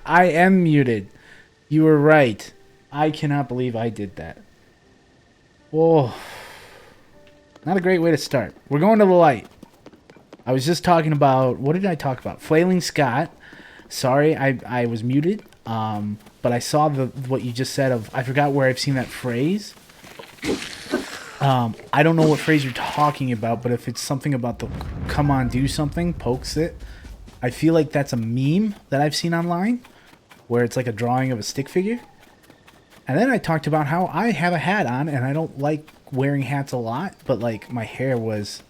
I am muted. You were right. I cannot believe I did that. Whoa. Not a great way to start. We're going to the light. I was just talking about... What did I talk about? Flailing Scott. Sorry, I was muted. But I saw what you just said of... I forgot where I've seen that phrase. I don't know what phrase you're talking about, but if it's something about the come on, do something, pokes it. I feel like that's a meme that I've seen online, where it's like a drawing of a stick figure. And then I talked about how I have a hat on, and I don't like wearing hats a lot, but like my hair was...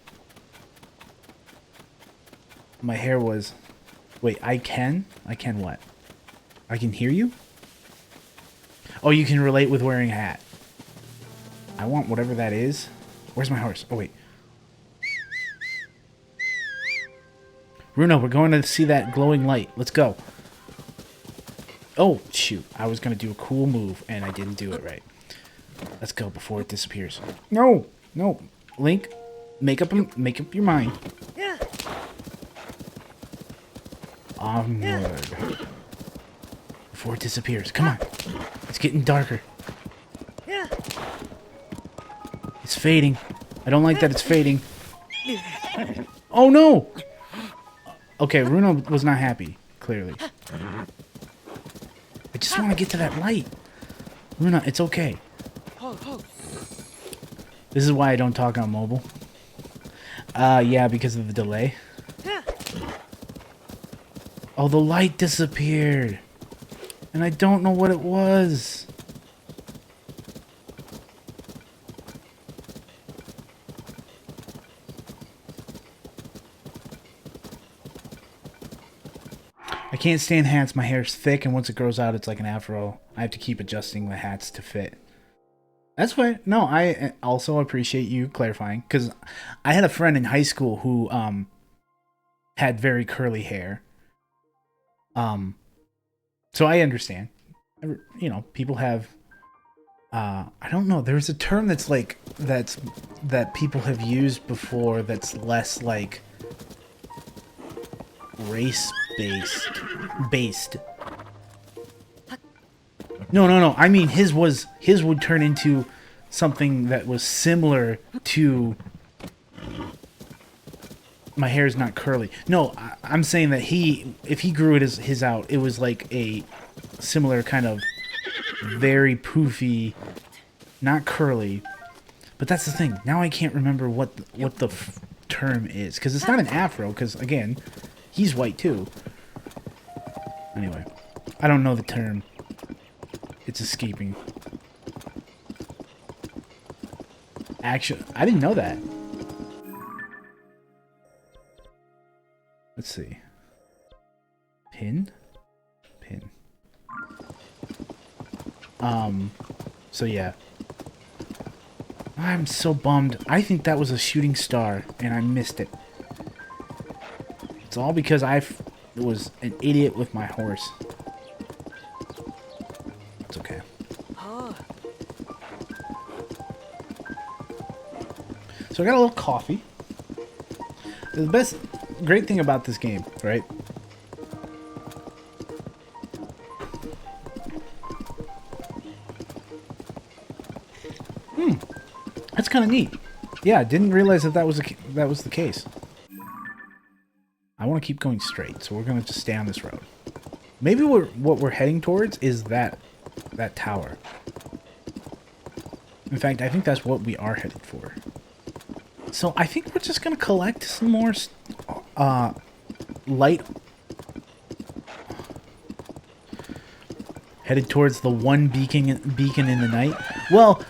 Wait, I can what? I can hear you? Oh, you can relate with wearing a hat. I want whatever that is. Where's my horse? Oh, wait. Bruno, we're going to see that glowing light. Let's go. Oh, shoot. I was going to do a cool move, and I didn't do it right. Let's go before it disappears. No! No. Link, make up your mind. Onward. Before it disappears. Come on. It's getting darker. It's fading. I don't like that it's fading. Oh no! Okay, Bruno was not happy, clearly. I just want to get to that light. Bruno, it's okay. This is why I don't talk on mobile. Yeah, because of the delay. Oh, the light disappeared. And I don't know what it was. I can't stand hats. My hair's thick, and once it grows out, it's like an afro. I have to keep adjusting the hats to fit. That's why. No, I also appreciate you clarifying, because I had a friend in high school who had very curly hair. So I understand. You know, people have. I don't know. There's a term that's like that people have used before. That's less like race based. No. I mean, his would turn into something that was similar to. My hair is not curly. No, I'm saying that if he grew his out, it was like a similar kind of very poofy, not curly. But that's the thing. Now I can't remember what the term is, because it's not an afro. Because again, he's white too. Anyway, I don't know the term. It's escaping. Actually, I didn't know that. Let's see. Pin. So yeah. I'm so bummed. I think that was a shooting star, and I missed it. It's all because I was an idiot with my horse. It's okay. So I got a little coffee. The great thing about this game, right? That's kind of neat. Yeah, I didn't realize that was the case. I want to keep going straight, so we're gonna just stay on this road. Maybe what we're heading towards is that tower. In fact, I think that's what we are headed for. So I think we're just gonna collect some more light. Headed towards the one beacon in the night. Well,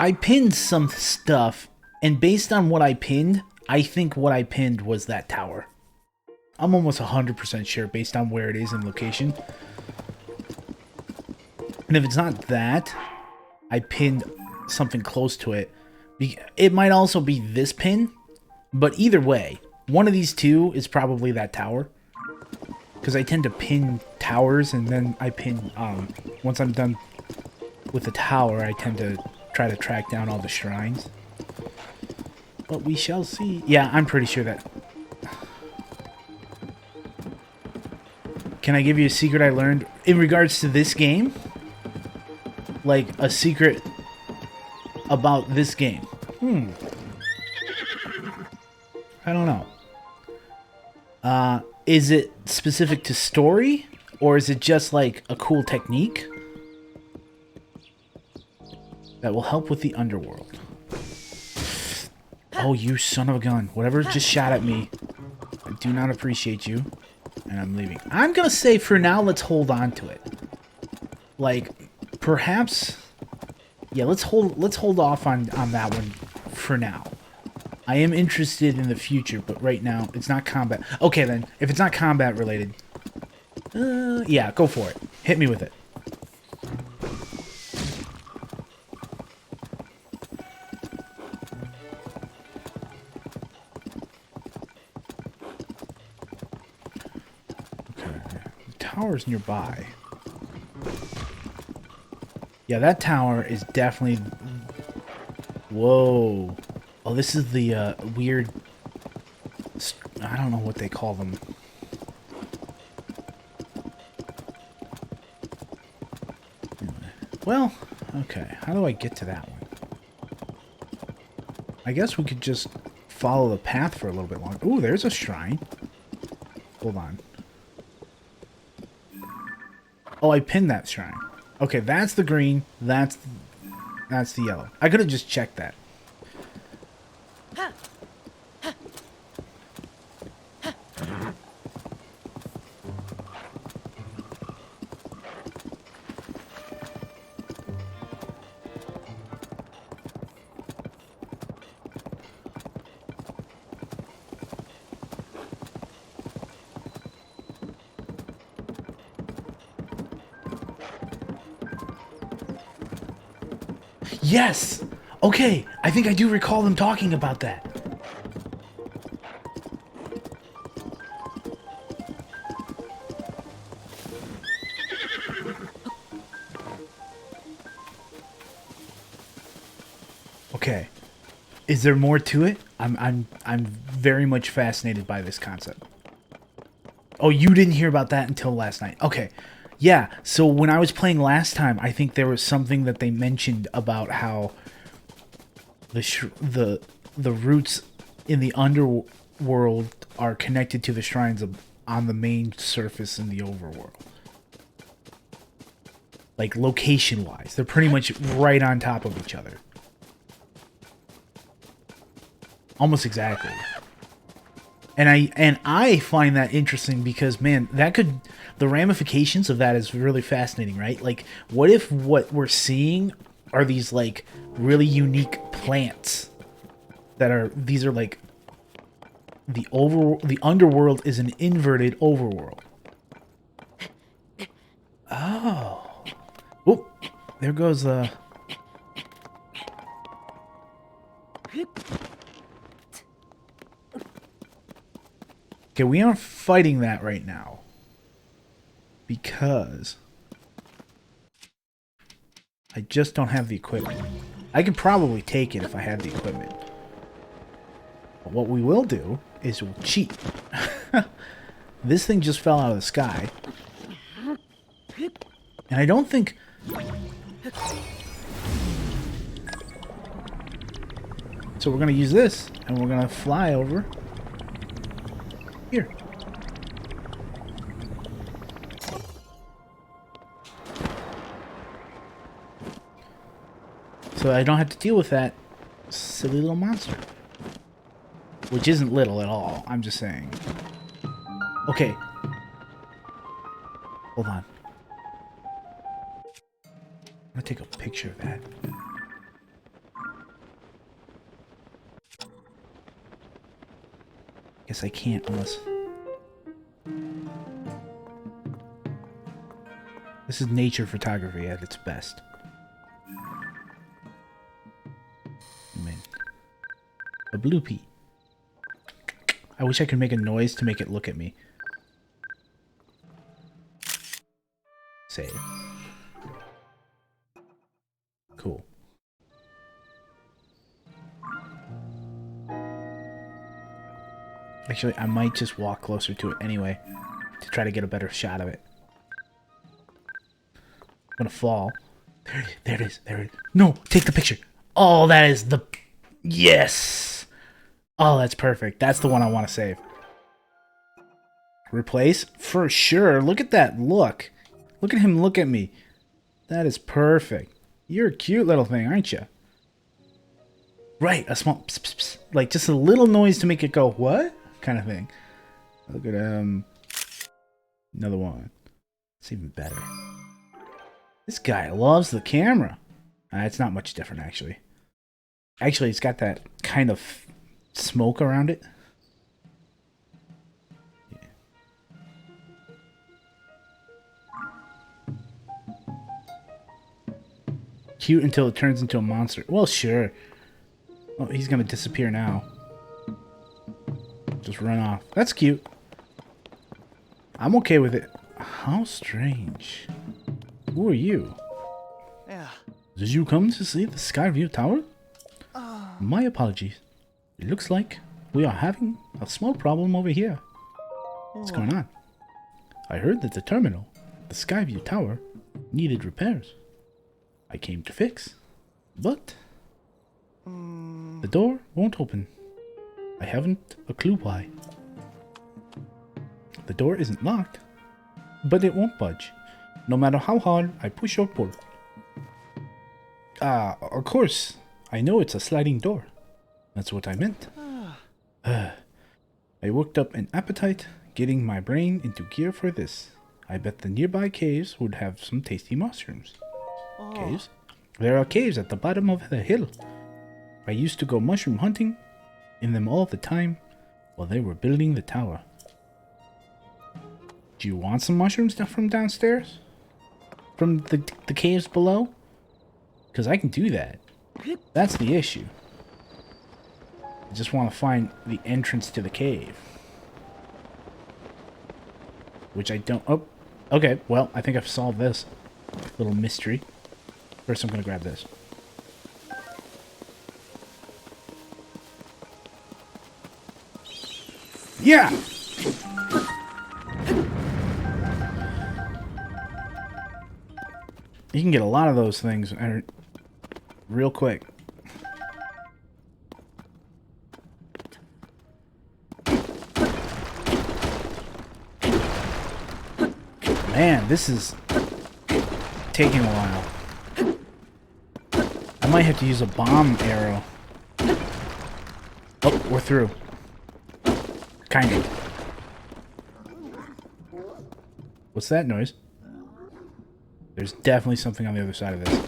I pinned some stuff, and based on what I pinned, I think what I pinned was that tower. I'm almost 100% sure based on where it is in location. And if it's not that, I pinned something close to it. It might also be this pin, but either way, one of these two is probably that tower. Because I tend to pin towers, and then I pin, once I'm done with the tower, I tend to try to track down all the shrines. But we shall see. Yeah, I'm pretty sure that... Can I give you a secret I learned in regards to this game? Like a secret about this game. I don't know. Is it specific to story? Or is it just like a cool technique that will help with the underworld? Oh, you son of a gun. Whatever just shot at me. I do not appreciate you. And I'm leaving. I'm gonna say for now, let's hold on to it. Like, perhaps... Yeah, let's hold off on that one for now. I am interested in the future, but right now, it's not combat. Okay, then. If it's not combat related... yeah, go for it. Hit me with it. Towers nearby. Yeah, that tower is definitely... Whoa. Oh, this is the weird... I don't know what they call them. Well, okay. How do I get to that one? I guess we could just follow the path for a little bit longer. Ooh, there's a shrine. Hold on. Oh, I pinned that shrine. Okay, that's the green. That's the yellow. I could have just checked that. Yes! Okay, I think I do recall them talking about that. Okay. Is there more to it? I'm very much fascinated by this concept. Oh, you didn't hear about that until last night. Okay. Yeah, so when I was playing last time, I think there was something that they mentioned about how the roots in the underworld are connected to the shrines on the main surface in the overworld. Like location-wise, they're pretty much right on top of each other. Almost exactly. And I find that interesting because, man, the ramifications of that is really fascinating, right? Like, what if what we're seeing are these, like, really unique plants these are like, the underworld is an inverted overworld. Oh. Oh, there goes the... Okay, we aren't fighting that right now. Because I just don't have the equipment. I could probably take it if I had the equipment. But what we will do is we'll cheat. This thing just fell out of the sky. And I don't think... So we're going to use this, and we're going to fly over here. So I don't have to deal with that silly little monster. Which isn't little at all, I'm just saying. Okay. Hold on. I'm gonna take a picture of that. Guess I can't unless... This is nature photography at its best. I mean, a blue pea. I wish I could make a noise to make it look at me. Save. Cool. Actually, I might just walk closer to it anyway. to try to get a better shot of it. I'm gonna fall. There it is. There it is. No, take the picture. Oh, that is the... Yes! Oh, that's perfect. That's the one I want to save. Replace? For sure. Look at that look. Look at him look at me. That is perfect. You're a cute little thing, aren't you? Right, a small... Pss, pss, pss, like, just a little noise to make it go, what? Kind of thing. Look at him. Another one. It's even better. This guy loves the camera. It's not much different, actually. Actually, it's got that kind of smoke around it. Cute until it turns into a monster. Well, sure. Oh, he's gonna disappear now. Just run off. That's cute. I'm okay with it. How strange. Who are you? Yeah. Did you come to see the Skyview Tower? My apologies. It looks like we are having a small problem over here. What's going on? I heard that the terminal, the Skyview Tower, needed repairs. I came to fix, but the door won't open. I haven't a clue why. The door isn't locked, but it won't budge, no matter how hard I push or pull. Of course, I know it's a sliding door. That's what I meant. I worked up an appetite, getting my brain into gear for this. I bet the nearby caves would have some tasty mushrooms. Caves? There are caves at the bottom of the hill. I used to go mushroom hunting in them all the time while they were building the tower. Do you want some mushrooms from downstairs? From the caves below? Because I can do that. That's the issue. I just want to find the entrance to the cave. Which I don't... Oh, okay. Well, I think I've solved this little mystery. First, I'm going to grab this. Yeah! You can get a lot of those things real quick. Man, this is taking a while. I might have to use a bomb arrow. Oh, we're through. Kind of. What's that noise? There's definitely something on the other side of this.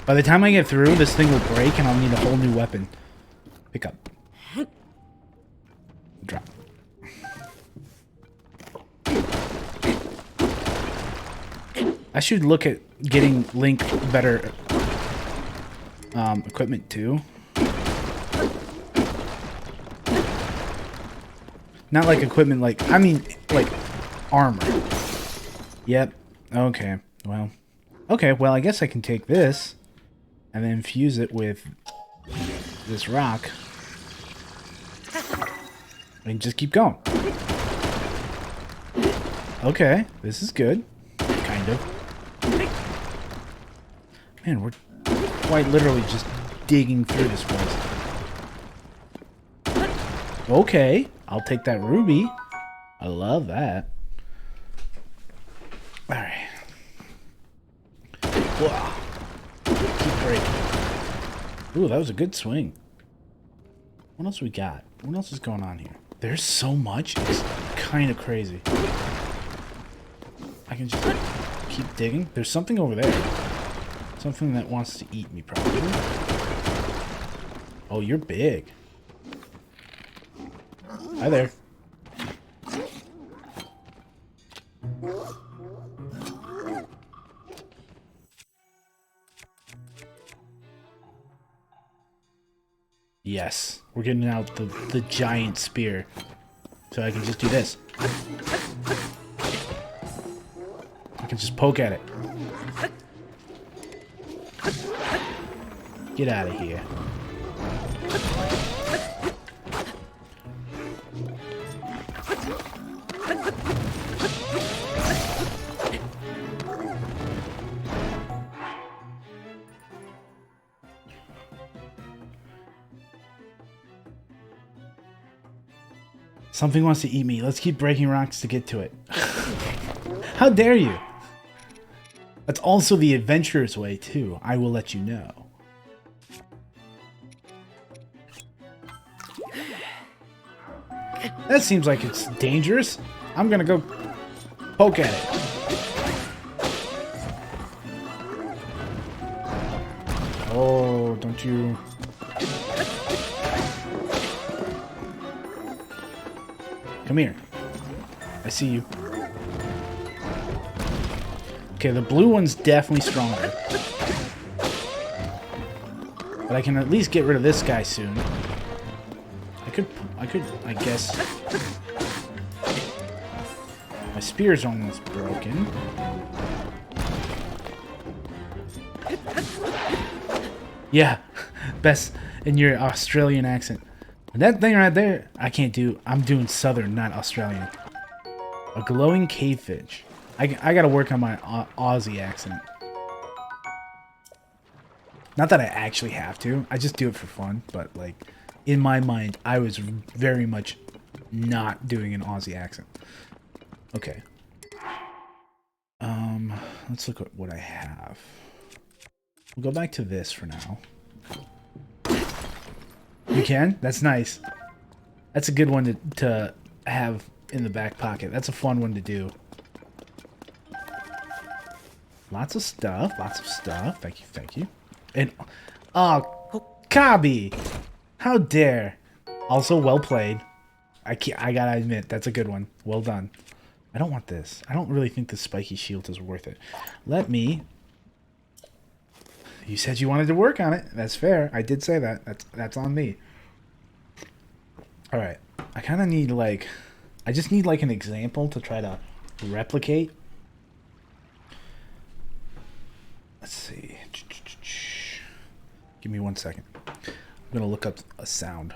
By the time I get through, this thing will break and I'll need a whole new weapon. Pick up. Drop. I should look at getting Link better equipment too. Not like equipment, like, I mean, like armor. Yep. Okay. Well. Okay, well, I guess I can take this and then fuse it with this rock and just keep going. Okay, this is good. Kind of. Man, we're quite literally just digging through this place. Okay, I'll take that ruby. I love that. Alright. Whoa. Keep breaking. Ooh, that was a good swing. What else we got? What else is going on here? There's so much. It's kind of crazy. I can just keep digging. There's something over there. Something that wants to eat me, probably. Oh, you're big. Hi there. Yes, we're getting out the giant spear. So I can just do this. I can just poke at it. Get out of here. Something wants to eat me. Let's keep breaking rocks to get to it. How dare you? That's also the adventurer's way, too. I will let you know. That seems like it's dangerous. I'm gonna go poke at it. Oh, don't you... Come here. I see you. Okay, the blue one's definitely stronger. But I can at least get rid of this guy soon. I guess. My spear's almost broken. Yeah, best in your Australian accent. That thing right there, I can't do. I'm doing Southern, not Australian. A glowing cavefish. I gotta work on my Aussie accent. Not that I actually have to. I just do it for fun. But, like, in my mind, I was very much not doing an Aussie accent. Okay. Let's look at what I have. We'll go back to this for now. You can? That's nice. That's a good one to have in the back pocket. That's a fun one to do. Lots of stuff. Lots of stuff. Thank you. Thank you. And, oh, Kabi! How dare. Also, well played. I gotta admit, that's a good one. Well done. I don't want this. I don't really think this spiky shield is worth it. Let me... You said you wanted to work on it. That's fair. I did say that. That's on me. Alright. I kind of need, like... I just need, like, an example to try to replicate. Let's see. Give me 1 second. I'm going to look up a sound.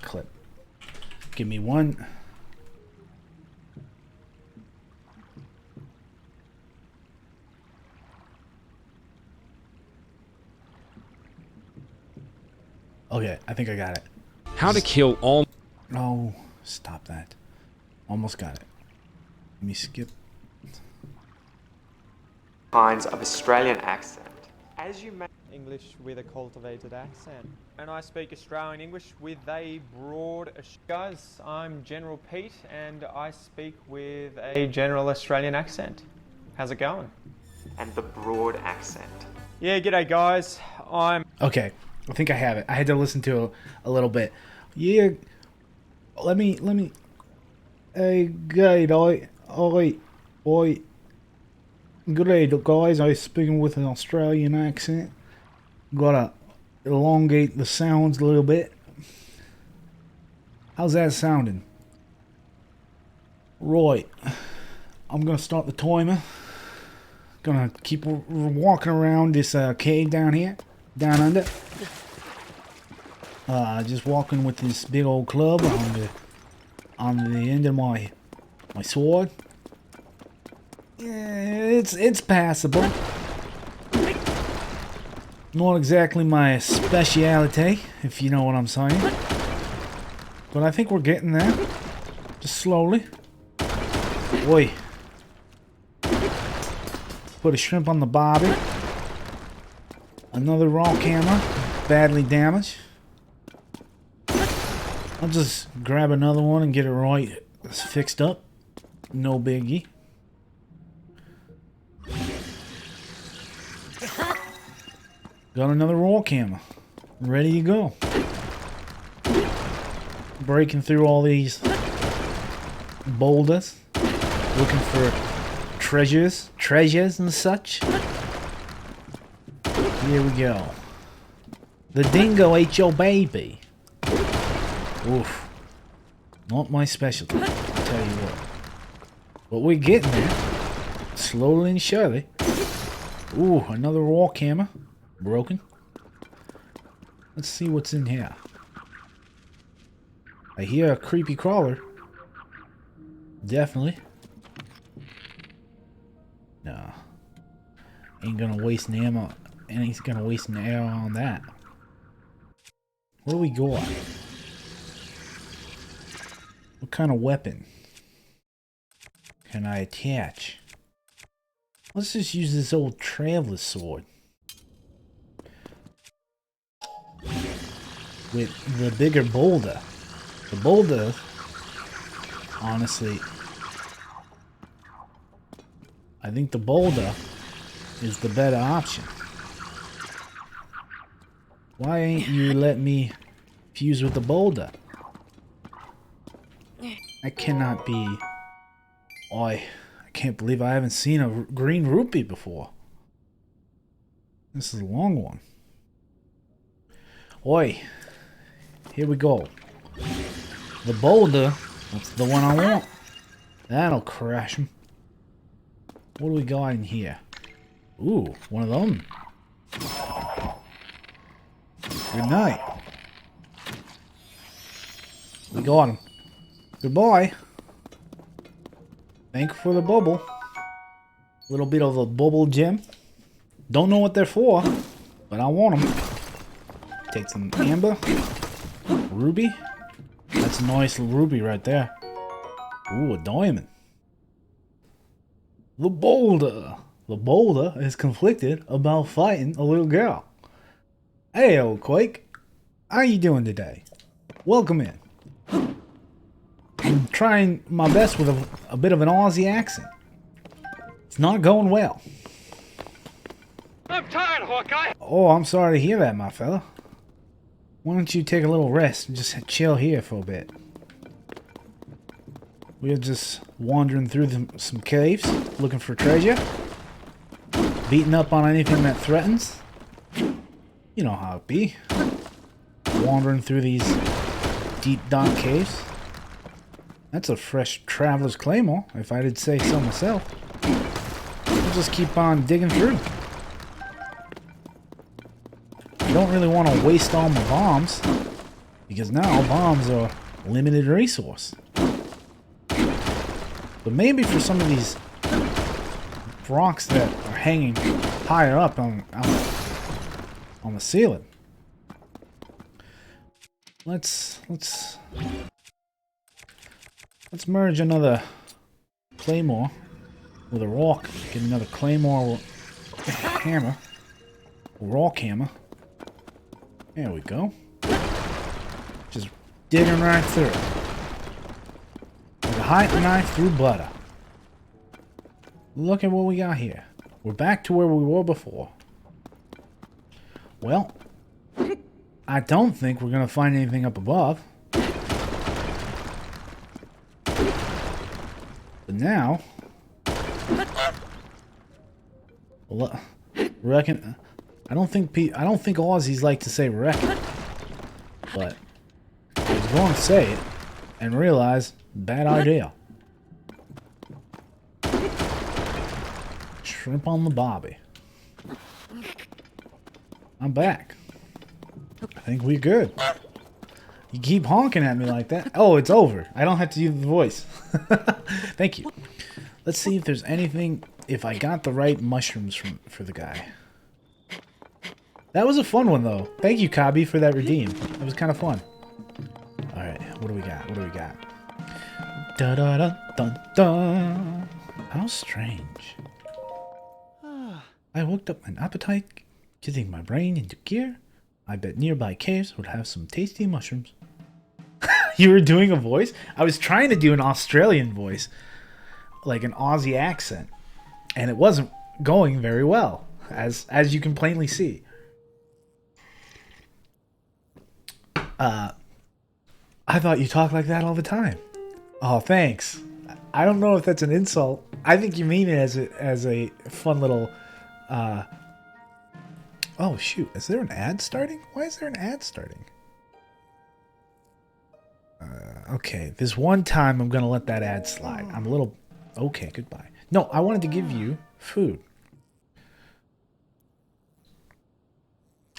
Clip. Give me one. Okay, I think I got it. How to kill all... Oh, stop that. Almost got it. Let me skip. Kinds of Australian accent. As you may... English with a cultivated accent. And I speak Australian English with a broad... Guys, I'm General Pete and I speak with a general Australian accent. How's it going? And the broad accent. Yeah, g'day guys. I'm... Okay, I think I have it. I had to listen to a little bit. Yeah, let me... Hey, good, oi. Good guys, I'm speaking with an Australian accent. Gotta elongate the sounds a little bit. How's that sounding? Right. I'm gonna start the timer. Gonna keep walking around this cave down here. Down under. Just walking with this big old club on the end of my sword. Yeah, it's passable. Not exactly my speciality, if you know what I'm saying. But I think we're getting there. Just slowly. Oi. Put a shrimp on the bobby. Another rock hammer. Badly damaged. I'll just grab another one and get it right fixed up. No biggie. Got another rock hammer. Ready to go. Breaking through all these boulders, looking for treasures and such. Here we go. The dingo ate your baby. Oof. Not my specialty, I'll tell you what. But we're getting there. Slowly and surely. Ooh, another rock hammer. Broken. Let's see what's in here. I hear a creepy crawler. Definitely. No. Ain't gonna waste an ammo. Ain't gonna waste an arrow on that. What do we got? What kind of weapon can I attach? Let's just use this old traveler's sword. With the bigger boulder. The boulder, honestly, I think the boulder is the better option. Why ain't you let me fuse with the boulder? That cannot be. Oh, I can't believe I haven't seen a green rupee before. This is a long one. Oi, here we go. The boulder, that's the one I want. That'll crash him. What do we got in here? Ooh, one of them. Good night. We got him. Goodbye. Thank you for the bubble. Little bit of a bubble gem. Don't know what they're for, but I want them. Take some amber. Ruby. That's a nice ruby right there. Ooh, a diamond. The boulder. The boulder is conflicted about fighting a little girl. Hey, old Quake. How you doing today? Welcome in. I'm trying my best with a bit of an Aussie accent. It's not going well. I'm tired, Hawkeye. Oh, I'm sorry to hear that, my fella. Why don't you take a little rest and just chill here for a bit? We're just wandering through some caves, looking for treasure. Beating up on anything that threatens. You know how it be. Wandering through these deep, dark caves. That's a fresh traveler's claymore, if I did say so myself. We'll just keep on digging through. I don't really want to waste all my bombs, because now bombs are a limited resource. But maybe for some of these rocks that are hanging higher up on the ceiling. Let's merge another claymore with a rock. Get another claymore hammer. Rock hammer. There we go. Just digging right through. Like a hot knife through butter. Look at what we got here. We're back to where we were before. Well, I don't think we're gonna find anything up above. But now, well, reckon. I don't think Aussies like to say reckon, but I was going to say it and realize bad idea. Shrimp on the bobby. I'm back. I think we're good. You keep honking at me like that. Oh, it's over. I don't have to use the voice. Thank you. Let's see if there's anything. If I got the right mushrooms for the guy. That was a fun one, though. Thank you, Kabi, for that redeem. It was kind of fun. All right, what do we got? What do we got? Da da da dun dun. How strange. I worked up an appetite, getting my brain into gear. I bet nearby caves would have some tasty mushrooms. You were doing a voice? I was trying to do an Australian voice, like an Aussie accent, and it wasn't going very well, as you can plainly see. I thought you talked like that all the time. Oh, thanks. I don't know if that's an insult. I think you mean it as a fun little. Oh shoot! Is there an ad starting? Why is there an ad starting? Okay, this one time I'm gonna let that ad slide. I'm a little. Okay, goodbye. No, I wanted to give you food.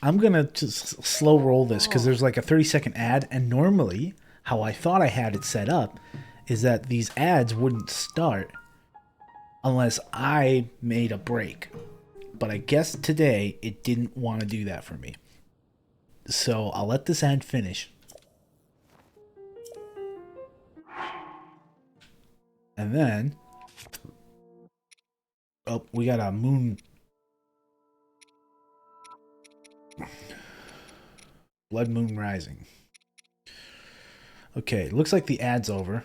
I'm gonna just slow roll this because there's like a 30-second ad, and normally how I thought I had it set up is that these ads wouldn't start unless I made a break. But I guess today it didn't want to do that for me. So I'll let this ad finish. And then... Oh, we got a moon... Blood Moon Rising. Okay, looks like the ad's over.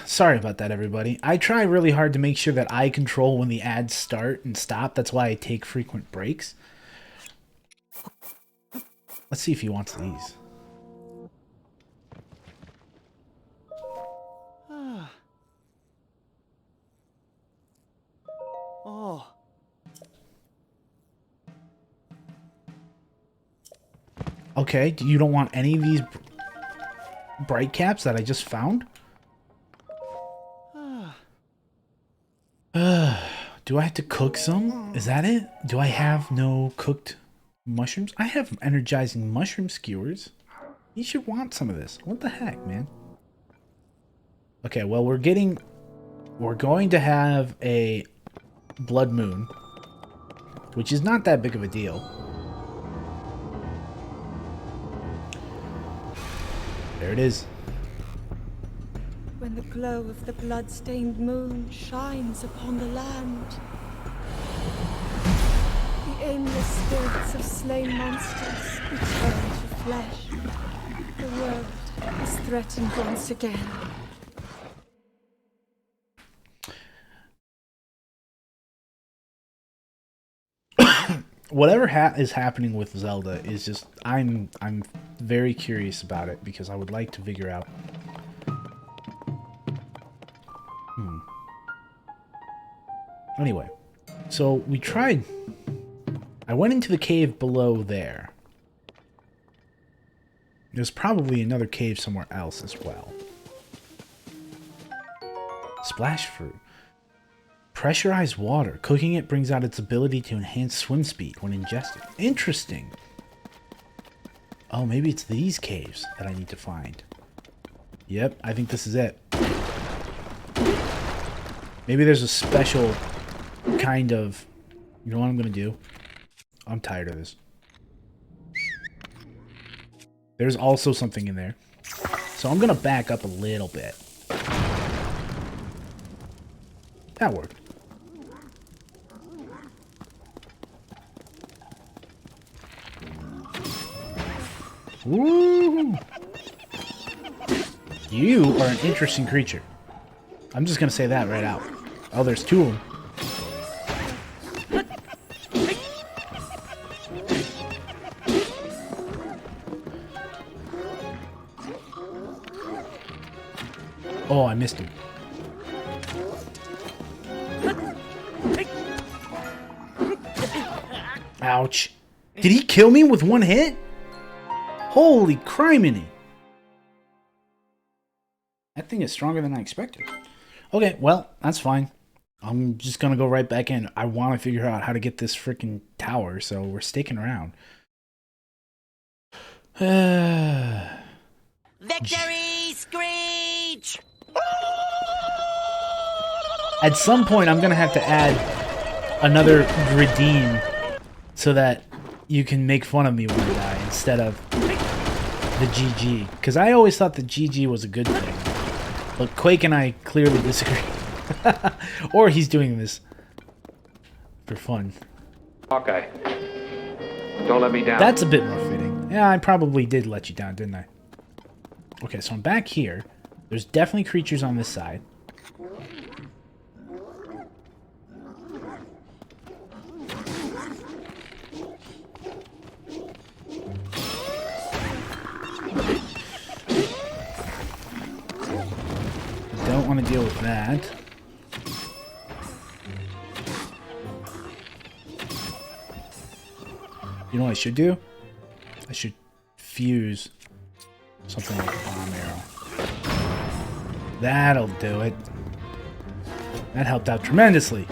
Sorry about that, everybody. I try really hard to make sure that I control when the ads start and stop. That's why I take frequent breaks. Let's see if he wants these. Oh. Okay, you don't want any of these bright caps that I just found? Do I have to cook some? Is that it? Do I have no cooked mushrooms? I have energizing mushroom skewers. You should want some of this. What the heck, man? Okay, well, we're going to have a blood moon, which is not that big of a deal. There it is. When the glow of the blood-stained moon shines upon the land, the aimless spirits of slain monsters return to flesh. The world is threatened once again. Whatever is happening with Zelda is just I'm very curious about it because I would like to figure out. Anyway, so we tried. I went into the cave below there. There's probably another cave somewhere else as well. Splash fruit. Pressurized water. Cooking it brings out its ability to enhance swim speed when ingested. Interesting. Oh, maybe it's these caves that I need to find. Yep, I think this is it. Maybe there's a special kind of... You know what I'm going to do? I'm tired of this. There's also something in there. So I'm going to back up a little bit. That worked. Woo! You are an interesting creature. I'm just gonna say that right out. Oh, there's two of them. Oh, I missed him. Ouch. Did he kill me with one hit? Holy criminy. That thing is stronger than I expected. Okay, well, that's fine. I'm just gonna go right back in. I want to figure out how to get this freaking tower, so we're sticking around. Victory screech! At some point, I'm gonna have to add another redeem so that you can make fun of me when I die instead of the GG. Because I always thought the GG was a good thing. But Quake and I clearly disagree. Or he's doing this for fun. Hawkeye, don't let me down. That's a bit more fitting. Yeah, I probably did let you down, didn't I? Okay, so I'm back here. There's definitely creatures on this side. want to deal with that. You know what I should do? I should fuse something like a bomb arrow. That'll do it. That helped out tremendously.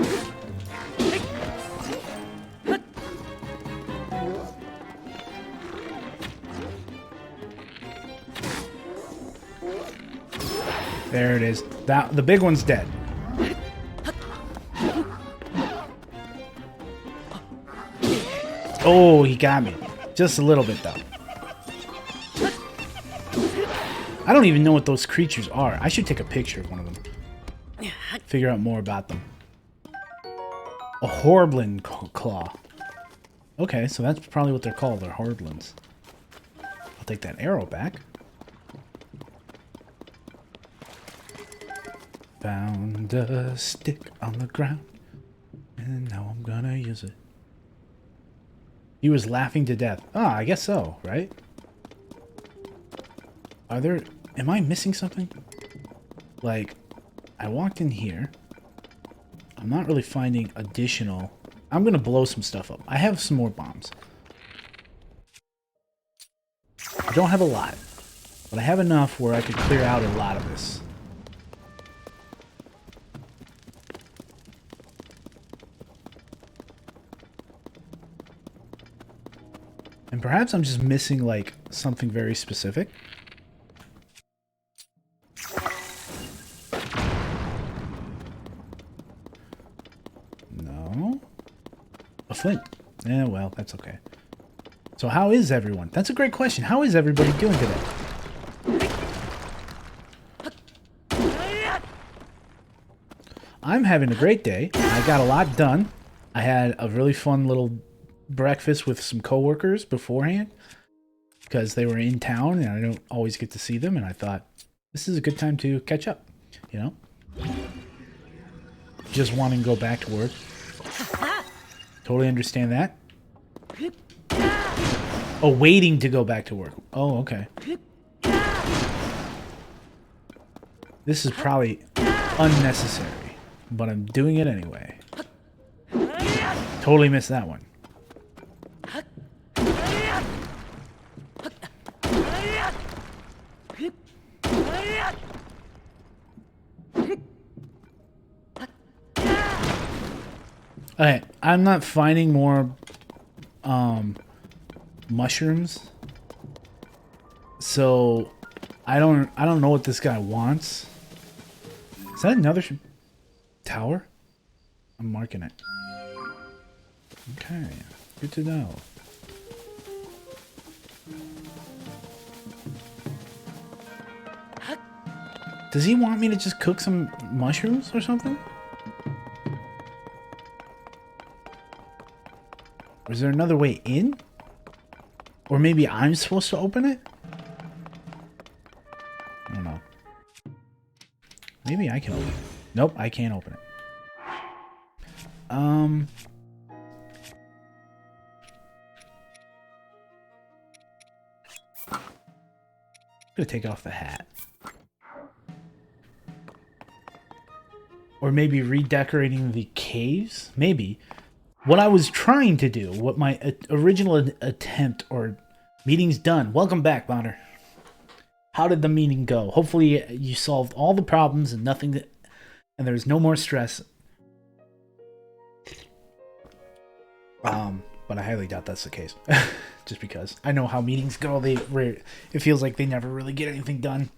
There it is. The big one's dead. Oh, he got me. Just a little bit, though. I don't even know what those creatures are. I should take a picture of one of them. Figure out more about them. A Horblin claw. Okay, so that's probably what they're called. They're Horblins. I'll take that arrow back. Found a stick on the ground, and now I'm gonna use it. He was laughing to death. Ah, I guess so, right? Am I missing something? Like, I walked in here. I'm not really finding additional... I'm gonna blow some stuff up. I have some more bombs. I don't have a lot, but I have enough where I could clear out a lot of this. And perhaps I'm just missing, like, something very specific. No. A flint. Eh, well, that's okay. So how is everyone? That's a great question. How is everybody doing today? I'm having a great day. I got a lot done. I had a really fun little breakfast with some coworkers beforehand because they were in town and I don't always get to see them, and I thought this is a good time to catch up, you know? Just wanting to go back to work. Totally understand that. Oh, waiting to go back to work. Oh, okay. This is probably unnecessary, but I'm doing it anyway. Totally missed that one. Okay, I'm not finding more mushrooms. So I don't know what this guy wants. Is that another tower? I'm marking it. Okay, good to know. Does he want me to just cook some mushrooms or something? Or is there another way in? Or maybe I'm supposed to open it? I don't know. Maybe I can open it. Nope, I can't open it. I'm gonna take off the hat. Or maybe redecorating the caves? Maybe. What I was trying to do, what my original attempt or meeting's done. Welcome back, Bonner. How did the meeting go? Hopefully you solved all the problems and nothing and there's no more stress. But I highly doubt that's the case. Just because I know how meetings go, it feels like they never really get anything done.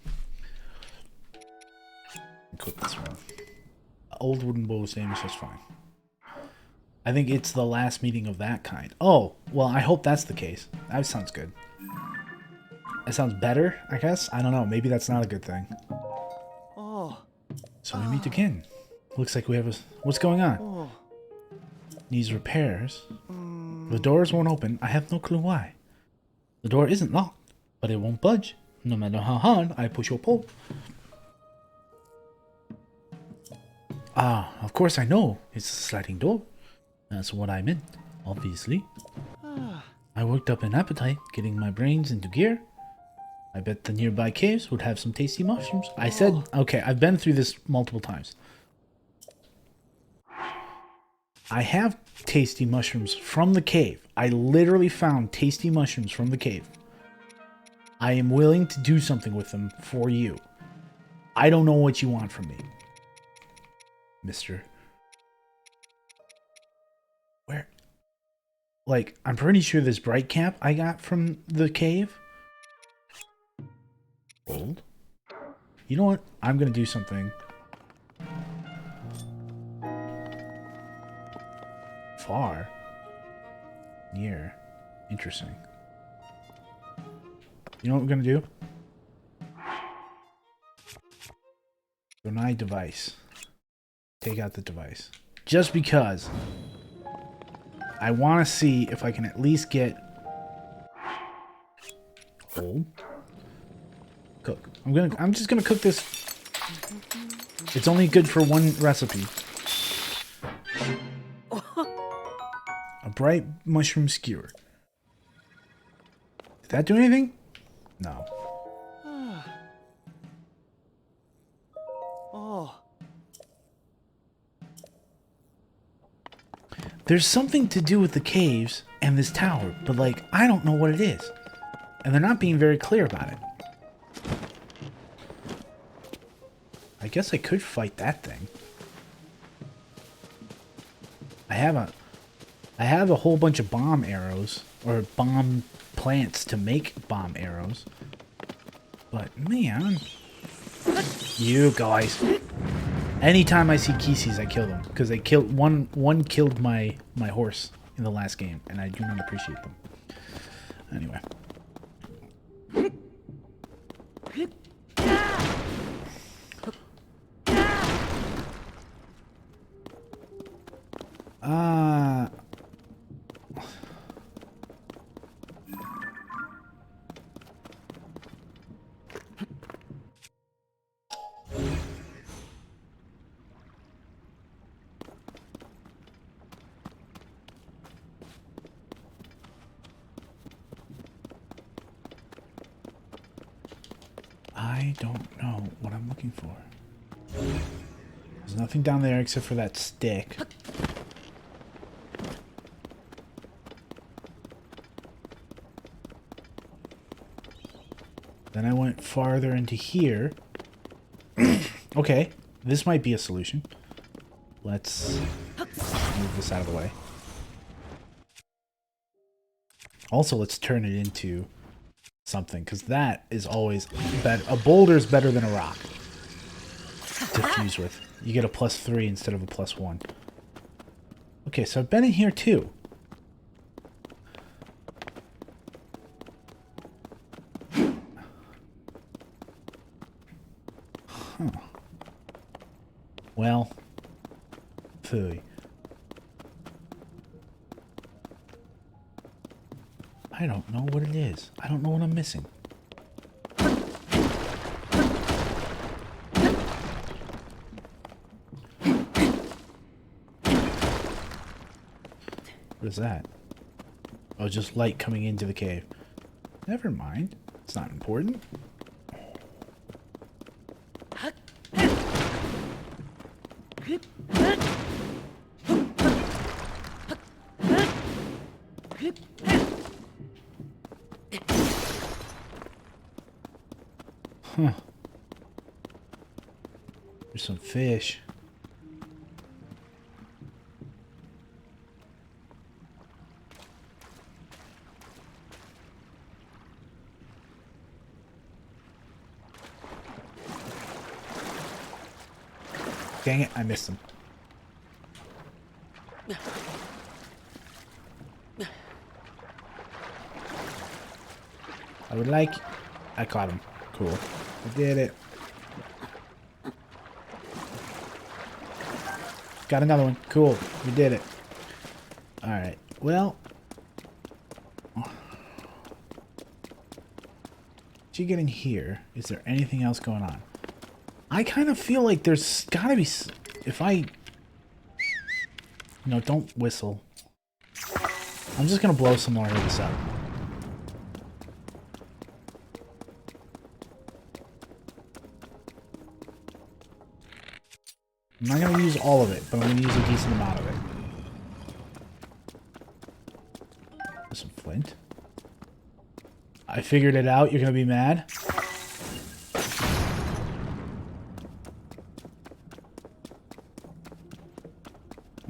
Cook this one. Old wooden bowl sandwich, that's fine. I think it's the last meeting of that kind. Oh, well, I hope that's the case. That sounds good. That sounds better, I guess? I don't know. Maybe that's not a good thing. Oh. So we meet again. Looks like we have a... What's going on? Oh. Needs repairs. The doors won't open. I have no clue why. The door isn't locked, but it won't budge. No matter how hard I push or pull. Ah, of course I know. It's a sliding door. That's what I meant, obviously. I worked up an appetite, getting my brains into gear. I bet the nearby caves would have some tasty mushrooms. I said, okay, I've been through this multiple times. I have tasty mushrooms from the cave. I literally found tasty mushrooms from the cave. I am willing to do something with them for you. I don't know what you want from me, mister. Where? Like, I'm pretty sure this bright cap I got from the cave. Gold. You know what? I'm gonna do something. Far. Near. Interesting. You know what we're gonna do? Deny device. Take out the device. Just because I want to see if I can at least get gold. Cook. I'm just gonna cook this. It's only good for one recipe. A bright mushroom skewer. Did that do anything? No. Oh, There's something to do with the caves and this tower, but like, I don't know what it is. And they're not being very clear about it. I guess I could fight that thing. I have a whole bunch of bomb arrows, or bomb plants to make bomb arrows. But man, you guys. Anytime I see Kisis, I kill them because they killed one killed my horse in the last game, and I do not appreciate them. Anyway. I don't know what I'm looking for. There's nothing down there except for that stick. Then I went farther into here. Okay, this might be a solution. Let's move this out of the way. Also, let's turn it into something, because that is always better. A boulder is better than a rock to fuse with. You get a +3 instead of a +1. Okay, so I've been in here too. Huh. Well, phooey. I don't know what it is. I don't know what I'm missing. What is that? Oh, just light coming into the cave. Never mind. It's not important. Huh. There's some fish. Dang it, I missed him. I would like... I caught him. Cool. I did it. Got another one. Cool. We did it. Alright. Well. Did you get in here? Is there anything else going on? I kind of feel like there's gotta be... If I... No, don't whistle. I'm just gonna blow some more of this up. I'm not going to use all of it, but I'm going to use a decent amount of it. There's some flint. I figured it out. You're going to be mad.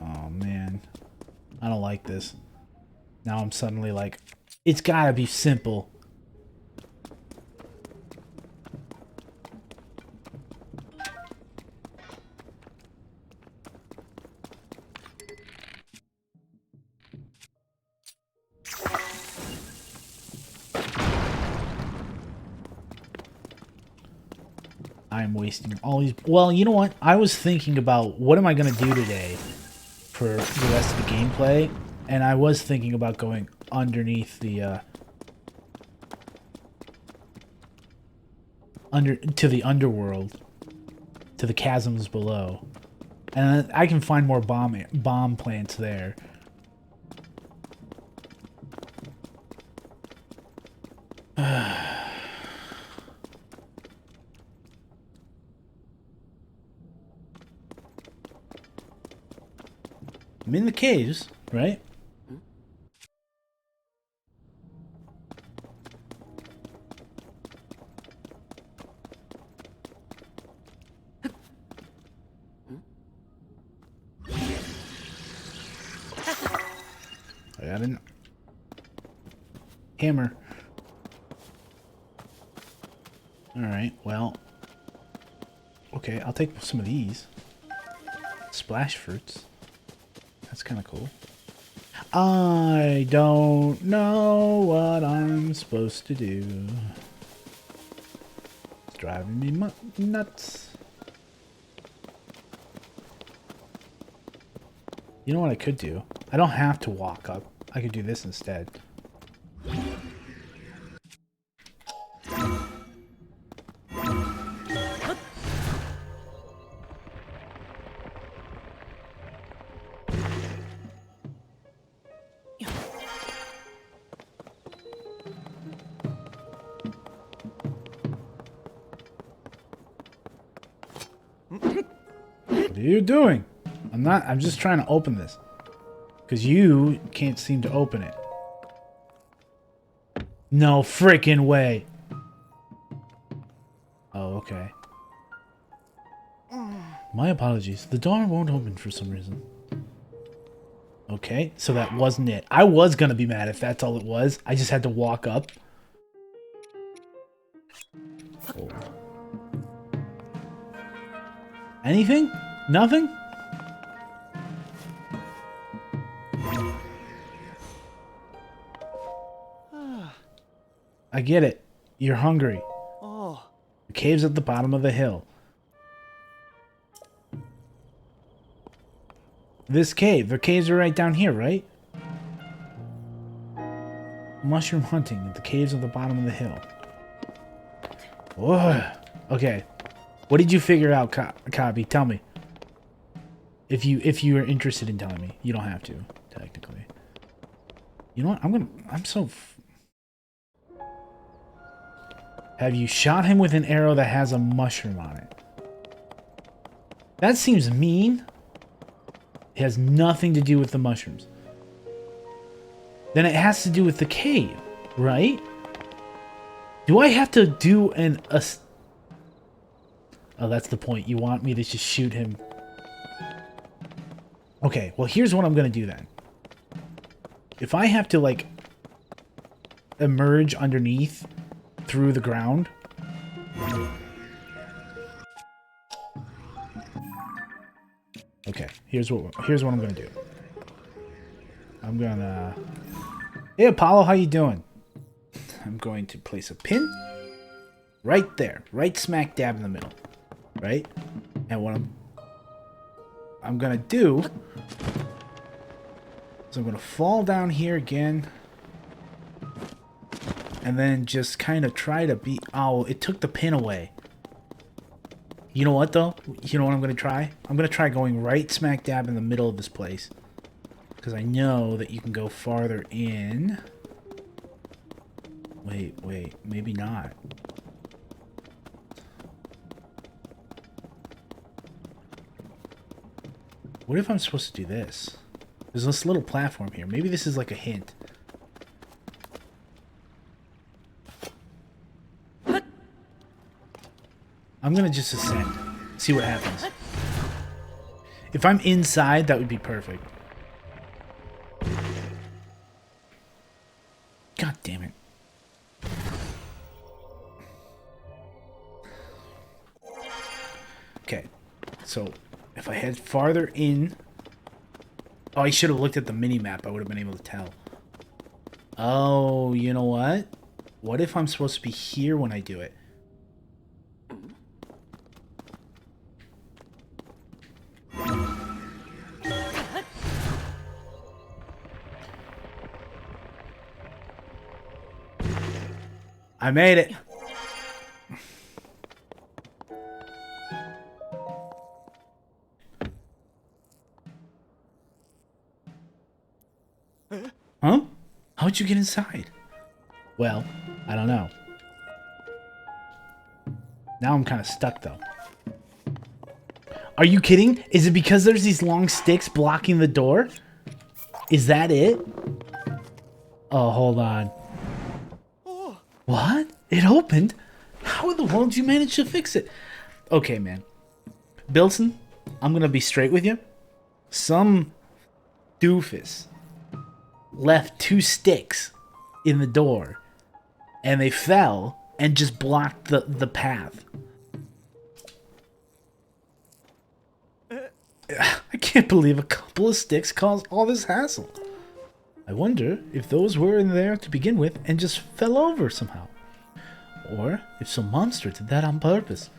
Oh, man. I don't like this. Now I'm suddenly like, it's got to be simple. I'm wasting all these... Well, you know what? I was thinking about what am I going to do today for the rest of the gameplay, and I was thinking about going underneath the... to the underworld, to the chasms below, and I can find more bomb plants there. I'm in the caves, right? I got an hammer. Alright, well. Okay, I'll take some of these. Splash fruits. That's kind of cool. I don't know what I'm supposed to do. It's driving me nuts. You know what I could do? I don't have to walk up. I could do this instead. What are you doing? I'm just trying to open this. Because you can't seem to open it. No freaking way. Oh, okay. My apologies. The door won't open for some reason. Okay, so that wasn't it. I was gonna be mad if that's all it was. I just had to walk up. Oh. Anything? Nothing? I get it. You're hungry. Oh. The cave's at the bottom of the hill. This cave. The caves are right down here, right? Mushroom hunting. The caves at the bottom of the hill. Whoa. Okay. What did you figure out, Kabi? Tell me. If you are interested in telling me. You don't have to, technically. You know what? I'm so... Have you shot him with an arrow that has a mushroom on it? That seems mean. It has nothing to do with the mushrooms. Then it has to do with the cave, right? Do I have to do Oh, that's the point. You want me to just shoot him. Okay, well, here's what I'm going to do then. If I have to, like, emerge underneath through the ground. Okay, here's what I'm going to do. I'm going to... Hey, Apollo, how you doing? I'm going to place a pin right there. Right smack dab in the middle. Right? And what I'm going to do is I'm going to fall down here again. And then just kind of try to be... Oh, it took the pin away. You know what, though? You know what I'm going to try? I'm going to try going right smack dab in the middle of this place. Because I know that you can go farther in. Wait. Maybe not. What if I'm supposed to do this? There's this little platform here. Maybe this is like a hint. I'm gonna just ascend. See what happens. If I'm inside, that would be perfect. God damn it. Okay. So, if I head farther in... Oh, I should have looked at the mini-map. I would have been able to tell. Oh, you know what? What if I'm supposed to be here when I do it? I made it. Huh? How'd you get inside? Well, I don't know. Now I'm kind of stuck, though. Are you kidding? Is it because there's these long sticks blocking the door? Is that it? Oh, hold on. What? It opened? How in the world did you manage to fix it? Okay, man. Bilson, I'm gonna be straight with you. Some doofus left 2 sticks in the door, and they fell and just blocked the path. I can't believe a couple of sticks caused all this hassle. I wonder if those were in there to begin with and just fell over somehow. Or if some monster did that on purpose.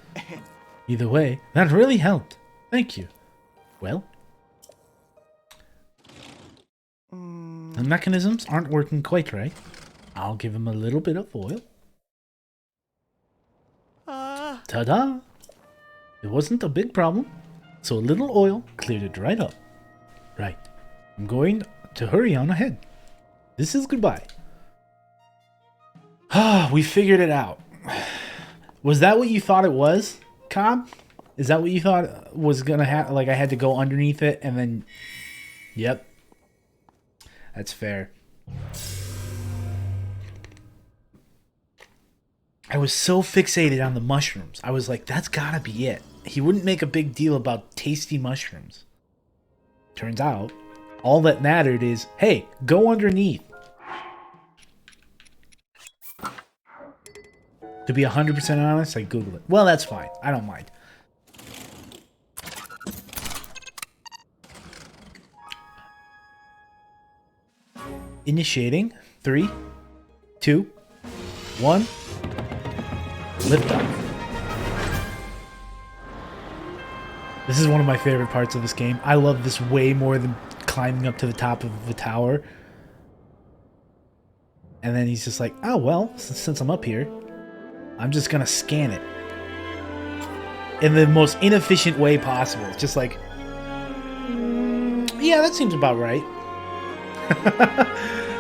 Either way, that really helped. Thank you. Well, the mechanisms aren't working quite right. I'll give him a little bit of oil. Ta-da! It wasn't a big problem, so a little oil cleared it right up. Right. I'm going to hurry on ahead. This is goodbye. Ah, we figured it out. Was that what you thought it was, Cobb? Is that what you thought was gonna happen? Like I had to go underneath it and then... Yep. That's fair. I was so fixated on the mushrooms. I was like, that's gotta be it. He wouldn't make a big deal about tasty mushrooms. Turns out, all that mattered is, hey, go underneath. To be 100% honest, I Googled it. Well, that's fine. I don't mind. Initiating. 3, 2, 1. Lift off. This is one of my favorite parts of this game. I love this way more than climbing up to the top of the tower. And then he's just like, oh, well, since I'm up here, I'm just gonna scan it. In the most inefficient way possible. Just like, yeah, that seems about right.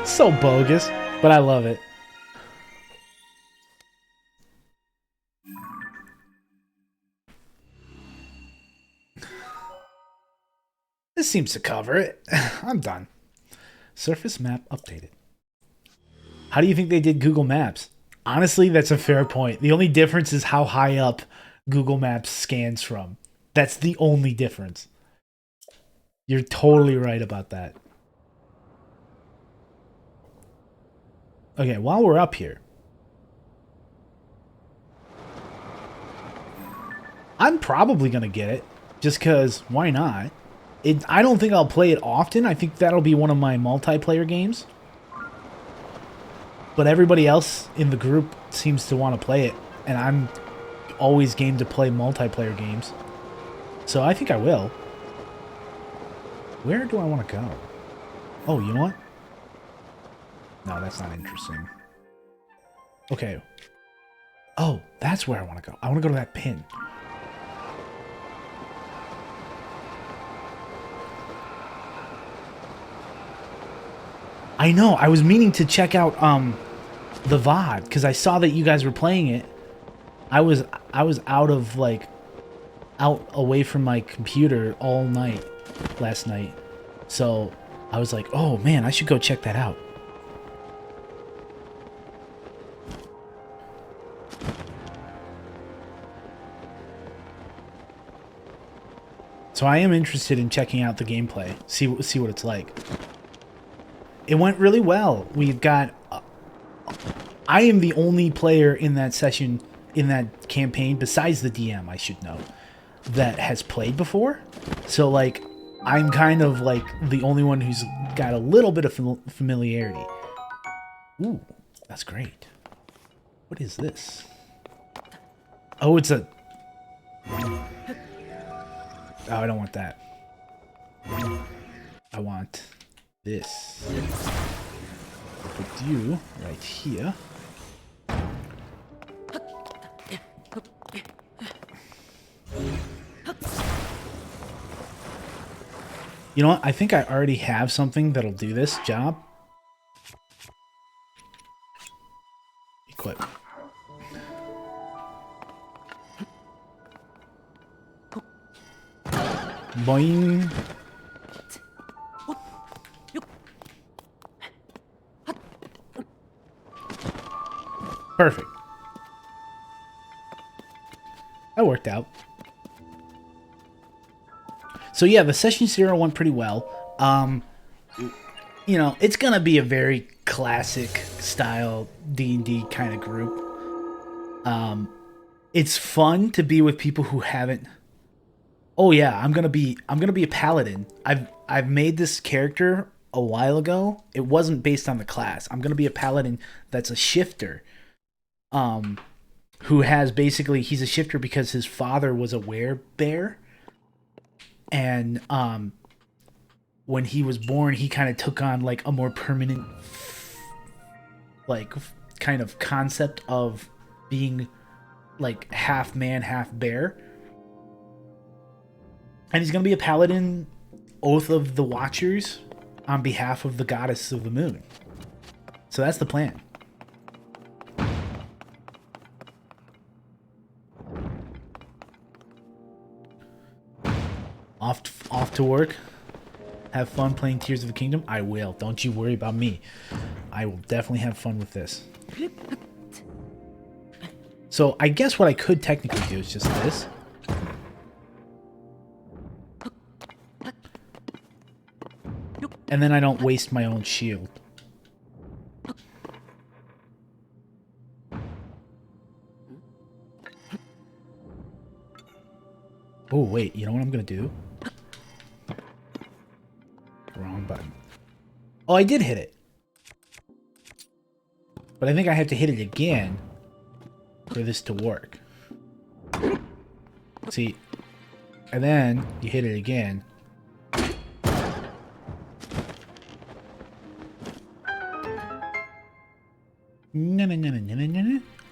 So bogus, but I love it. This seems to cover it. I'm done. Surface map updated. How do you think they did Google Maps? Honestly, that's a fair point. The only difference is how high up Google Maps scans from. That's the only difference. You're totally right about that. Okay, while we're up here, I'm probably going to get it. Just because, why not? I don't think I'll play it often. I think that'll be one of my multiplayer games. But everybody else in the group seems to want to play it. And I'm always game to play multiplayer games. So I think I will. Where do I want to go? Oh, you know what? No, that's not interesting. Okay. Oh, that's where I want to go. I want to go to that pin. I know. I was meaning to check out the VOD because I saw that you guys were playing it. I was out of like out away from my computer all night last night. So I was like, oh man, I should go check that out. So I am interested in checking out the gameplay, see what it's like. It went really well. We've got... I am the only player in that session, in that campaign, besides the DM, I should know, that has played before. So, like, I'm kind of, like, the only one who's got a little bit of familiarity. Ooh, that's great. What is this? Oh, it's a... Oh, I don't want that. I want this. Put you right here. You know what? I think I already have something that'll do this job. Equip. Boing. Perfect. That worked out. So yeah, the session 0 went pretty well. You know, it's gonna be a very classic style D&D kind of group. It's fun to be with people who haven't. Oh yeah, I'm gonna be a paladin. I've made this character a while ago. It wasn't based on the class. I'm gonna be a paladin that's a shifter. Who has basically, he's a shifter because his father was a werebear. And when he was born, he kind of took on like a more permanent like kind of concept of being like half man, half bear. And he's going to be a paladin, Oath of the Watchers, on behalf of the goddess of the moon. So that's the plan. Off to work. Have fun playing Tears of the Kingdom. I will. Don't you worry about me. I will definitely have fun with this. So I guess what I could technically do is just this. And then I don't waste my own shield. Oh, wait. You know what I'm going to do? Wrong button. Oh, I did hit it. But I think I have to hit it again for this to work. See? And then you hit it again.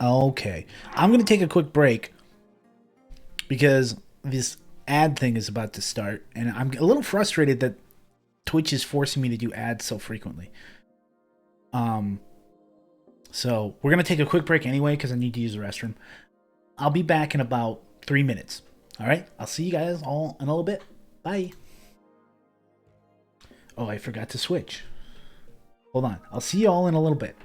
Okay. I'm going to take a quick break because this ad thing is about to start, and I'm a little frustrated that Twitch is forcing me to do ads so frequently. So we're going to take a quick break anyway because I need to use the restroom. I'll be back in about 3 minutes. All right? I'll see you guys all in a little bit. Bye. Oh, I forgot to switch. Hold on. I'll see you all in a little bit.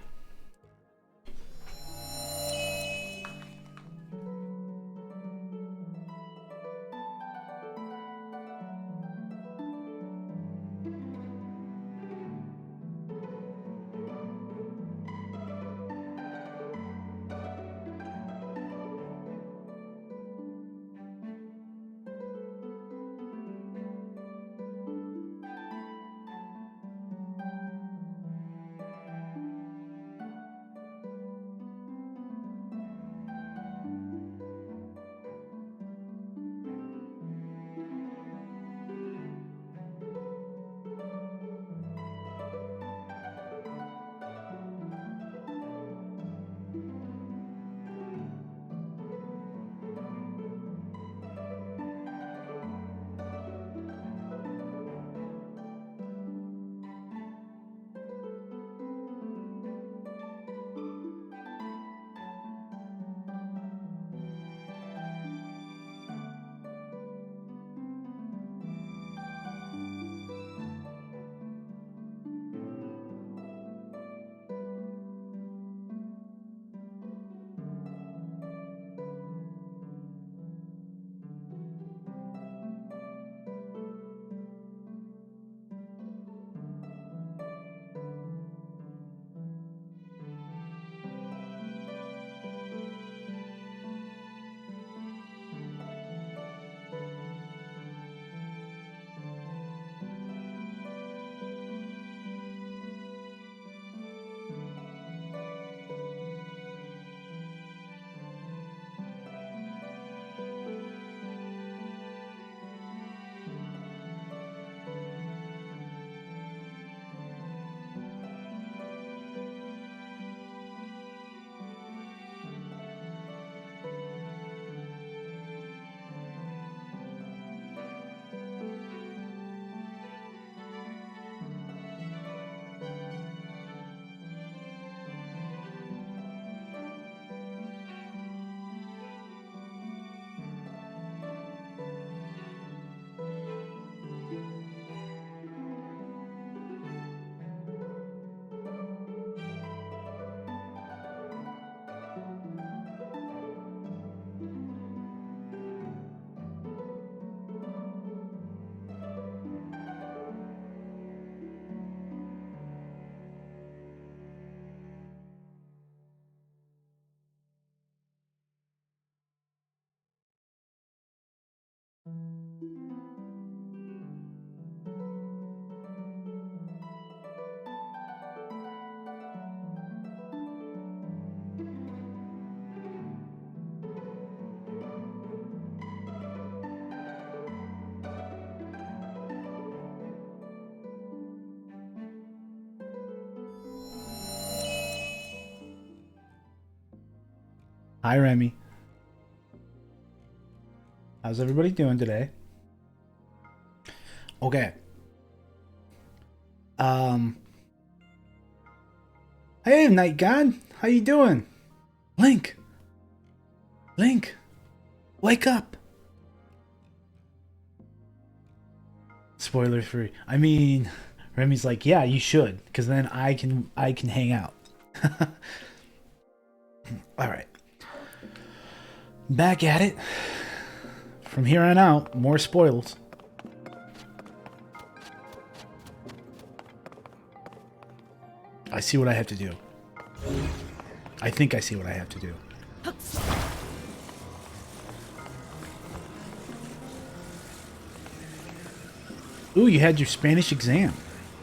Hi, Remy. How's everybody doing today? Okay. Hey, Night God. How you doing? Link. Link. Wake up. Spoiler free. I mean, Remy's like, yeah, you should, because then I can hang out. All right. Back at it. From here on out, more spoils. I see what I have to do. I think I see what I have to do. Ooh, you had your Spanish exam.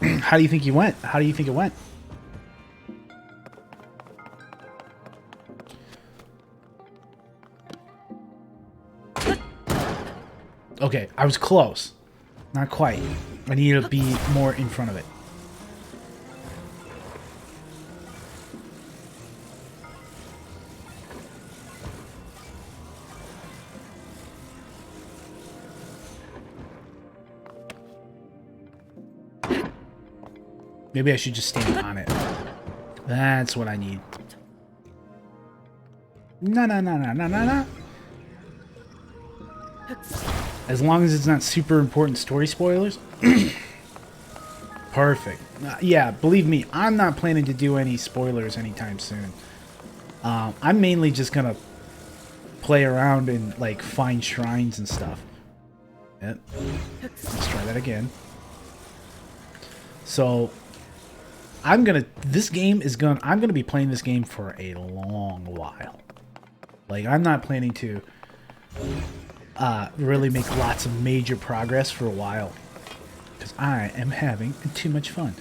How do you think you went? How do you think it went? Okay, I was close. Not quite. I need to be more in front of it. Maybe I should just stand on it. That's what I need. No. As long as it's not super important story spoilers. Perfect. Yeah, believe me, I'm not planning to do any spoilers anytime soon. I'm mainly just gonna play around and like find shrines and stuff. Yep. Let's try that again. So I'm gonna be playing this game for a long while. Like, I'm not planning to really make lots of major progress for a while, because I am having too much fun.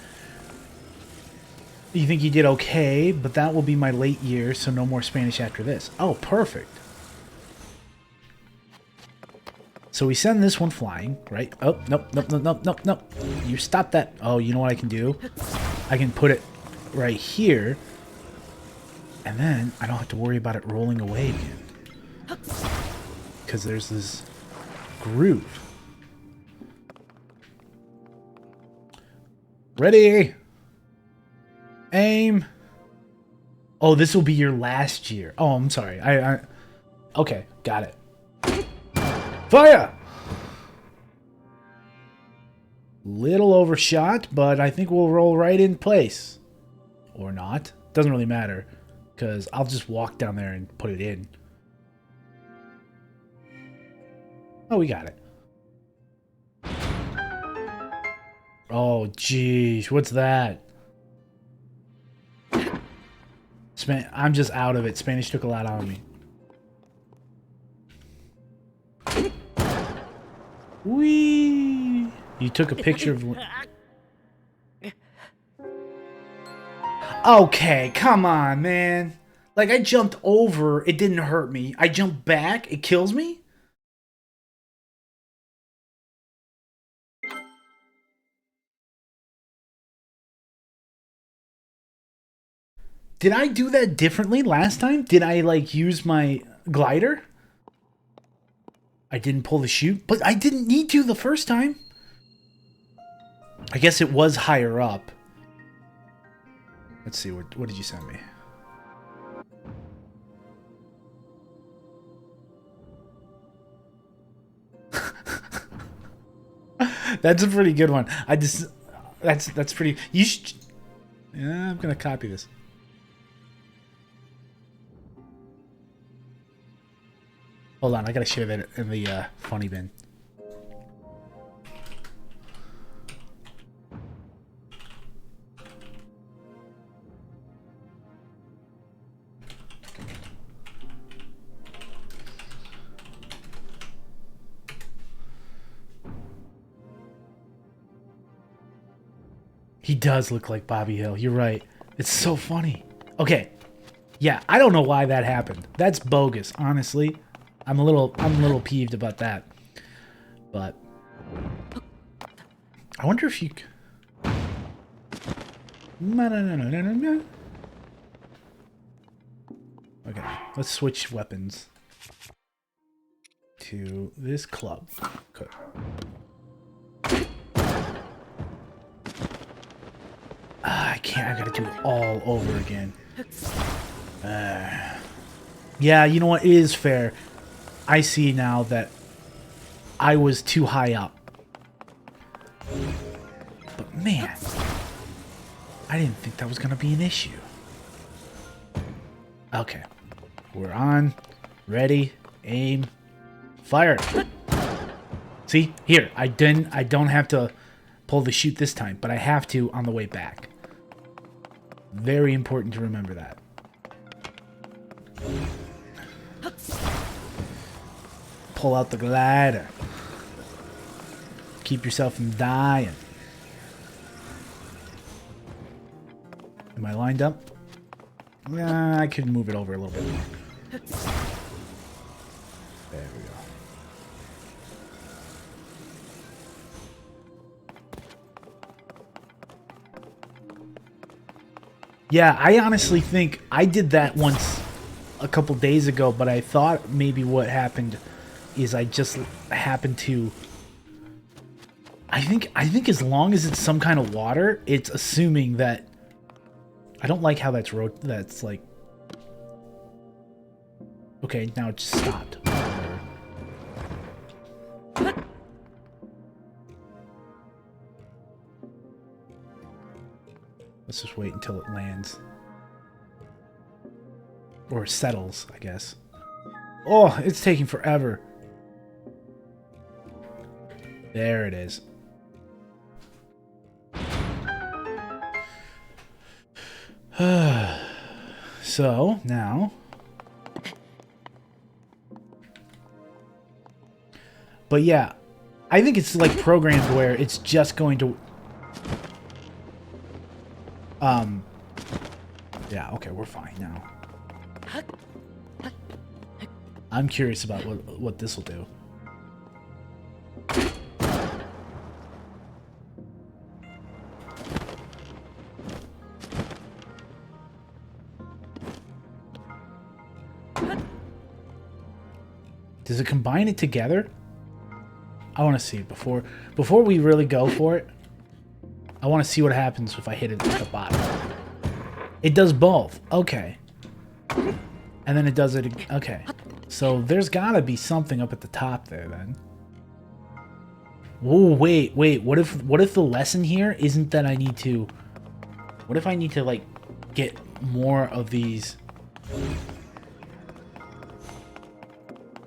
You think you did okay, but that will be my late year, so no more Spanish after this. Oh, perfect. So we send this one flying, right? Oh, nope. You stop that. Oh, you know what I can do? I can put it right here, and then I don't have to worry about it rolling away again. Because there's this groove. Ready? Aim. Oh, this will be your last year. Oh, I'm sorry. Okay, got it. Fire! Little overshot, but I think we'll roll right in place. Or not. Doesn't really matter, because I'll just walk down there and put it in. Oh, we got it. Oh, geez. What's that? I'm just out of it. Spanish took a lot out of me. Whee! You took a picture of... Okay, come on, man. Like, I jumped over, it didn't hurt me. I jumped back, it kills me? Did I do that differently last time? Did I, like, use my glider? I didn't pull the chute, but I didn't need to the first time. I guess it was higher up. Let's see, what did you send me? That's a pretty good one. That's pretty. You should. Yeah, I'm gonna copy this. Hold on, I gotta share that in the funny bin. He does look like Bobby Hill. You're right. It's so funny. Okay. Yeah, I don't know why that happened. That's bogus, honestly. I'm a little peeved about that. But I wonder if you No. Okay. Let's switch weapons to this club. Okay. I can't. I gotta do it all over again. Yeah, you know what? It is fair. I see now that I was too high up. But man, I didn't think that was gonna be an issue. Okay. We're on. Ready. Aim. Fire. See? Here. I don't have to pull the shoot this time, but I have to on the way back. Very important to remember that. Pull out the glider. Keep yourself from dying. Am I lined up? Yeah, I could move it over a little bit more. There we go. Yeah, I honestly think I did that once a couple days ago, but I thought maybe what happened is I just happened to... I think as long as it's some kind of water, it's assuming that... I don't like how that's like... Okay, now it just stopped. Let's just wait until it lands. Or settles, I guess. Oh, it's taking forever. There it is. So, now... But yeah, I think it's like programmed where it's just going to... Yeah, okay, we're fine now. I'm curious about what this will do. Does it combine it together? I want to see before we really go for it. I want to see what happens if I hit it at the bottom. It does both. Okay. And then it does it. Okay. So there's got to be something up at the top there then. Whoa, wait. What if the lesson here isn't that I need to... What if I need to, like, get more of these...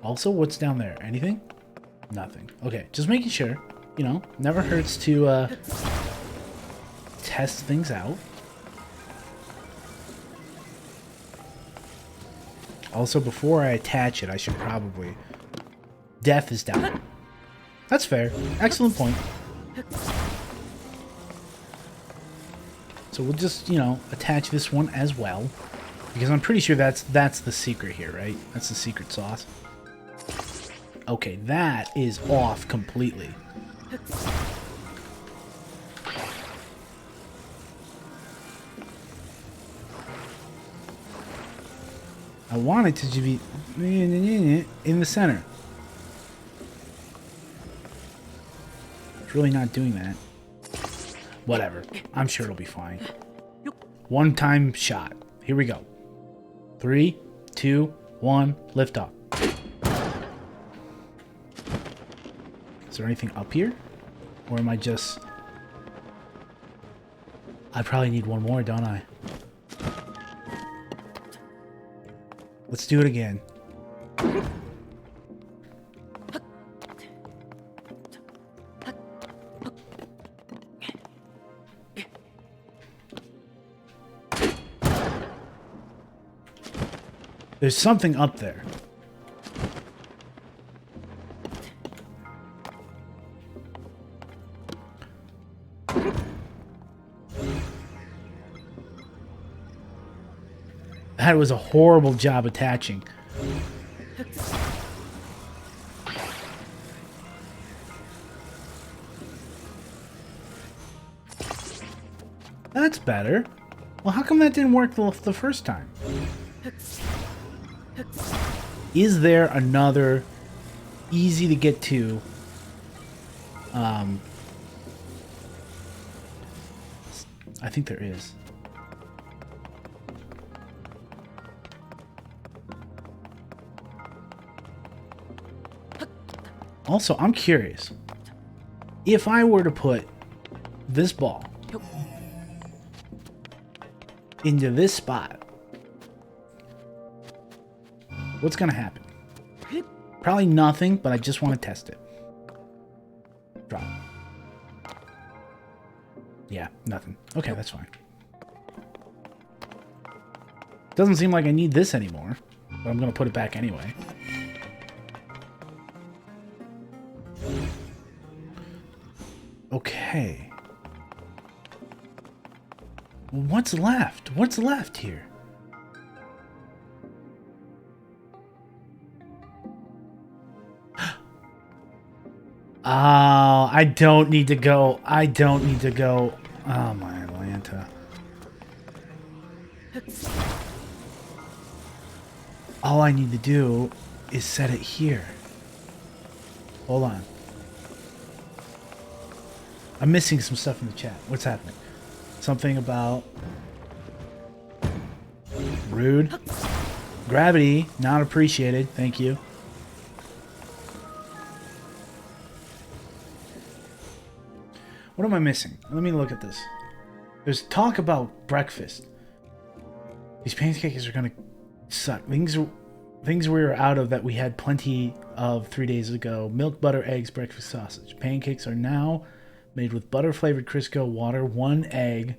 Also, what's down there? Anything? Nothing. Okay, just making sure. You know, never hurts to test things out. Also, before I attach it, I should probably... Death is down. That's fair. Excellent point. So we'll just, you know, attach this one as well. Because I'm pretty sure that's the secret here, right? That's the secret sauce. Okay, that is off completely. I want it to be in the center. It's really not doing that. Whatever. I'm sure it'll be fine. One time shot. Here we go. 3, 2, 1, liftoff. Is there anything up here? Or am I just... I probably need one more, don't I? Let's do it again. There's something up there. That was a horrible job attaching. That's better. Well, how come that didn't work the first time? Is there another easy to get to I think there is. Also, I'm curious. If I were to put this ball into this spot, what's gonna happen? Probably nothing, but I just want to test it. Drop. Yeah, nothing. Okay, that's fine. Doesn't seem like I need this anymore, but I'm gonna put it back anyway. Okay. What's left? What's left here? Oh, I don't need to go. I don't need to go. Oh, my Atlanta. All I need to do is set it here. Hold on. I'm missing some stuff in the chat. What's happening? Something about... Rude. Gravity, not appreciated. Thank you. What am I missing? Let me look at this. There's talk about breakfast. These pancakes are gonna suck. Things we were out of that we had plenty of 3 days ago. Milk, butter, eggs, breakfast sausage. Pancakes are now made with butter-flavored Crisco, water, 1 egg.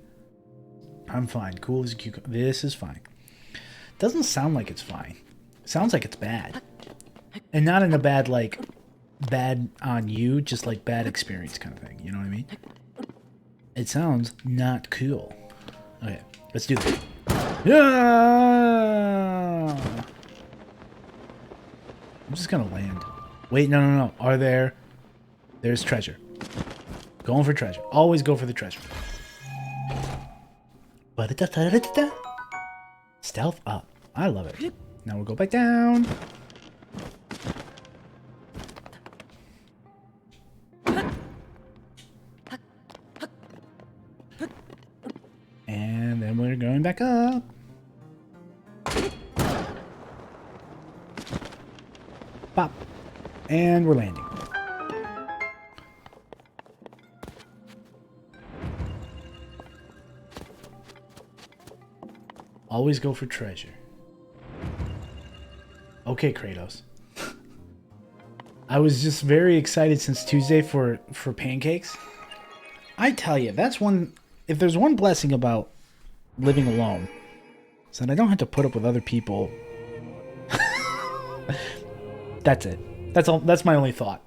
I'm fine. Cool as a cucumber. This is fine. Doesn't sound like it's fine. It sounds like it's bad. And not in a bad, like, bad on you, just like bad experience kind of thing. You know what I mean? It sounds not cool. Okay, let's do this. Yeah! I'm just gonna land. Wait, no. Are there... There's treasure. Going for treasure. Always go for the treasure. Stealth up. I love it. Now we'll go back down. And then we're going back up. Pop. And we're landing. Always go for treasure. Okay, Kratos. I was just very excited since Tuesday for pancakes. I tell you, that's one... If there's one blessing about living alone, is that I don't have to put up with other people. That's it. That's all. That's my only thought.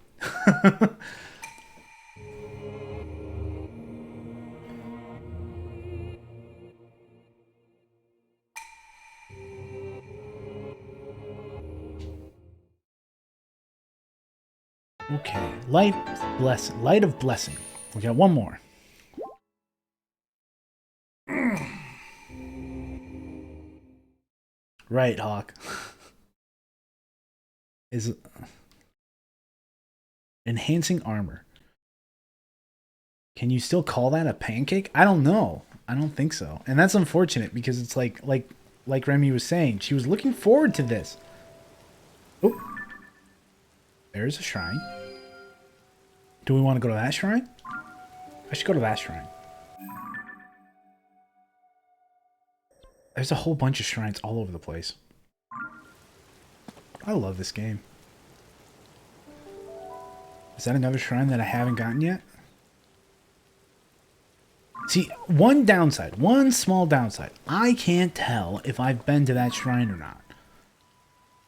Okay, light of blessing. We got one more. Right, Hawk. Is enhancing armor. Can you still call that a pancake? I don't know. I don't think so. And that's unfortunate because it's like Remy was saying, she was looking forward to this. Oh. There's a shrine. Do we want to go to that shrine? I should go to that shrine. There's a whole bunch of shrines all over the place. I love this game. Is that another shrine that I haven't gotten yet? See, one downside, one small downside. I can't tell if I've been to that shrine or not.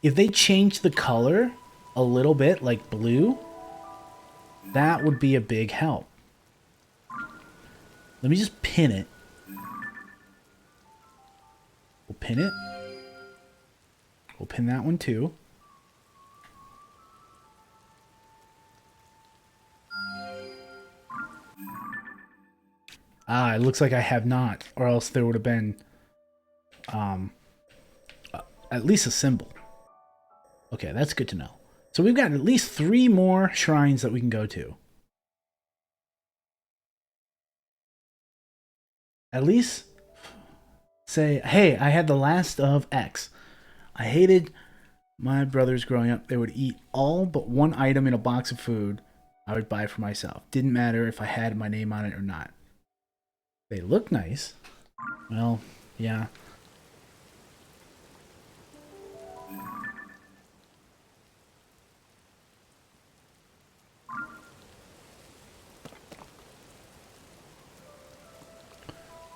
If they change the color a little bit, like blue, that would be a big help. Let me just pin it. We'll pin it. We'll pin that one too. Ah, it looks like I have not, or else there would have been at least a symbol. Okay, that's good to know. So we've got at least 3 more shrines that we can go to. At least say, hey, I had the last of X. I hated my brothers growing up. They would eat all but one item in a box of food I would buy for myself. Didn't matter if I had my name on it or not. They look nice. Well, yeah.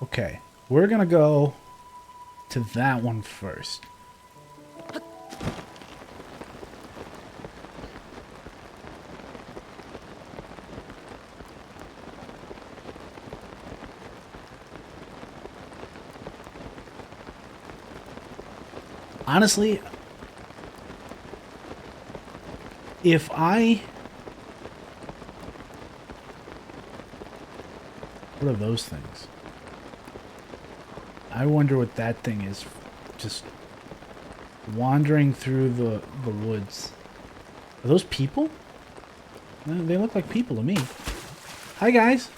Okay, we're gonna go to that one first. Honestly, if I... What are those things? I wonder what that thing is. Just wandering through the woods. Are those people? They look like people to me. Hi, guys.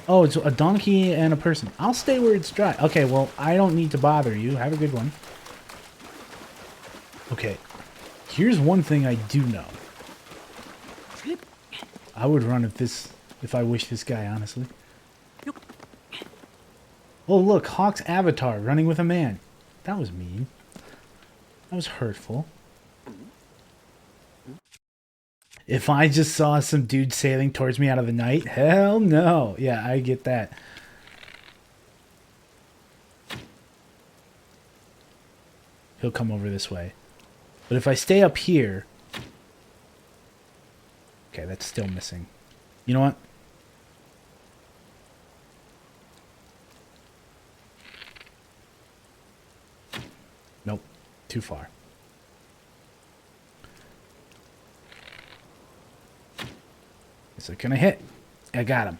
Oh, it's a donkey and a person. I'll stay where it's dry. Okay, well, I don't need to bother you. Have a good one. Okay. Here's one thing I do know. I would run if I wish this guy, honestly. Oh, look, Hawk's avatar running with a man. That was mean. That was hurtful. If I just saw some dude sailing towards me out of the night, hell no. Yeah, I get that. He'll come over this way. But if I stay up here... Okay, that's still missing. You know what? Nope. Too far. Is it gonna hit? I got him.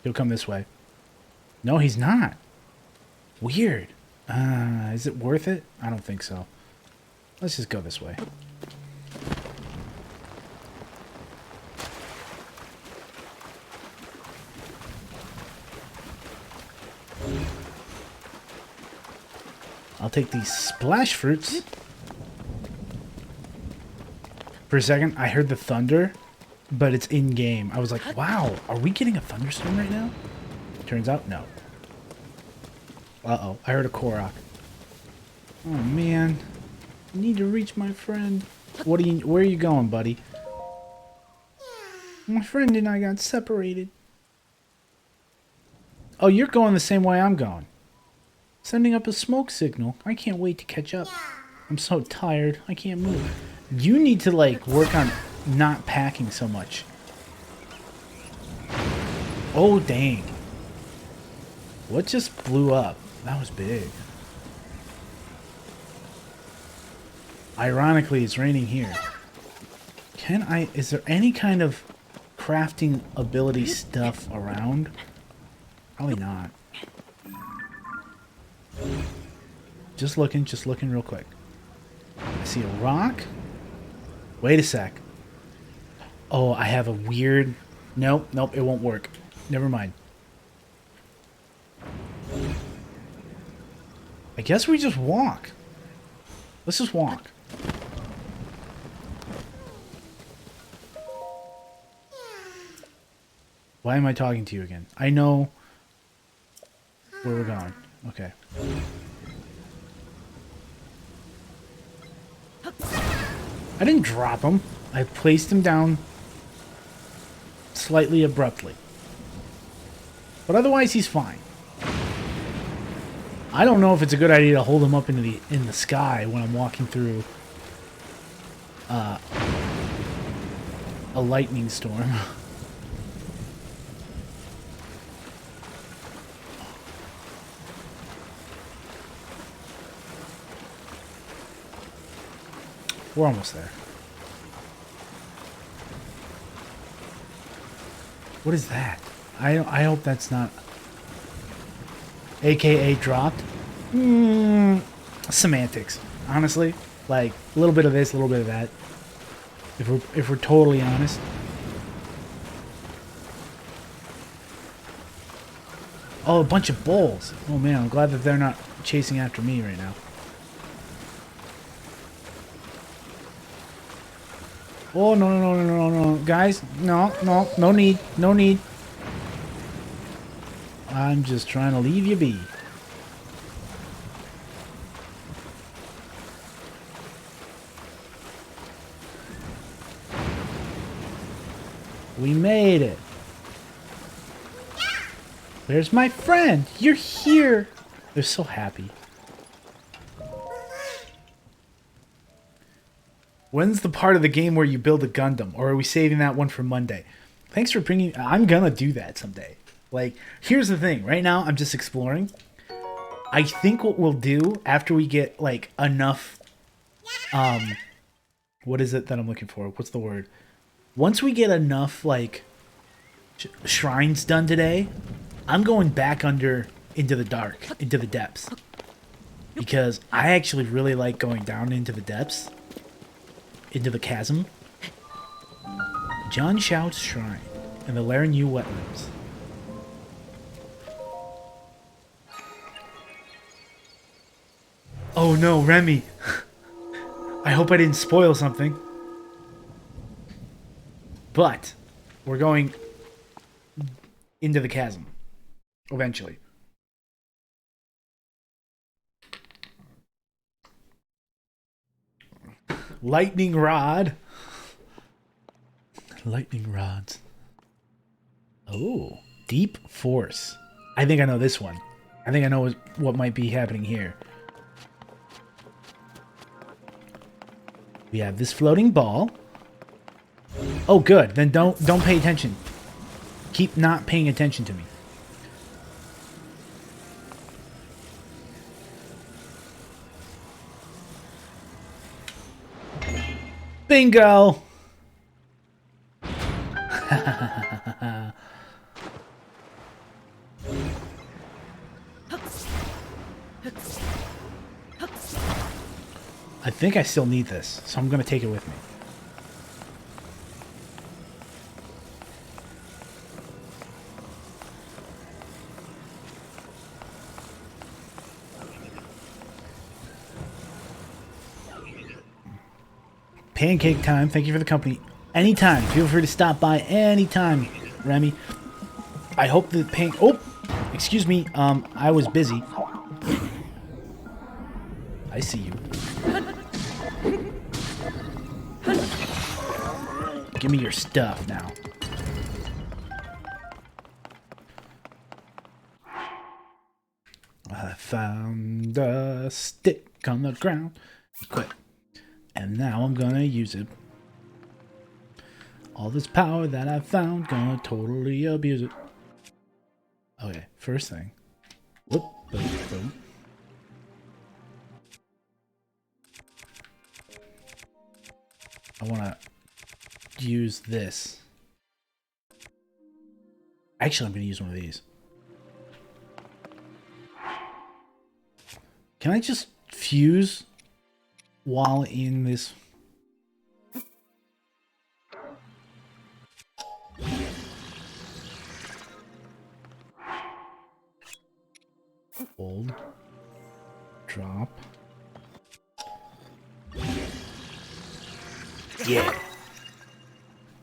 He'll come this way. No, he's not. Weird. Is it worth it? I don't think so. Let's just go this way. I'll take these splash fruits. For a second, I heard the thunder, but it's in-game. I was like, wow, are we getting a thunderstorm right now? Turns out, no. Uh-oh, I heard a Korok. Oh, man. I need to reach my friend. Where are you going, buddy? My friend and I got separated. Oh, you're going the same way I'm going. Sending up a smoke signal. I can't wait to catch up. I'm so tired. I can't move. You need to, like, work on not packing so much. Oh, dang. What just blew up? That was big. Ironically, it's raining here. Is there any kind of crafting ability stuff around? Probably not. Just looking real quick. I see a rock. Wait a sec. Oh, I have a weird... Nope, it won't work. Never mind. I guess we just walk. Let's just walk. Why am I talking to you again? I know where we're going. Okay. I didn't drop him. I placed him down slightly abruptly. But otherwise, he's fine. I don't know if it's a good idea to hold him up in the sky when I'm walking through a lightning storm. We're almost there. What is that? I hope that's not... AKA dropped? Semantics. Honestly, Like, a little bit of this, a little bit of that. If we're totally honest. Oh, a bunch of bulls. Oh man, I'm glad that they're not chasing after me right now. Oh, no, no, no, no, no, no. Guys, no, no, no need, no need. I'm just trying to leave you be. We made it. There's my friend. You're here. They're so happy. When's the part of the game where you build a Gundam? Or are we saving that one for Monday? Thanks for bringing... I'm gonna do that someday. Like, here's the thing. Right now, I'm just exploring. I think what we'll do after we get, like, enough... What is it that I'm looking for? What's the word? Once we get enough, like, shrines done today, I'm going back into the dark, into the depths. Because I actually really like going down into the depths. Into the chasm. John Shout's Shrine in the Laranyu Wetlands. Oh no, Remy! I hope I didn't spoil something. But we're going into the chasm eventually. Lightning rod. Lightning rods. Oh, deep force. I think I know this one. I think I know what might be happening here. We have this floating ball. Oh, good. Then don't pay attention. Keep not paying attention to me. Bingo! I think I still need this, so I'm going to take it with me. Pancake time. Thank you for the company. Anytime. Feel free to stop by anytime, Remy. I hope the Oh! Excuse me. I was busy. I see you. Give me your stuff now. I found a stick on the ground. Quit. And now I'm gonna use it. All this power that I found, gonna totally abuse it. Okay, first thing. Whoop, boom, boom. I wanna use this. Actually, I'm gonna use one of these. Can I just fuse while in this? Hold. Drop. Yeah.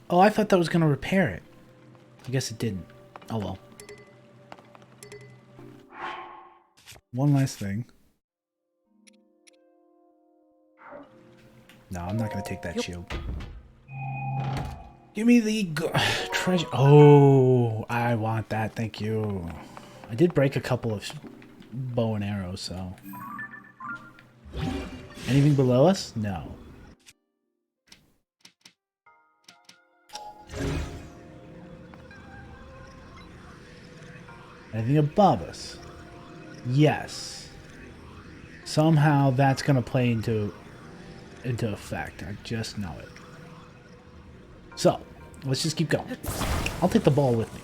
Oh, I thought that was gonna repair it. I guess it didn't. Oh well. One last thing. No, I'm not gonna take that shield. Give me the treasure. Oh, I want that. Thank you. I did break a couple of bow and arrows, so. Anything below us? No. Anything above us? Yes. Somehow that's gonna play into effect. I just know it. So, let's just keep going. I'll take the ball with me.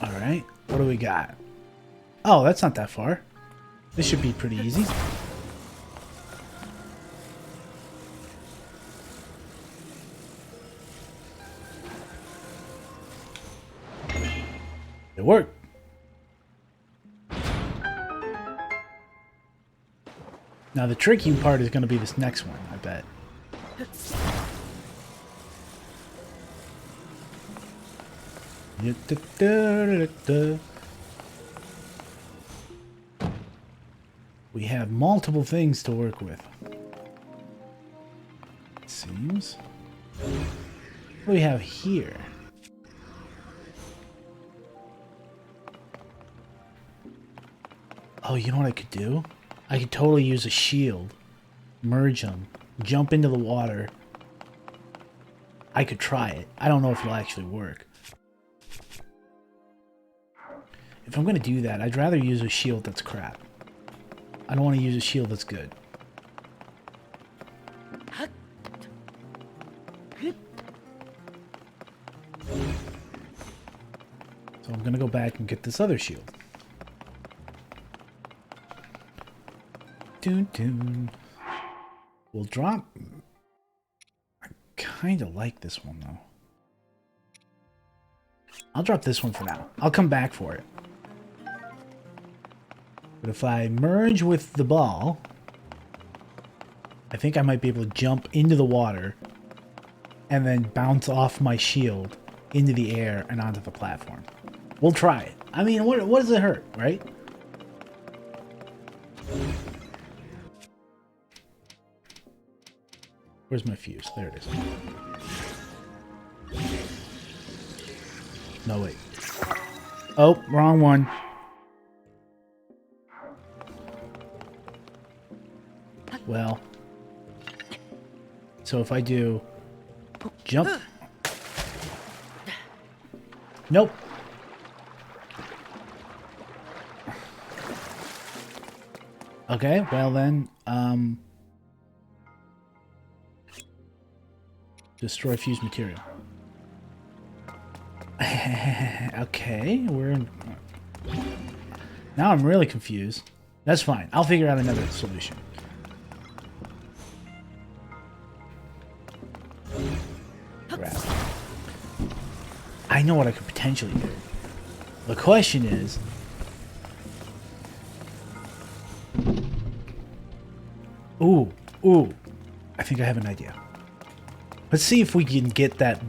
Alright, what do we got? Oh, that's not that far. This should be pretty easy. It worked. Now the tricky part is going to be this next one, I bet. We have multiple things to work with. It seems. What do we have here? Oh, you know what I could do? I could totally use a shield. Merge them. Jump into the water. I could try it. I don't know if it'll actually work. If I'm going to do that, I'd rather use a shield that's crap. I don't want to use a shield that's good. So I'm going to go back and get this other shield. Dun, dun. We'll drop... I kind of like this one, though. I'll drop this one for now. I'll come back for it. But if I merge with the ball, I think I might be able to jump into the water and then bounce off my shield into the air and onto the platform. We'll try it. I mean, what does it hurt, right? Where's my fuse? There it is. No, wait. Oh, wrong one. Well, so if I do jump, nope. Okay, well then, destroy fused material. Okay, we're in. Now I'm really confused. That's fine. I'll figure out another solution. Crap. I know what I could potentially do. The question is... Ooh. I think I have an idea. Let's see if we can get that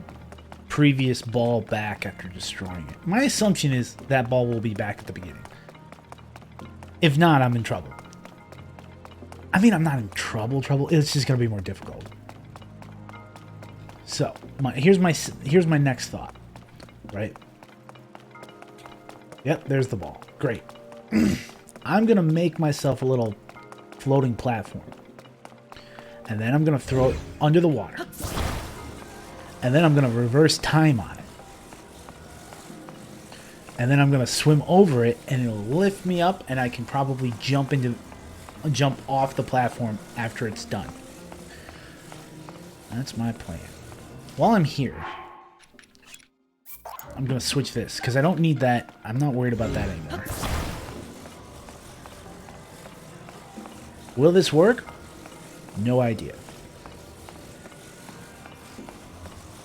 previous ball back after destroying it. My assumption is that ball will be back at the beginning. If not, I'm in trouble. I mean, I'm not in trouble. It's just going to be more difficult. So, here's my next thought, right? Yep, there's the ball. Great. I'm going to make myself a little floating platform. And then I'm going to throw it under the water. And then I'm going to reverse time on it. And then I'm going to swim over it and it'll lift me up and I can probably jump off the platform after it's done. That's my plan. While I'm here, I'm going to switch this because I don't need that. I'm not worried about that anymore. Will this work? No idea.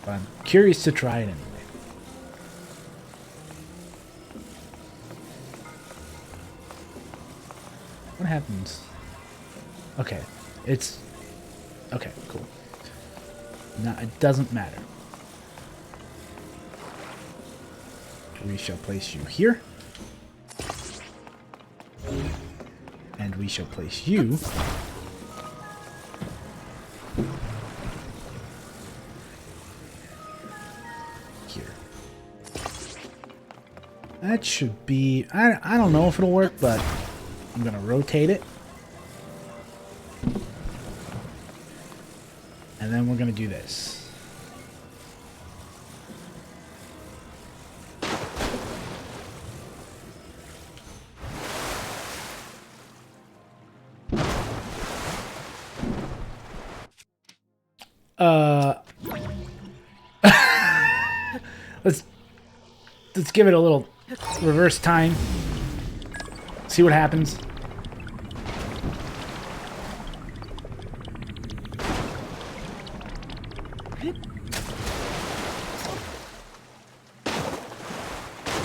But I'm curious to try it anyway. What happens? Okay. Okay, cool. No, it doesn't matter. We shall place you here. And we shall place you here. That should be... I don't know if it'll work, but I'm going to rotate it. And then we're going to do this. Let's give it a little Reverse time. See what happens.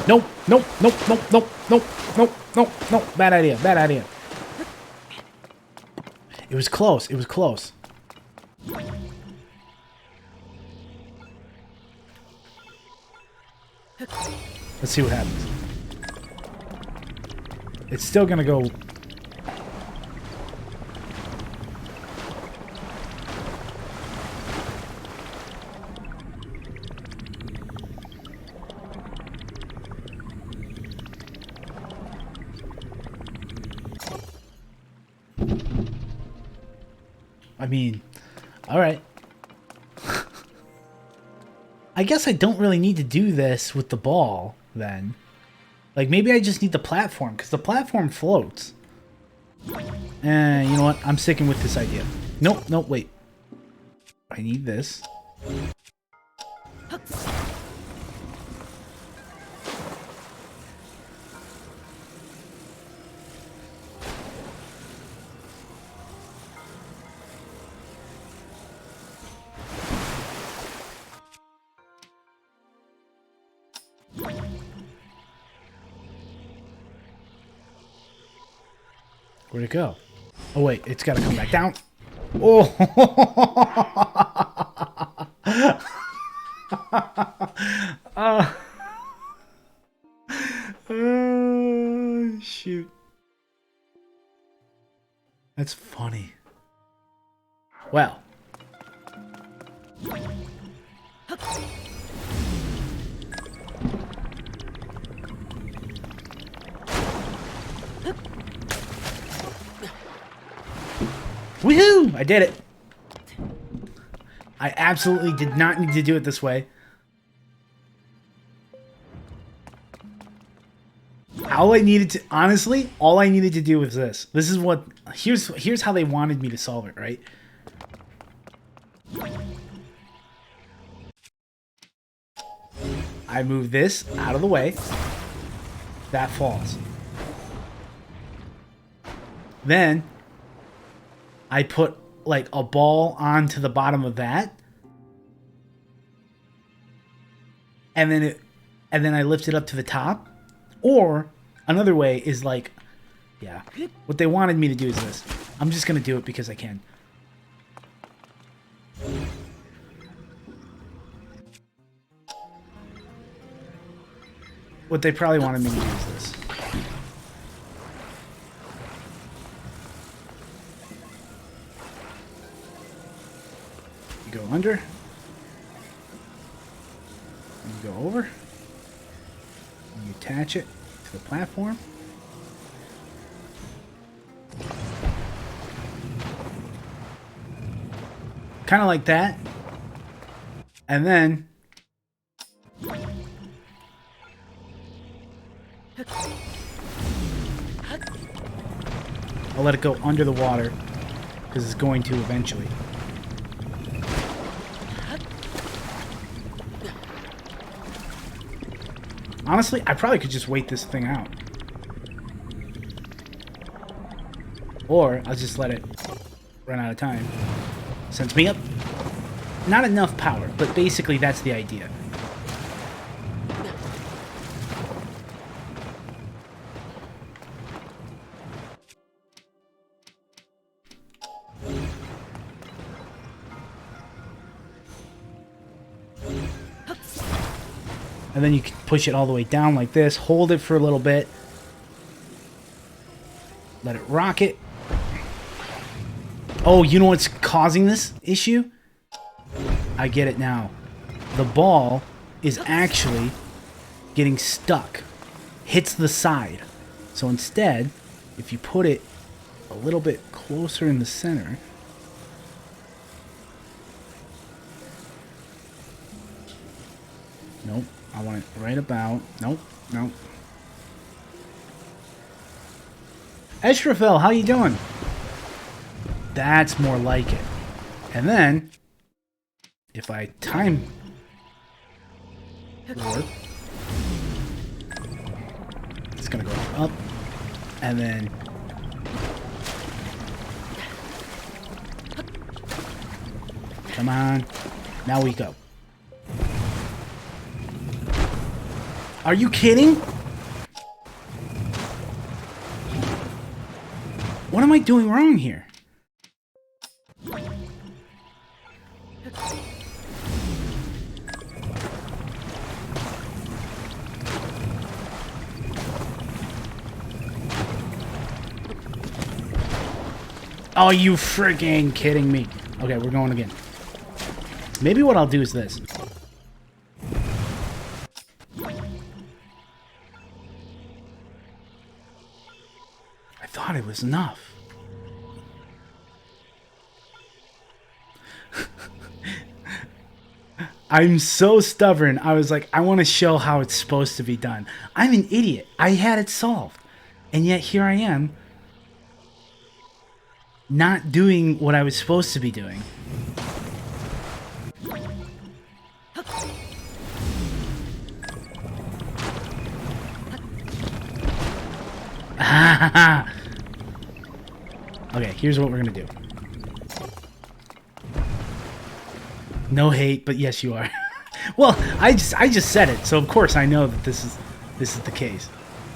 Nope, nope, nope, nope, nope, nope, nope, nope, nope. Bad idea, bad idea. It was close, it was close. Let's see what happens. It's still gonna go. I mean, all right. I guess I don't really need to do this with the ball, then. Like, maybe I just need the platform, because the platform floats. And you know what? I'm sticking with this idea. Nope, nope, wait. I need this. Where'd it go? Oh wait, it's gotta come back down. Oh! Shoot. That's funny. Well. Woohoo! I did it. I absolutely did not need to do it this way. All I needed to, honestly, all I needed to do was this. This is what, here's how they wanted me to solve it, right? I move this out of the way. That falls. Then I put like a ball onto the bottom of that. And then I lift it up to the top. Or another way is like, yeah, what they wanted me to do is this. I'm just going to do it because I can. What they probably wanted me to do is this. You go under. And you go over. And you attach it to the platform. Kind of like that. And then I'll let it go under the water because it's going to eventually. Honestly, I probably could just wait this thing out. Or I'll just let it run out of time. Sends me up. Not enough power, but basically that's the idea. And then you can push it all the way down like this. Hold it for a little bit. Let it rocket. Oh, you know what's causing this issue? I get it now. The ball is actually getting stuck. Hits the side. So instead, if you put it a little bit closer in the center. Nope. I want it right about. Nope. Nope. Eshrafel, how you doing? That's more like it. And then, if I time warp, up, and then come on. Now we go. Are you kidding? What am I doing wrong here? Oh, you freaking kidding me. Okay, we're going again. Maybe what I'll do is this. I thought it was enough. I'm so stubborn. I was like, I want to show how it's supposed to be done. I'm an idiot. I had it solved. And yet here I am, not doing what I was supposed to be doing. Okay, here's what we're gonna do. No hate, but yes, you are. Well, I just said it, so of course I know that this is the case.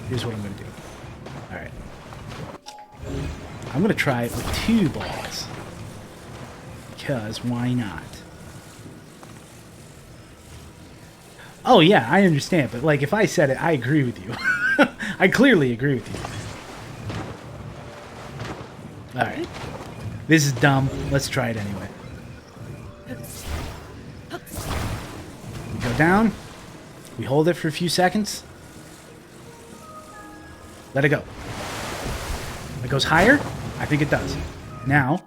Here's what I'm gonna do. All right, I'm gonna try it with 2 balls because why not? Oh yeah, I understand, but like if I said it, I agree with you. I clearly agree with you. All right, this is dumb. Let's try it anyway. We go down. We hold it for a few seconds. Let it go. It goes higher? I think it does. Now,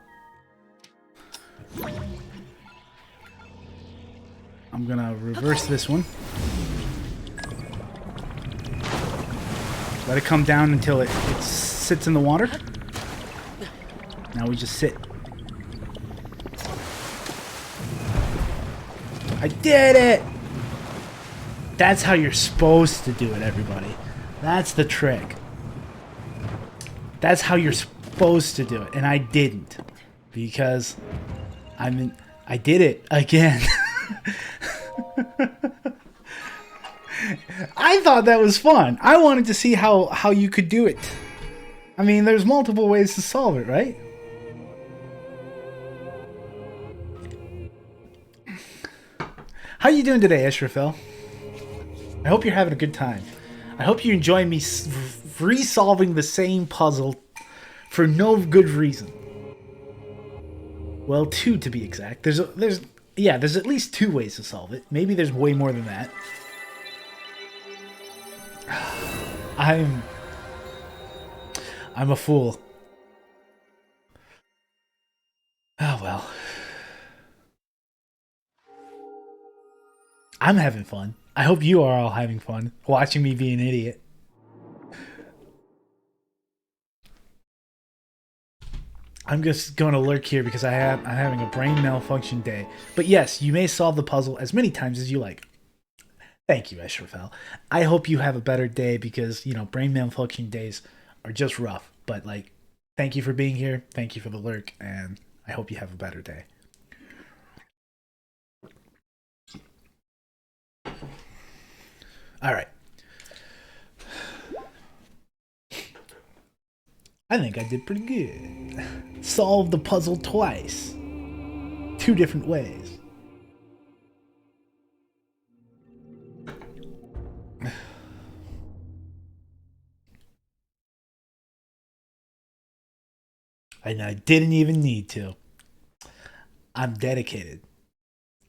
I'm gonna reverse this one. Let it come down until it sits in the water. Now we just sit. I did it! That's how you're supposed to do it, everybody. That's the trick. That's how you're supposed to do it, and I didn't. Because I did it again. I thought that was fun. I wanted to see how you could do it. I mean, there's multiple ways to solve it, right? How you doing today, Israfel? I hope you're having a good time. I hope you enjoy me re-solving the same puzzle for no good reason. Well, 2 to be exact. There's at least 2 ways to solve it. Maybe there's way more than that. I'm a fool. Oh well. I'm having fun. I hope you are all having fun watching me be an idiot. I'm just going to lurk here because I'm having a brain malfunction day. But yes, you may solve the puzzle as many times as you like. Thank you, Eshrafel. I hope you have a better day because, you know, brain malfunction days are just rough. But, like, thank you for being here. Thank you for the lurk. And I hope you have a better day. All right. I think I did pretty good. Solved the puzzle twice. 2 different ways. And I didn't even need to. I'm dedicated.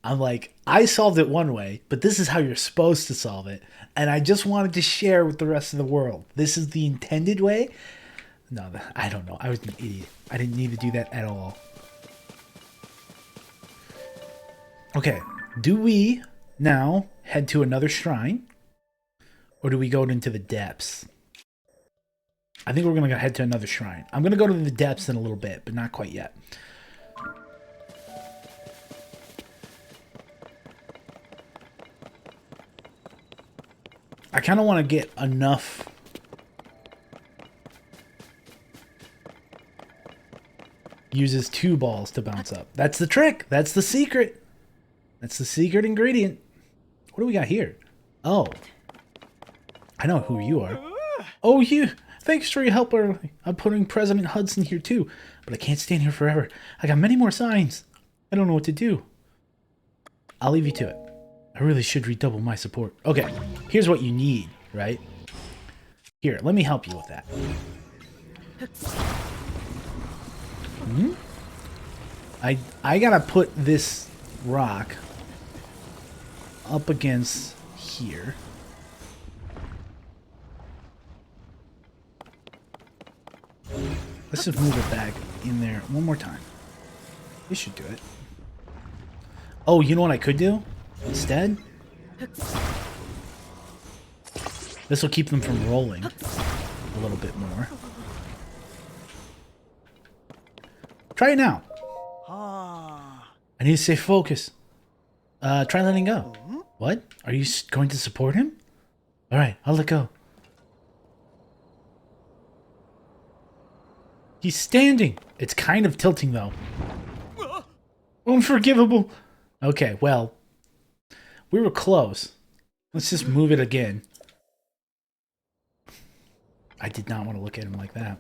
I'm like, I solved it one way, but this is how you're supposed to solve it. And I just wanted to share with the rest of the world. This is the intended way. No, I don't know. I was an idiot. I didn't need to do that at all. Okay. Do we now head to another shrine? Or do we go into the depths? I think we're going to head to another shrine. I'm going to go to the depths in a little bit, but not quite yet. I kind of want to get enough uses 2 balls to bounce up. That's the trick. That's the secret. That's the secret ingredient. What do we got here? Oh. I know who you are. Oh, you. Thanks for your help early. I'm putting President Hudson here too. But I can't stand here forever. I got many more signs. I don't know what to do. I'll leave you to it. I really should redouble my support. Okay, here's what you need, right? Here, let me help you with that. I gotta put this rock up against here. Let's just move it back in there one more time. This should do it. Oh, you know what I could do instead? This will keep them from rolling a little bit more. Try it now. I need to stay focused. Try letting go. What? Are you going to support him? Alright, I'll let go. He's standing. It's kind of tilting, though. Unforgivable. Okay, well, we were close. Let's just move it again. I did not want to look at him like that.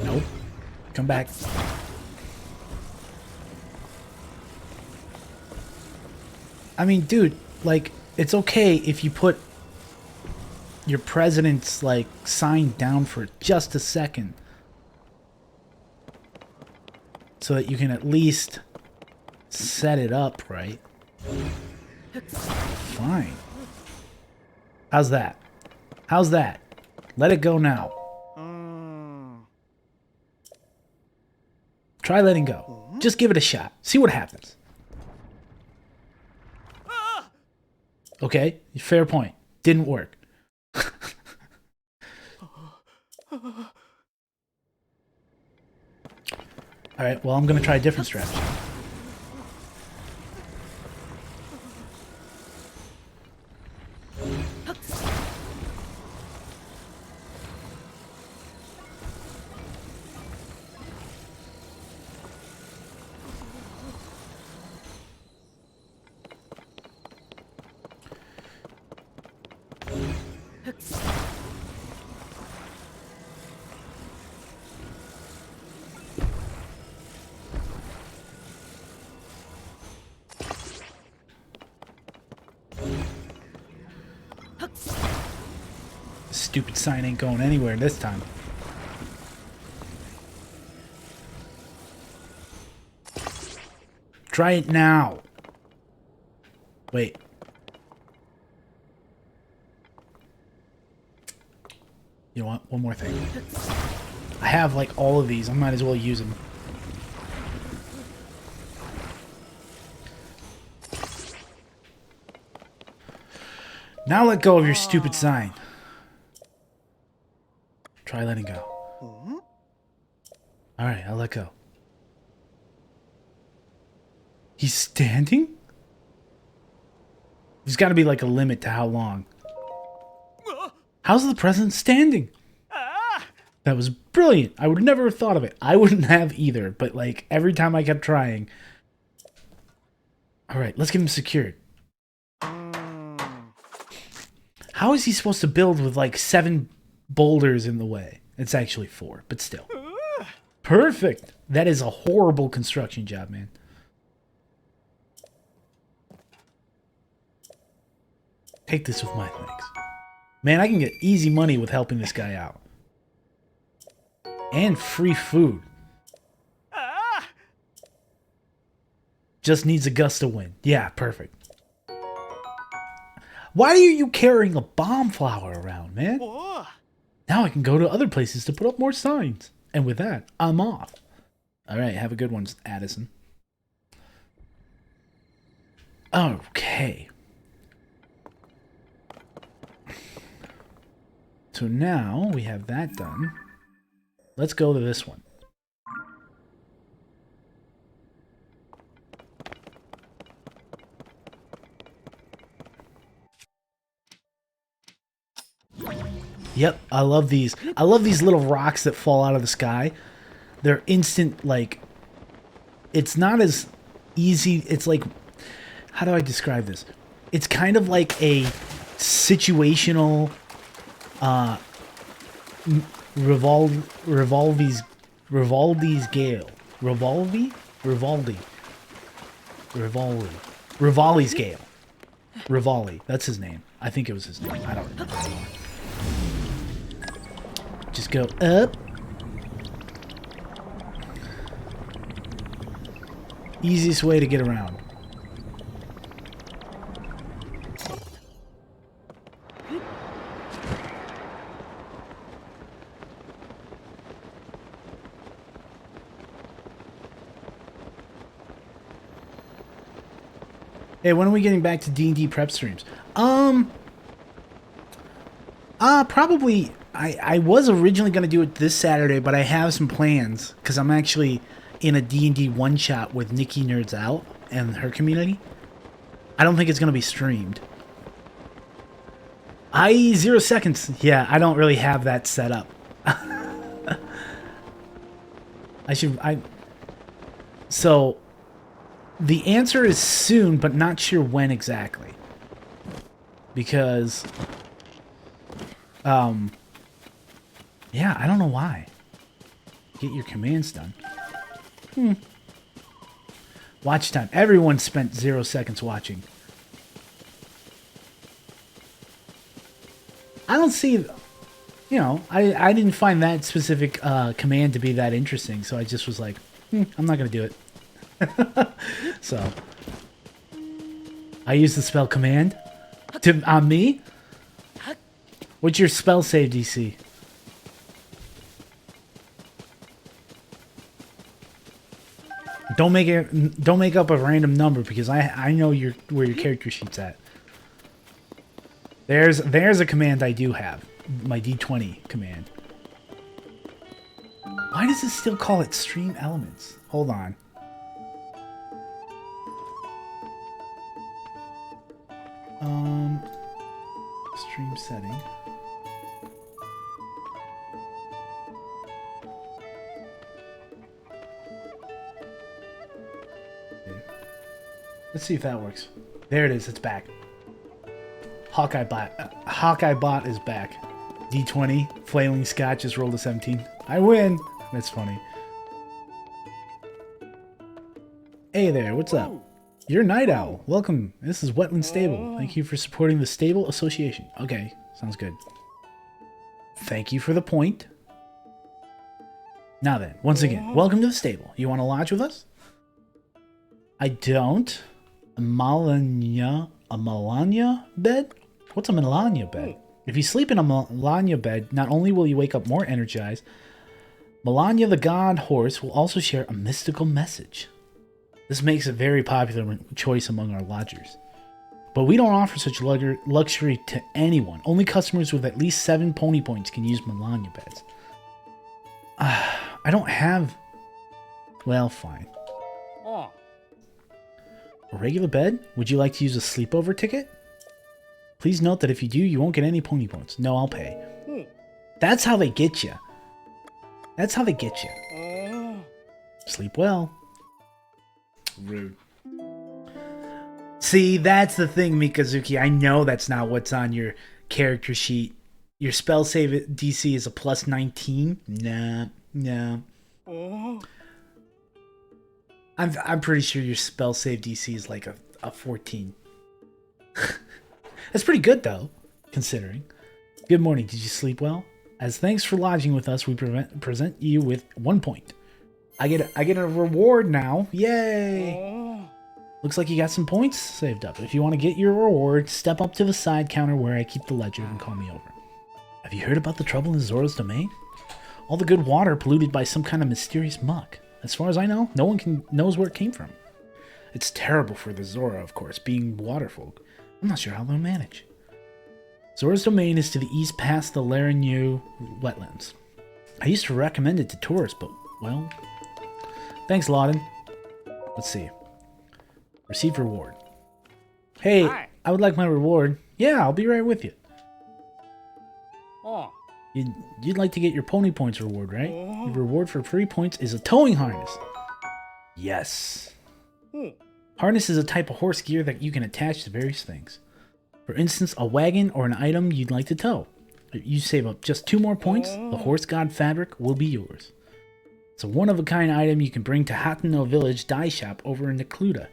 Nope. Come back. I mean, dude, like, it's okay if you put your president's, like, sign down for just a second. So that you can at least set it up, right? Fine. How's that? How's that? Let it go now. Try letting go. Just give it a shot. See what happens. Okay, fair point. Didn't work. Alright, well, I'm going to try a different strategy. Stupid sign ain't going anywhere this time. Try it now. Wait. You know what? One more thing. I have like all of these. I might as well use them. Now let go of your stupid sign. Try letting go. Alright, I'll let go. He's standing? There's got to be like a limit to how long. How's the president standing? That was brilliant. I would never have thought of it. I wouldn't have either, but like every time I kept trying. Alright, let's get him secured. How is he supposed to build with like 7 boulders in the way? It's actually 4, but still. Perfect. That is a horrible construction job, man. Take this with my thanks. Man, I can get easy money with helping this guy out. And free food. Just needs a gust of wind. Yeah, perfect. Why are you carrying a bomb flower around, man? Now I can go to other places to put up more signs. And with that, I'm off. Alright, have a good one, Addison. Okay. So now we have that done. Let's go to this one. Yep, I love these. I love these little rocks that fall out of the sky. They're instant, like... It's not as easy... It's like... How do I describe this? It's kind of like a situational... Rivaldi's Gale. Rivali's Gale. Rivali. That's his name. I think it was his name. I don't remember anymore. Just go up. Easiest way to get around. Hey, when are we getting back to D&D prep streams? Probably, I was originally going to do it this Saturday, but I have some plans, because I'm actually in a D&D one-shot with Nikki Nerds Out and her community. I don't think it's going to be streamed. 0 seconds. Yeah, I don't really have that set up. So... The answer is soon, but not sure when exactly. Because, yeah, I don't know why. Get your commands done. Watch time. Everyone spent 0 seconds watching. I don't see, you know, I didn't find that specific command to be that interesting, so I just was like, I'm not going to do it. So I use the spell command on me. What's your spell save DC? Don't make up a random number, because I know where your character sheet's at. There's a command I do have, my D20 command. Why does it still call it stream elements? Hold on. Stream setting. Okay. Let's see if that works. There it is. It's back. Hawkeye Bot is back. D20. Flailing Scott just rolled a 17. I win. That's funny. Hey there. What's up? You're Night Owl. Welcome. This is Wetland Stable. Thank you for supporting the Stable Association. Okay, sounds good. Thank you for the point. Now then, once again, welcome to the stable. You want to lodge with us? I don't. A Malanya bed? What's a Malanya bed? If you sleep in a Malanya bed, not only will you wake up more energized, Malanya the god horse will also share a mystical message. This makes a very popular choice among our lodgers. But we don't offer such luxury to anyone. Only customers with at least 7 pony points can use Malanya beds. I don't have... Well, fine. A regular bed? Would you like to use a sleepover ticket? Please note that if you do, you won't get any pony points. No, I'll pay. That's how they get you. That's how they get you. Sleep well. Rude. See, that's the thing, Mikazuki. I know that's not what's on your character sheet. Your spell save DC is a plus 19. Nah. I'm pretty sure your spell save DC is like a 14. That's pretty good though, considering. Good morning. Did you sleep well? As thanks for lodging with us, we present you with 1 point. I get a reward now. Yay! Looks like you got some points saved up. If you want to get your reward, step up to the side counter where I keep the ledger and call me over. Have you heard about the trouble in Zora's domain? All the good water polluted by some kind of mysterious muck. As far as I know, no one knows where it came from. It's terrible for the Zora, of course, being waterfolk. I'm not sure how they'll manage. Zora's domain is to the east past the Laranyu wetlands. I used to recommend it to tourists, but, well... Thanks, Lawden. Let's see. Receive reward. Hey, hi. I would like my reward. Yeah, I'll be right with you. You'd like to get your pony points reward, right? Your reward for free points is a towing harness. Yes. Harness is a type of horse gear that you can attach to various things. For instance, a wagon or an item you'd like to tow. If you save up just 2 more points, the horse god fabric will be yours. It's a one-of-a-kind item you can bring to Hateno Village Dye Shop over in Necluda.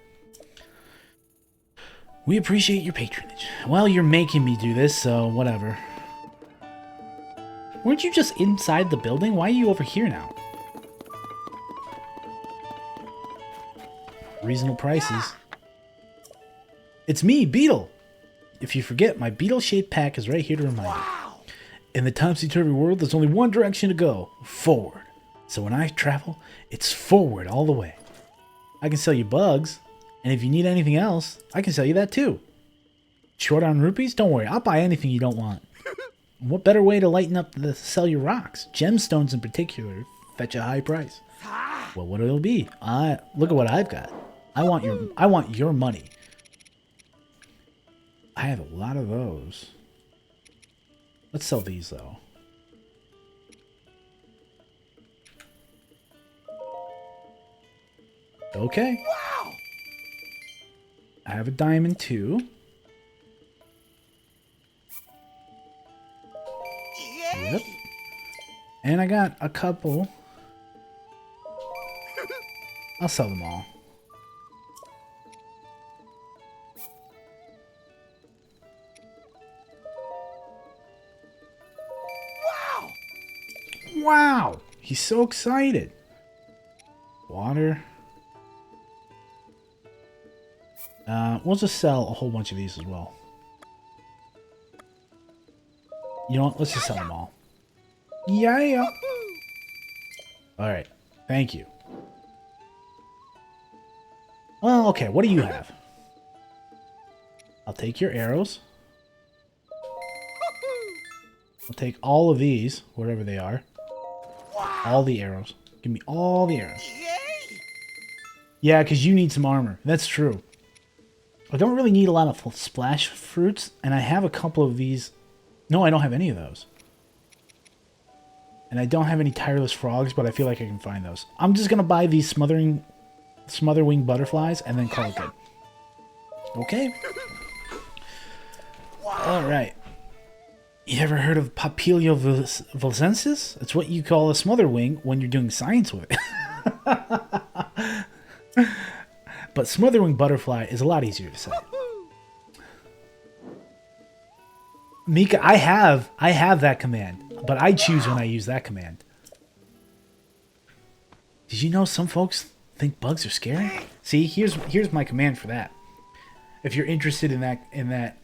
We appreciate your patronage. Well, you're making me do this, so whatever. Weren't you just inside the building? Why are you over here now? Reasonable prices. It's me, Beetle! If you forget, my beetle-shaped pack is right here to remind you. In the topsy-turvy world, there's only one direction to go. Forward. So when I travel, it's forward all the way. I can sell you bugs, and if you need anything else, I can sell you that too. Short on rupees? Don't worry, I'll buy anything you don't want. What better way to lighten up the sell your rocks? Gemstones in particular fetch a high price. Well, what it'll be? Look at what I've got. I want your money. I have a lot of those. Let's sell these though. Okay. Wow. I have a diamond too. Yep. And I got a couple. I'll sell them all. Wow! He's so excited. Water. We'll just sell a whole bunch of these as well. You know what? Let's just sell them all. Yeah. Alright. Thank you. Well, okay. What do you have? I'll take your arrows. I'll take all of these, whatever they are. All the arrows. Give me all the arrows. Yeah, because you need some armor. That's true. I don't really need a lot of splash fruits, and I have a couple of these. No, I don't have any of those. And I don't have any tireless frogs, but I feel like I can find those. I'm just going to buy these smotherwing butterflies and then call it good. Okay. Alright. You ever heard of Papilio Volcensis? It's what you call a smotherwing when you're doing science with it. But smotherwing butterfly is a lot easier to say. Mika, I have that command, but I choose when I use that command. Did you know some folks think bugs are scary? See, here's my command for that. If you're interested in that.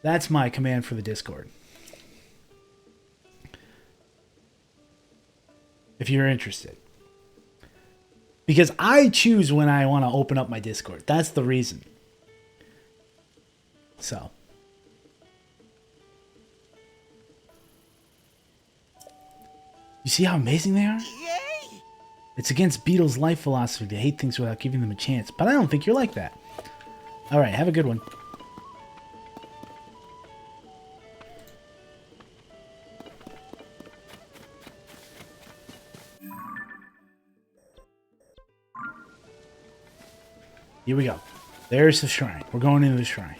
That's my command for the Discord. If you're interested. Because I choose when I want to open up my Discord. That's the reason. So. You see how amazing they are? It's against Beetle's life philosophy to hate things without giving them a chance. But I don't think you're like that. Alright, have a good one. Here we go. There's the shrine. We're going into the shrine.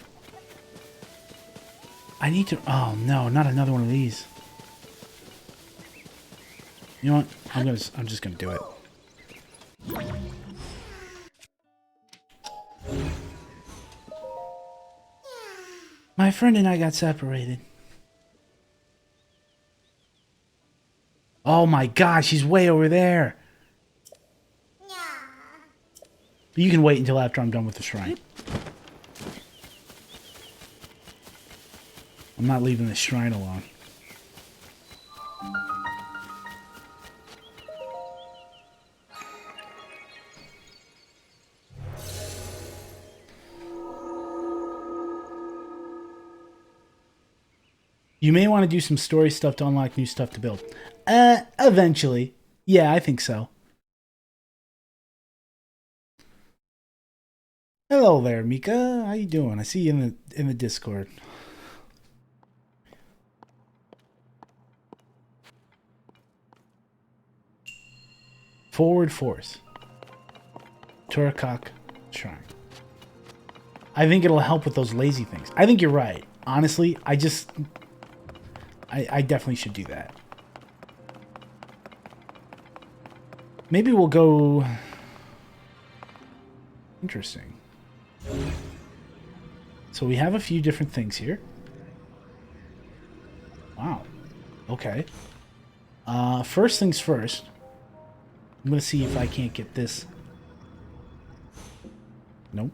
I need to... Oh, no. Not another one of these. You know what? I'm just gonna do it. My friend and I got separated. Oh my gosh, he's way over there. But you can wait until after I'm done with the shrine. I'm not leaving the shrine alone. You may want to do some story stuff to unlock new stuff to build. Eventually. Yeah, I think so. Hello there, Mika. How you doing? I see you in the Discord. Forward force. Turakak Shrine. I think it'll help with those lazy things. I think you're right. Honestly, I definitely should do that. Maybe we'll go... Interesting. So we have a few different things here. Wow. Okay. First things first. I'm going to see if I can't get this. Nope.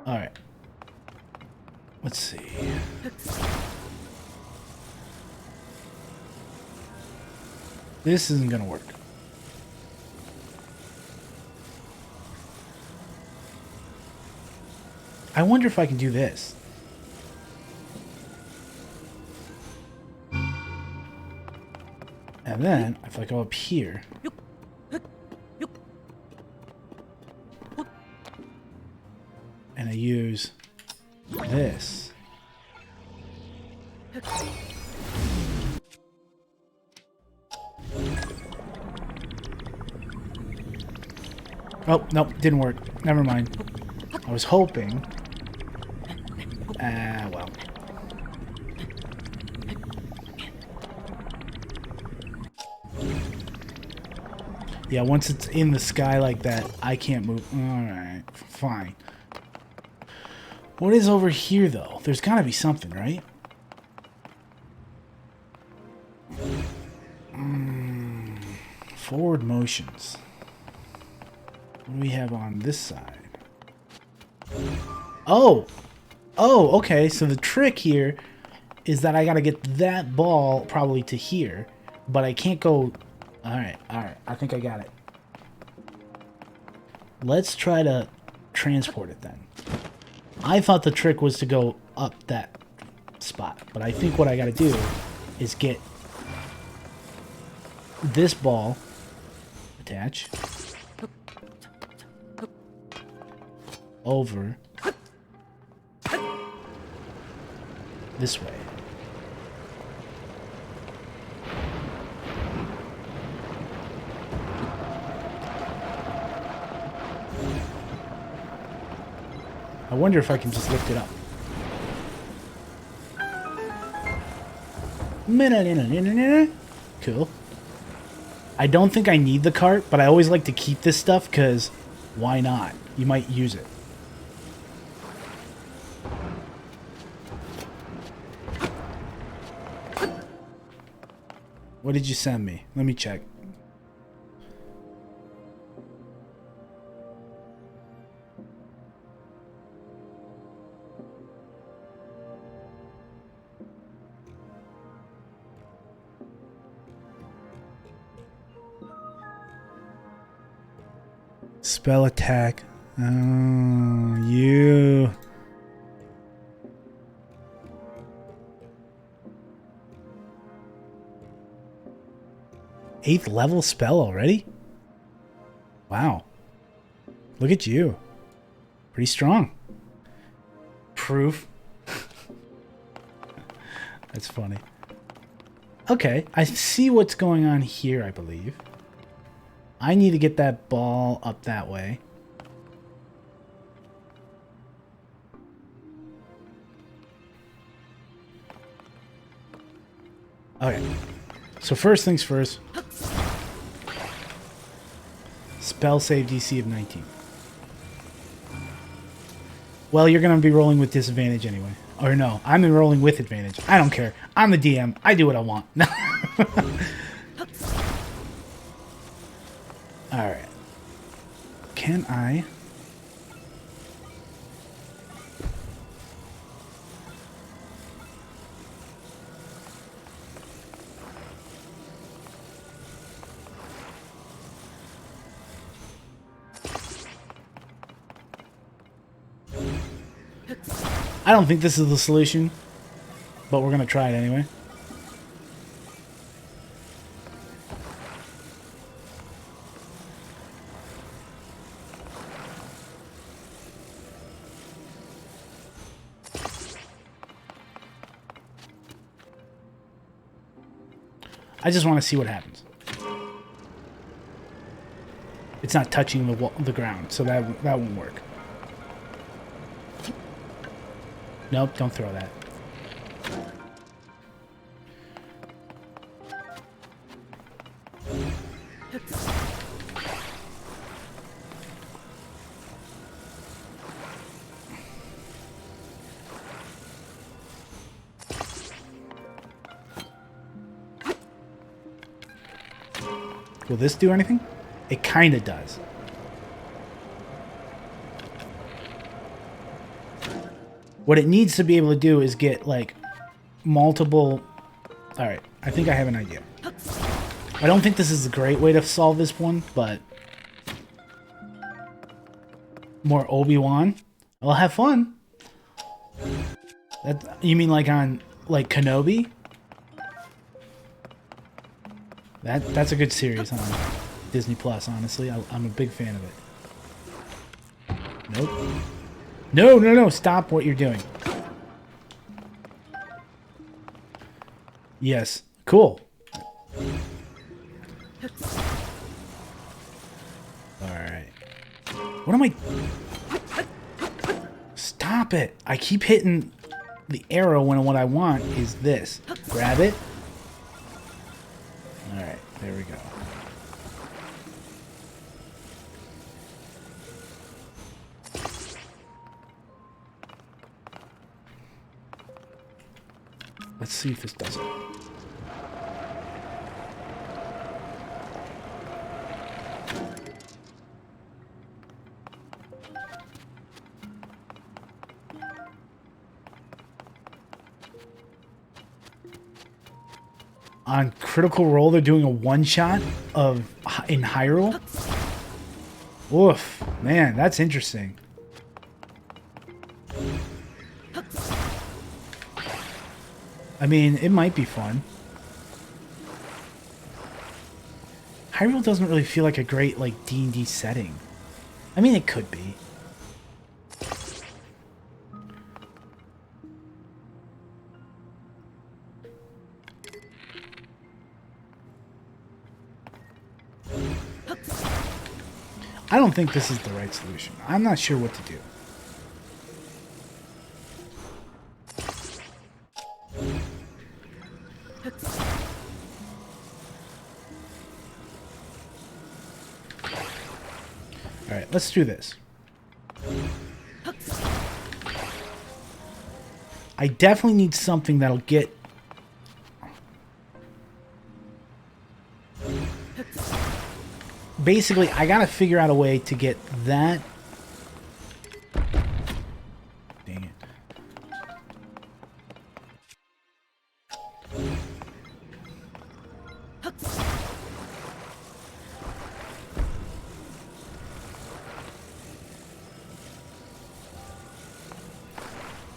All right. Let's see. This isn't gonna work. I wonder if I can do this. And then, if I go up here... and I use this... Oh, nope, didn't work. Never mind. I was hoping. Well. Yeah, once it's in the sky like that, I can't move. Alright, fine. What is over here, though? There's gotta be something, right? Forward motions. What do we have on this side? Oh! Oh, okay. So the trick here is that I gotta get that ball probably to here. But I can't go... Alright, alright. I think I got it. Let's try to transport it then. I thought the trick was to go up that spot. But I think what I gotta do is get this ball... Attach... over this way. I wonder if I can just lift it up. Cool. I don't think I need the cart, but I always like to keep this stuff because why not? You might use it. What did you send me? Let me check. Spell attack. Oh, you. Eighth level spell already? Wow. Look at you. Pretty strong. Proof. That's funny. Okay, I see what's going on here, I believe. I need to get that ball up that way. Okay. So first things first. Spell save DC of 19. Well, you're going to be rolling with disadvantage anyway. Or no, I'm rolling with advantage. I don't care. I'm the DM. I do what I want. Alright. Can I... I don't think this is the solution, but we're going to try it anyway. I just want to see what happens. It's not touching the ground, so that won't work. Nope, don't throw that. Will this do anything? It kind of does. What it needs to be able to do is get, like, multiple... Alright, I think I have an idea. I don't think this is a great way to solve this one, but... More Obi-Wan. I'll have fun. You mean like on, like, Kenobi? That's a good series on Disney Plus, honestly. I'm a big fan of it. Nope. No, stop what you're doing. Yes. Cool. Alright. What am I... Stop it! I keep hitting the arrow when what I want is this. Grab it. Alright, there we go. Let's see if this does it. On Critical Role, they're doing a one-shot in Hyrule. Oof, man, that's interesting. I mean, it might be fun. Hyrule doesn't really feel like a great, like, D&D setting. I mean, it could be. I don't think this is the right solution. I'm not sure what to do. Alright, let's do this. I definitely need something that'll get... Basically, I gotta figure out a way to get that... Dang it.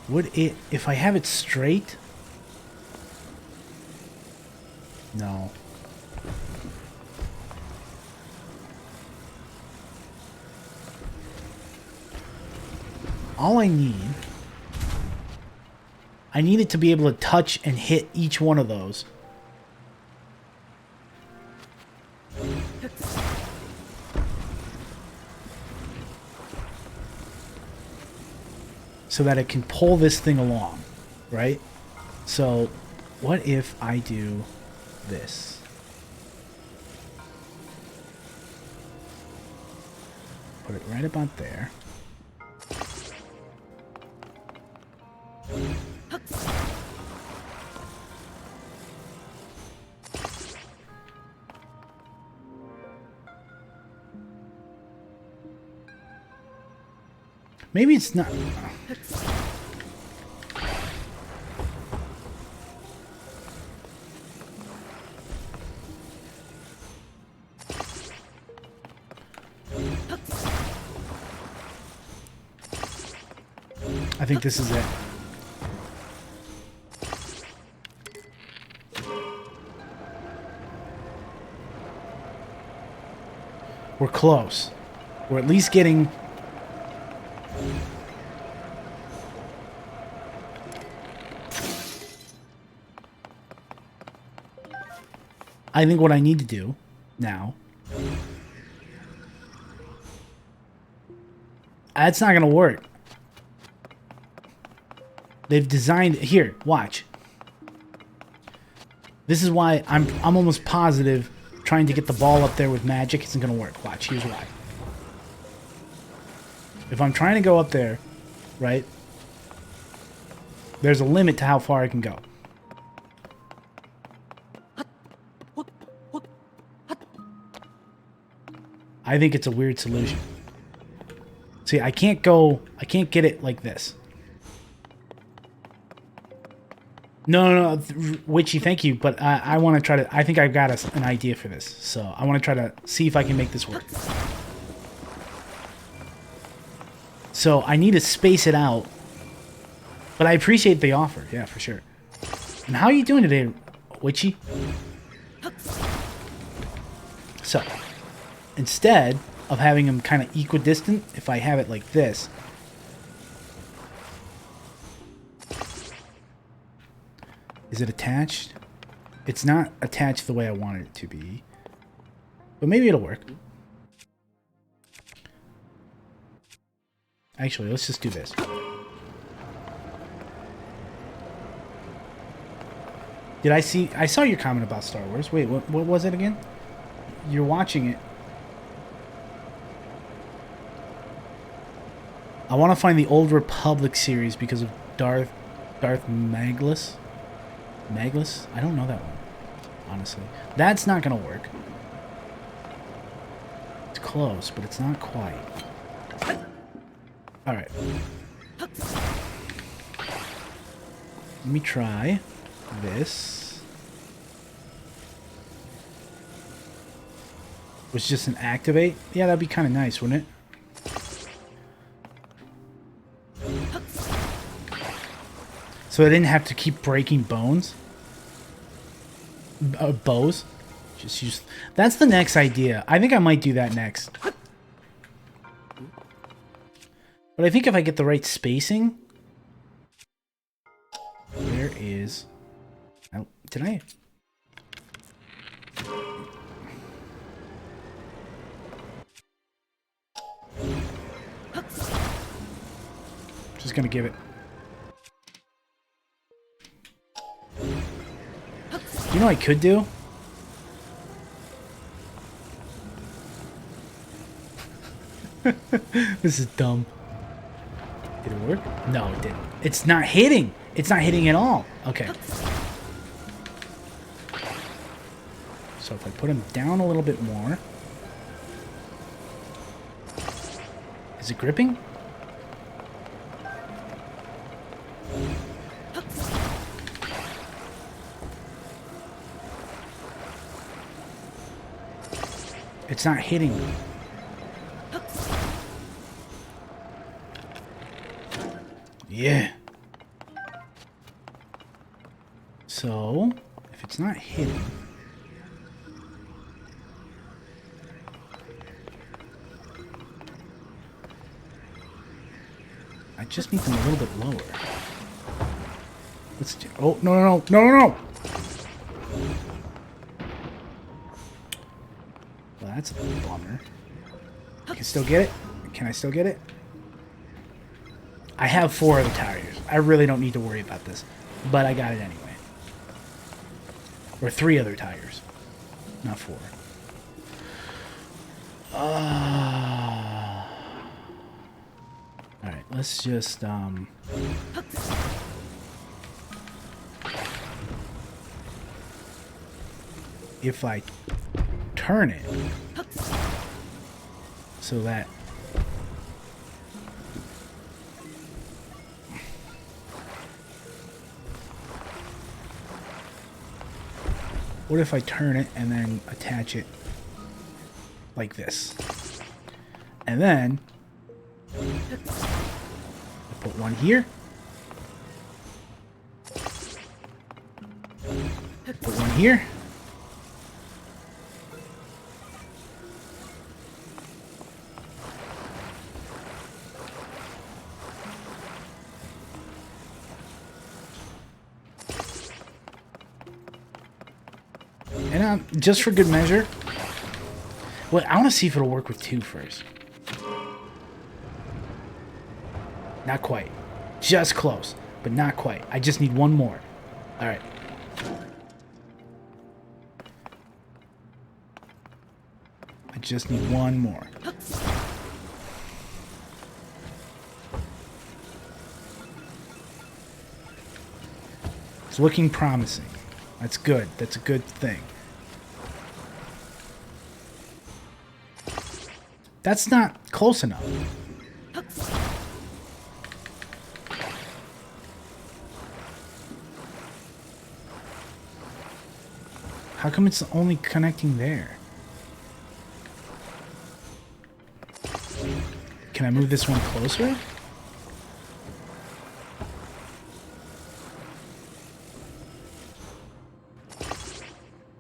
Would it... If I have it straight... No. All I need it to be able to touch and hit each one of those. So that it can pull this thing along, right? So, what if I do this? Put it right about there. Maybe it's not. I think this is it. We're close. We're at least getting... I think what I need to do now... That's not going to work. They've designed... Here, watch. This is why I'm almost positive trying to get the ball up there with magic isn't going to work. Watch, here's why. If I'm trying to go up there, right, there's a limit to how far I can go. I think it's a weird solution. See, I can't get it like this. No, Witchy, thank you, but I want to try to, I think I've got an idea for this, so I want to try to see if I can make this work. So I need to space it out, but I appreciate the offer, yeah, for sure. And how are you doing today, Witchy? So, instead of having them kind of equidistant, if I have it like this, is it attached? It's not attached the way I wanted it to be, but maybe it'll work. Actually, let's just do this. I saw your comment about Star Wars. Wait, what was it again? You're watching it. I want to find the Old Republic series because of Darth Maglus. Maglus? I don't know that one, honestly. That's not going to work. It's close, but it's not quite. Alright. Let me try this. Was just an activate? Yeah, that'd be kind of nice, wouldn't it? So I didn't have to keep breaking bones. Bows. Just use... That's the next idea. I think I might do that next. But I think if I get the right spacing... Where is... Oh, did I... Just gonna give it... You know what I could do? This is dumb. Did it work? No, it didn't. It's not hitting. It's not hitting at all. Okay. So if I put him down a little bit more. Is it gripping? It's not hitting. Yeah. So, if it's not hitting... I just need them a little bit lower. Let's do... Oh, no. Well, that's a bummer. I can still get it? Can I still get it? I have 4 other tires. I really don't need to worry about this. But I got it anyway. Or 3 other tires. Not 4. Alright, let's just, if I turn it so that what if I turn it and then attach it like this? And then I put one here. Put one here. And just for good measure. Well, I want to see if it'll work with 2 first. Not quite. Just close, but not quite. I just need 1 more. All right. I just need 1 more. It's looking promising. That's good. That's a good thing. That's not close enough. How come it's only connecting there? Can I move this one closer?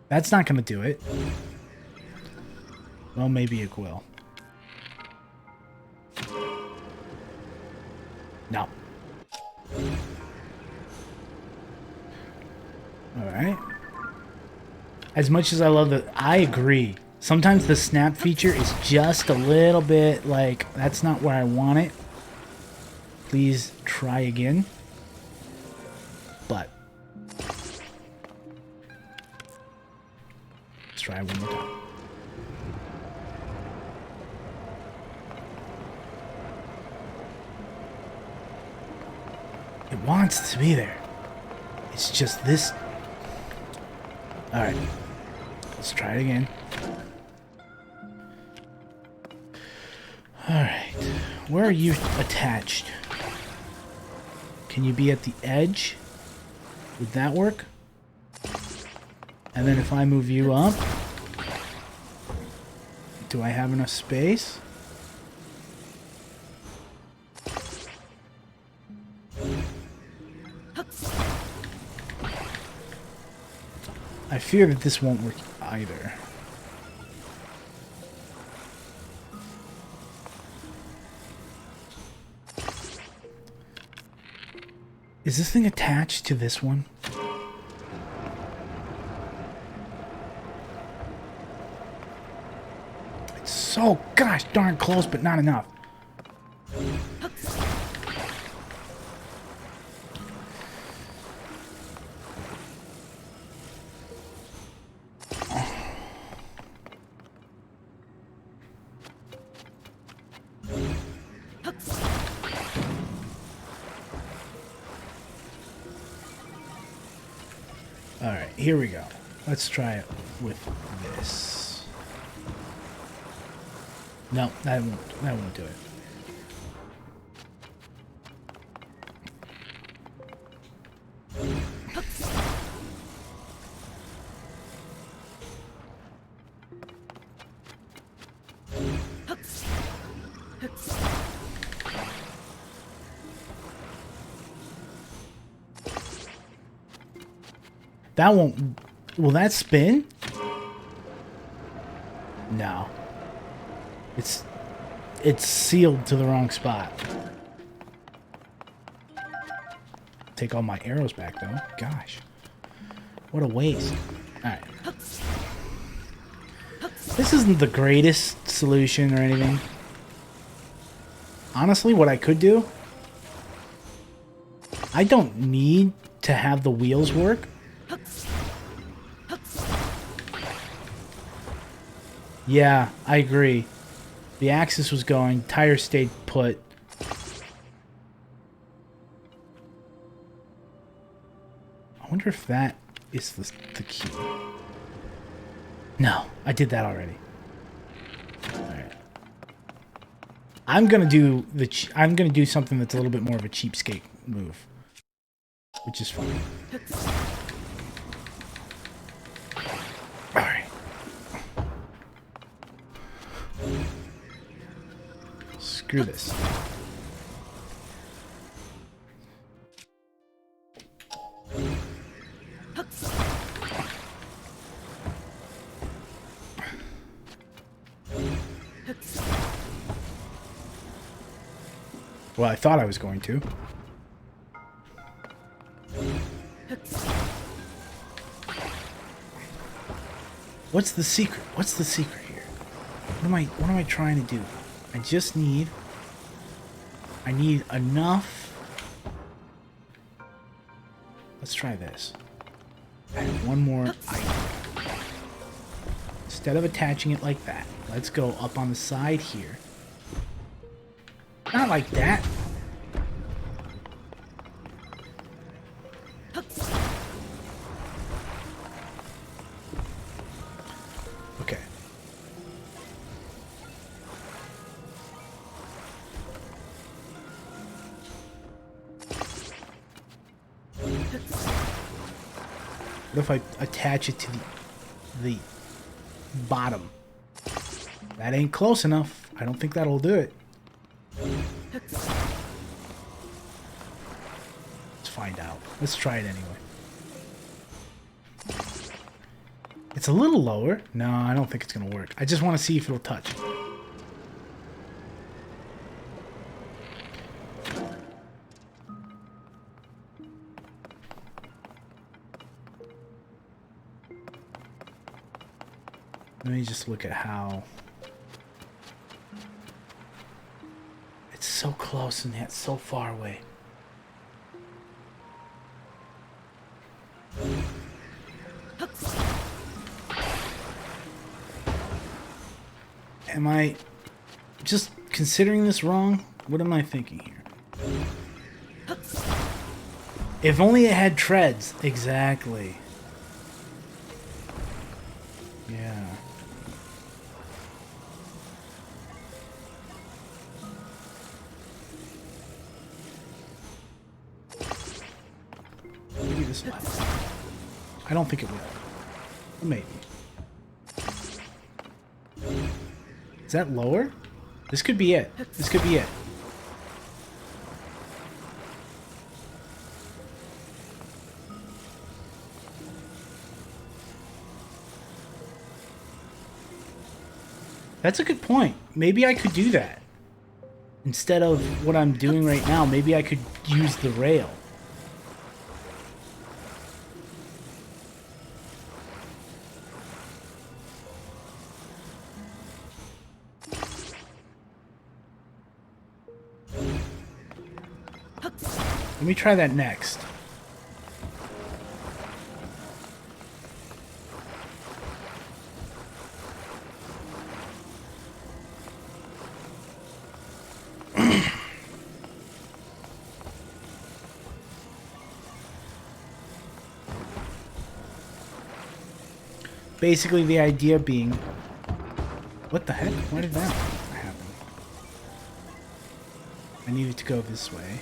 That's not going to do it. Well, maybe it will. No. Alright. As much as I love the... I agree. Sometimes the snap feature is just a little bit like, that's not where I want it. Please try again. But... let's try one more time. It wants to be there. It's just this. Alright. Let's try it again. Alright. Where are you attached? Can you be at the edge? Would that work? And then if I move you up, do I have enough space? I fear that this won't work either. Is this thing attached to this one? It's so gosh darn close, but not enough. Alright, here we go. Let's try it with this. No, that won't do it. That won't... will that spin? No. It's sealed to the wrong spot. Take all my arrows back, though. Gosh. What a waste. Alright. This isn't the greatest solution or anything. Honestly, what I could do... I don't need to have the wheels work. Yeah, I agree. The axis was going, tire stayed put. I wonder if that is the key. No, I did that already. Alright. I'm gonna do something that's a little bit more of a cheapskate move. Which is fine. Alright. Screw this. Well, I thought I was going to. What's the secret? What's the secret here? What am I trying to do? I just need... I need enough... Let's try this. I have one more item. Instead of attaching it like that, let's go up on the side here. Not like that. Okay. What if I attach it to the bottom? That ain't close enough. I don't think that'll do it. Let's find out. Let's try it anyway. It's a little lower. No, I don't think it's gonna work. I just want to see if it'll touch. Let me just look at how... It's so close and yet so far away. Am I just considering this wrong? What am I thinking here? If only it had treads. Exactly. Yeah. Maybe this will help. I don't think it will. Maybe. Is that lower? This could be it. This could be it. That's a good point. Maybe I could do that. Instead of what I'm doing right now, maybe I could use the rail. Let me try that next. Basically, the idea being... What the heck? Why did that happen? I needed to go this way.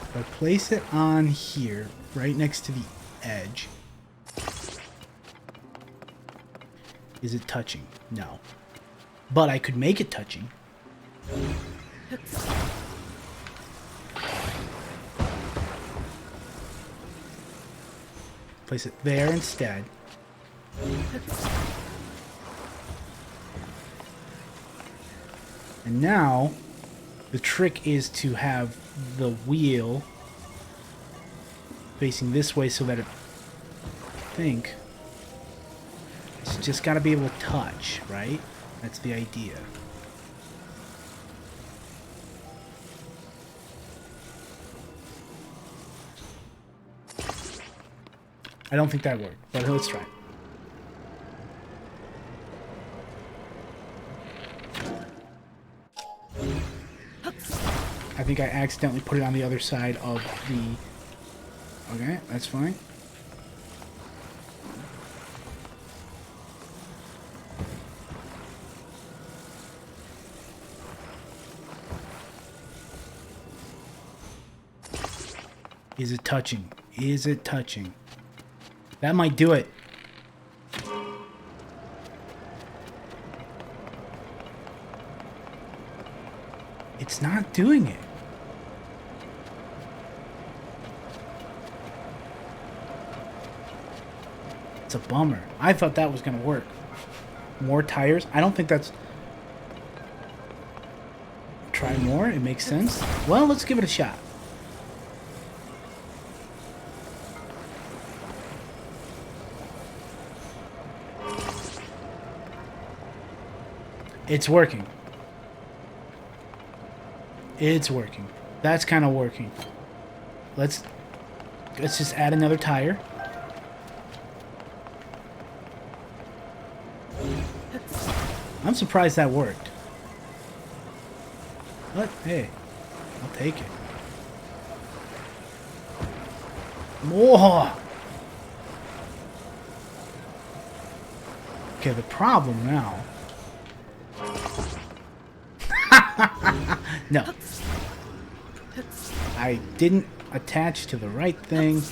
If I place it on here, right next to the edge... Is it touching? No. But I could make it touching. Place it there instead. And now, the trick is to have the wheel facing this way so that it, I think, it's just got to be able to touch, right? That's the idea. I don't think that worked, but let's try. I think I accidentally put it on the other side of the... Okay, that's fine. Is it touching? Is it touching? That might do it. It's not doing it. It's a bummer. I thought that was going to work. More tires? I don't think that's... Try more? It makes sense. Well, let's give it a shot. It's working. It's working. That's kind of working. Let's just add another tire. I'm surprised that worked. But hey, I'll take it. More. Okay, the problem now. No. I didn't attach to the right thing.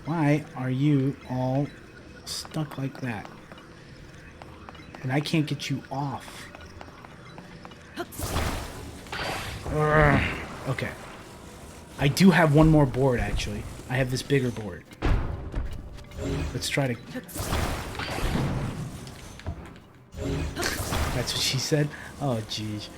Why are you all stuck like that? And I can't get you off. Urgh. Okay. I do have one more board, actually. I have this bigger board. Let's try to... That's what she said? Oh, jeez.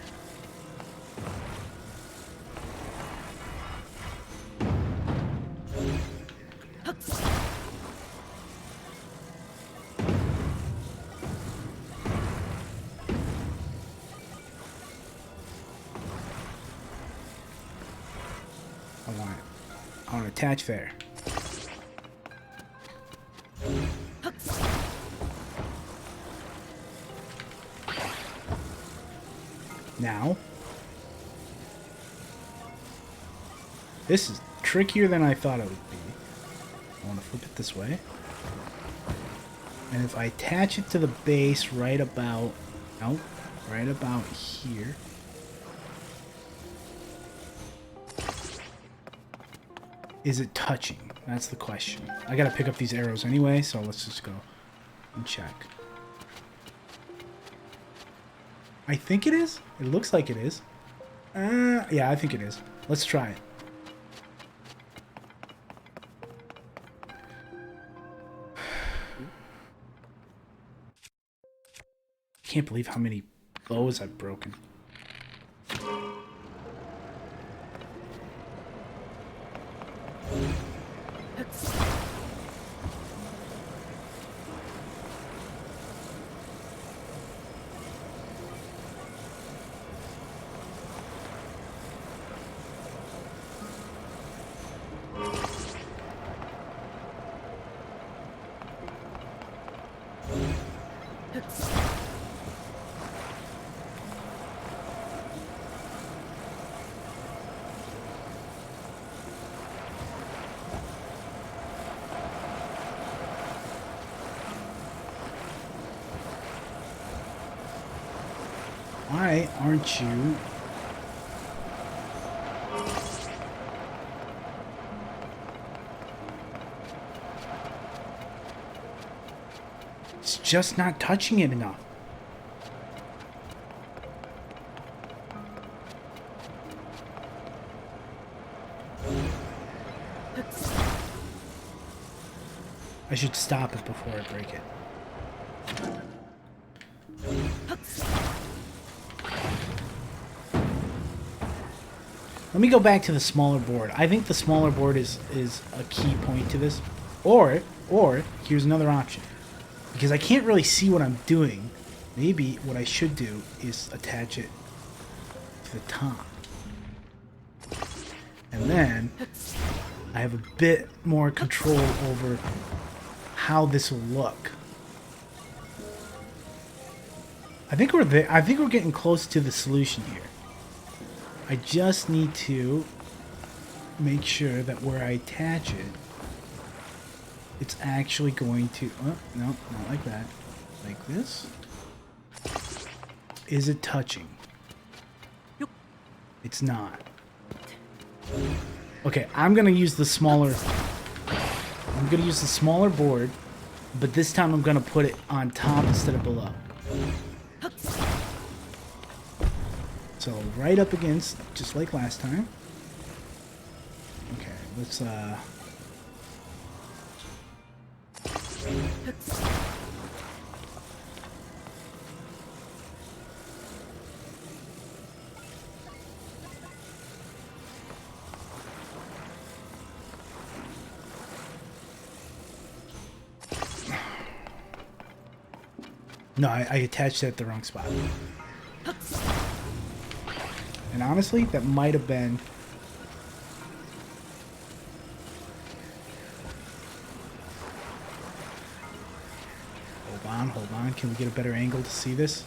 I want to attach there. Now, this is trickier than I thought it would be. I want to flip it this way. And if I attach it to the base right about, nope, right about here. Is it touching? That's the question. I gotta pick up these arrows anyway, so let's just go and check. I think it is. It looks like it is. Yeah, I think it is. Let's try it. Can't believe how many bows I've broken. Why aren't you? It's just not touching it enough. I should stop it before I break it. Let me go back to the smaller board. I think the smaller board is a key point to this. Or here's another option. Because I can't really see what I'm doing. Maybe what I should do is attach it to the top. And then I have a bit more control over how this will look. I think we're there. I think we're getting close to the solution here. I just need to make sure that where I attach it, it's actually going to... Oh, no, not like that. Like this. Is it touching? It's not. Okay, I'm going to use the smaller... I'm going to use the smaller board, but this time I'm going to put it on top instead of below. So right up against, just like last time. Okay, let's No, I attached it at the wrong spot. And honestly, that might have been... Hold on. Can we get a better angle to see this?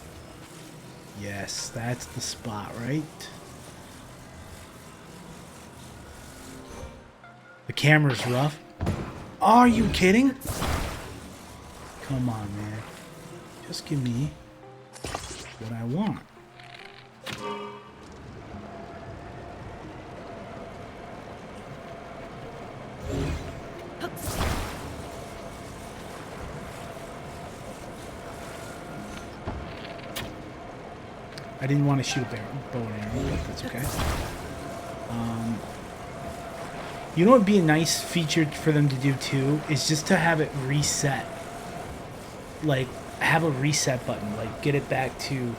Yes, that's the spot, right? The camera's rough. Are you kidding? Come on, man. Just give me what I want. I didn't want to shoot a bow and arrow, but that's okay. You know what would be a nice feature for them to do too is just to have it reset. Like, have a reset button. Like, get it back to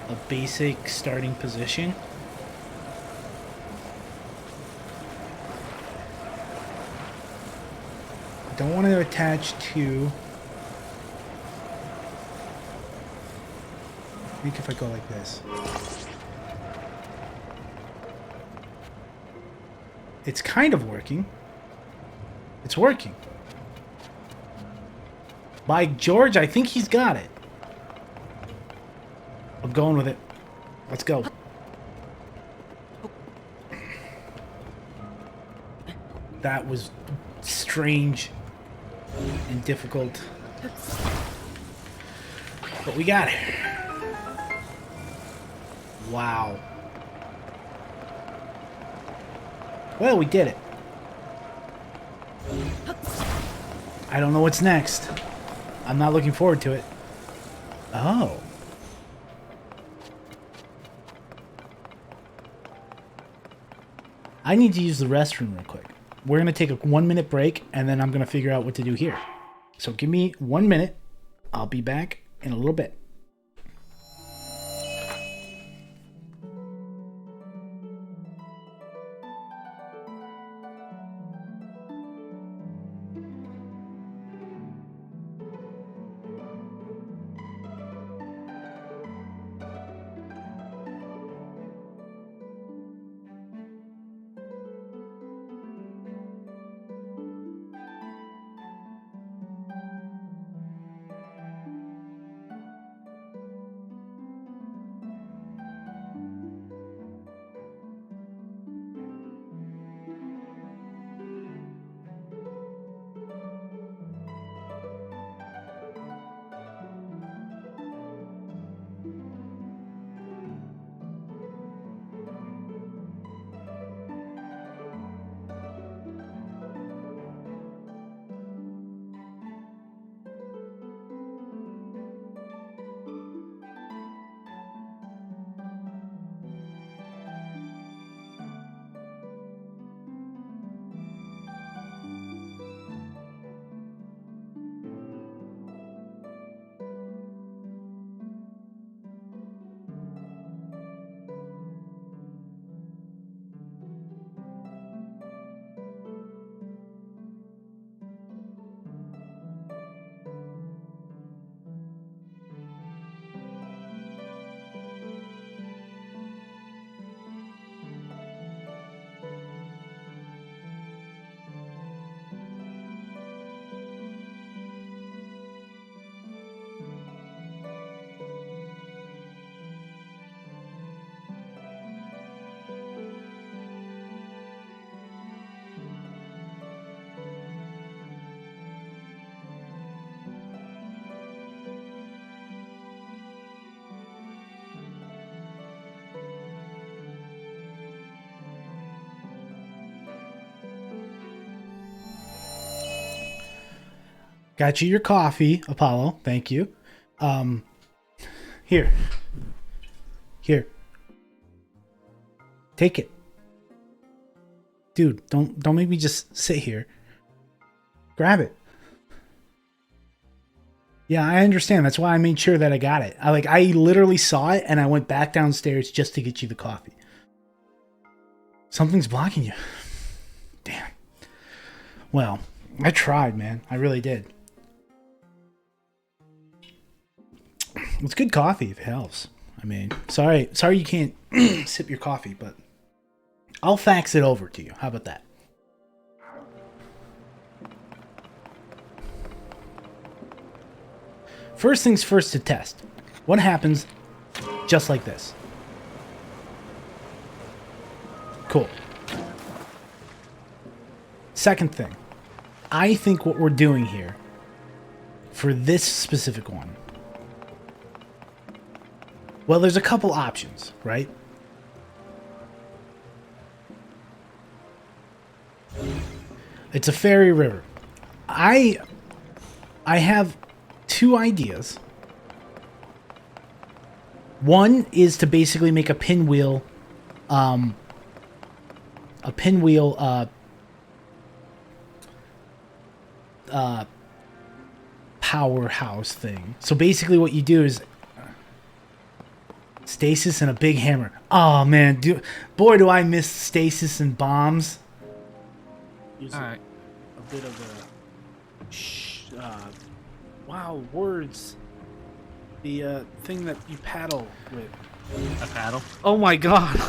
a basic starting position. I don't want to attach to... I think if I go like this. It's kind of working. It's working. By George, I think he's got it. I'm going with it. Let's go. That was strange and difficult. But we got it. Wow. Well, we did it. I don't know what's next. I'm not looking forward to it. Oh. I need to use the restroom real quick. We're going to take a 1-minute break, and then I'm going to figure out what to do here. So give me 1 minute. I'll be back in a little bit. Got you your coffee, Apollo. Thank you. Here. Take it. Dude, don't make me just sit here. Grab it. Yeah, I understand. That's why I made sure that I got it. I literally saw it and I went back downstairs just to get you the coffee. Something's blocking you. Damn. Well, I tried, man. I really did. It's good coffee if it helps. I mean, sorry you can't sip your coffee, but I'll fax it over to you. How about that? First things first to test. What happens just like this? Cool. Second thing. I think what we're doing here for this specific one, well, there's a couple options, right? It's a fairy river. I have two ideas. One is to basically make a pinwheel, powerhouse thing. So basically what you do is stasis and a big hammer. Oh man, boy do I miss stasis and bombs. All right. A bit of a wow, words. The thing that you paddle with. A paddle. Oh my god.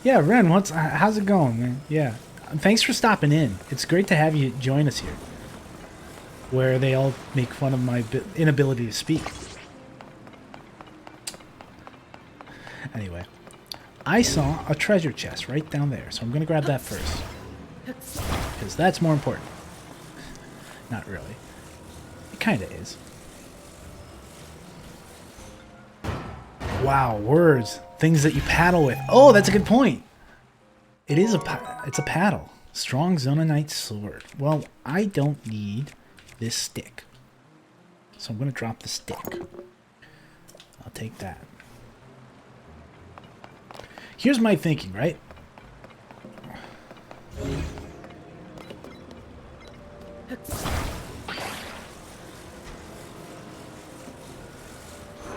Yeah, Ren, how's it going, man? Yeah. Thanks for stopping in. It's great to have you join us here. Where they all make fun of my inability to speak. Anyway. I saw a treasure chest right down there, so I'm going to grab that first. Because that's more important. Not really. It kind of is. Wow, words. Things that you paddle with. Oh, that's a good point. It's a paddle. Strong Zononite sword. Well, I don't need this stick. So I'm going to drop the stick. I'll take that. Here's my thinking, right?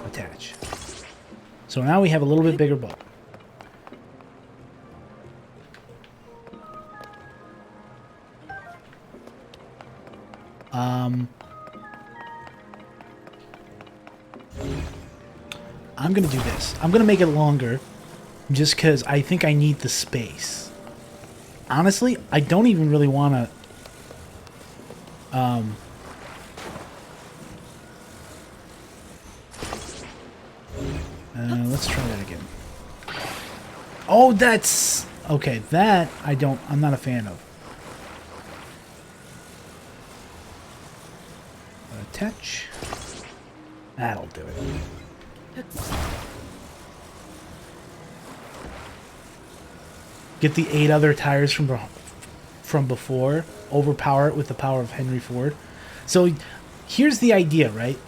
Attach. So now we have a little bit bigger bow. I'm gonna do this. I'm gonna make it longer just because I think I need the space. Honestly, I don't even really want to let's try that again. Oh, that's okay. That I'm not a fan of. Attach. That'll do it. Get the 8 other tires from before. Overpower it with the power of Henry Ford. So here's the idea, right?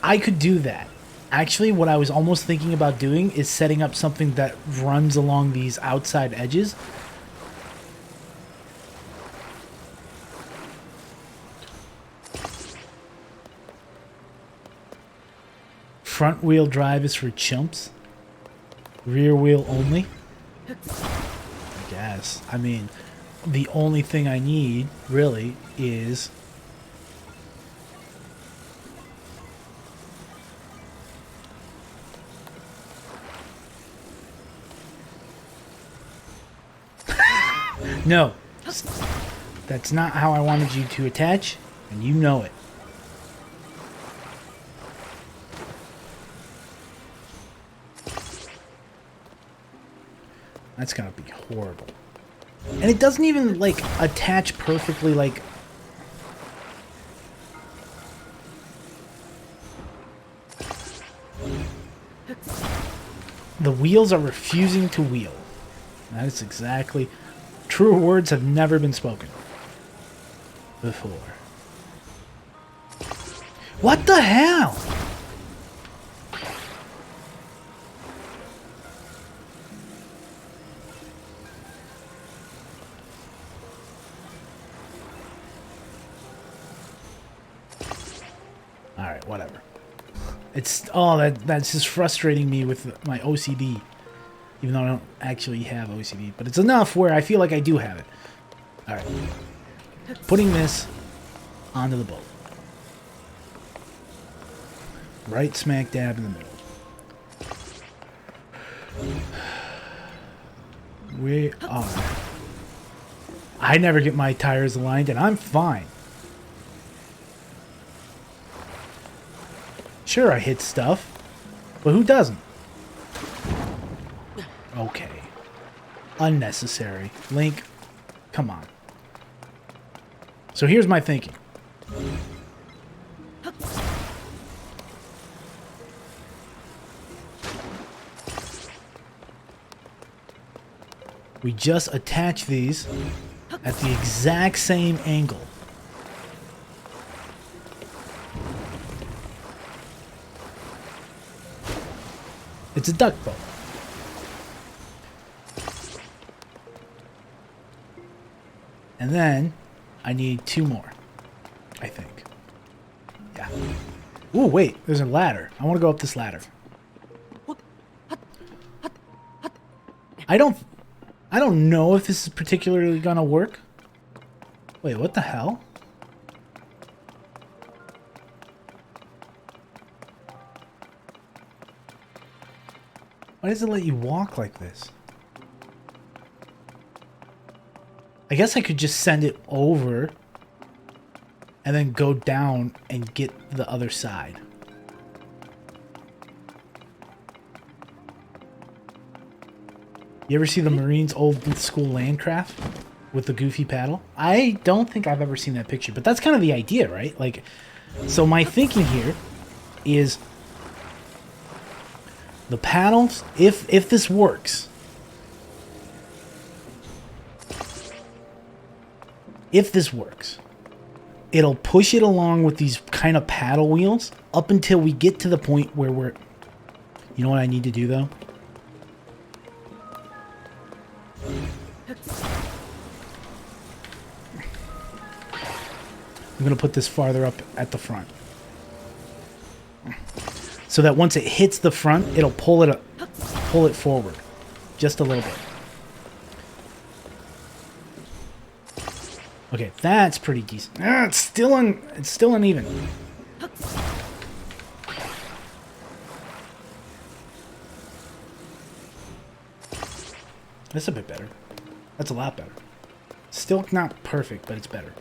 I could do that. Actually, what I was almost thinking about doing is setting up something that runs along these outside edges. Front wheel drive is for chumps. Rear wheel only. I guess. I mean, the only thing I need, really, is... No. That's not how I wanted you to attach, and you know it. That's gonna be horrible. And it doesn't even, like, attach perfectly, like... The wheels are refusing to wheel. That is exactly... Truer words have never been spoken before. What the hell? Alright, whatever. It's... Oh, that's just frustrating me with my OCD. Even though I don't actually have OCD. But it's enough where I feel like I do have it. Alright. Putting this onto the boat. Right smack dab in the middle. We are. I never get my tires aligned, and I'm fine. Sure, I hit stuff, but who doesn't? Okay. Unnecessary. Link, come on. So here's my thinking. We just attach these at the exact same angle. It's a duck boat. And then I need 2 more, I think. Yeah. Ooh, wait, there's a ladder. I want to go up this ladder. I don't know if this is particularly gonna work. Wait, what the hell? Why does it let you walk like this? I guess I could just send it over and then go down and get the other side. You ever see the Marines' old school Landcraft with the goofy paddle? I don't think I've ever seen that picture, but that's kind of the idea, right? Like, so my thinking here is the paddles, if this works, it'll push it along with these kind of paddle wheels up until we get to the point where we're... You know what I need to do, though? I'm going to put this farther up at the front. So that once it hits the front, it'll pull it forward. Just a little bit. Okay, that's pretty decent. It's still uneven. That's a bit better. That's a lot better. Still not perfect, but it's better.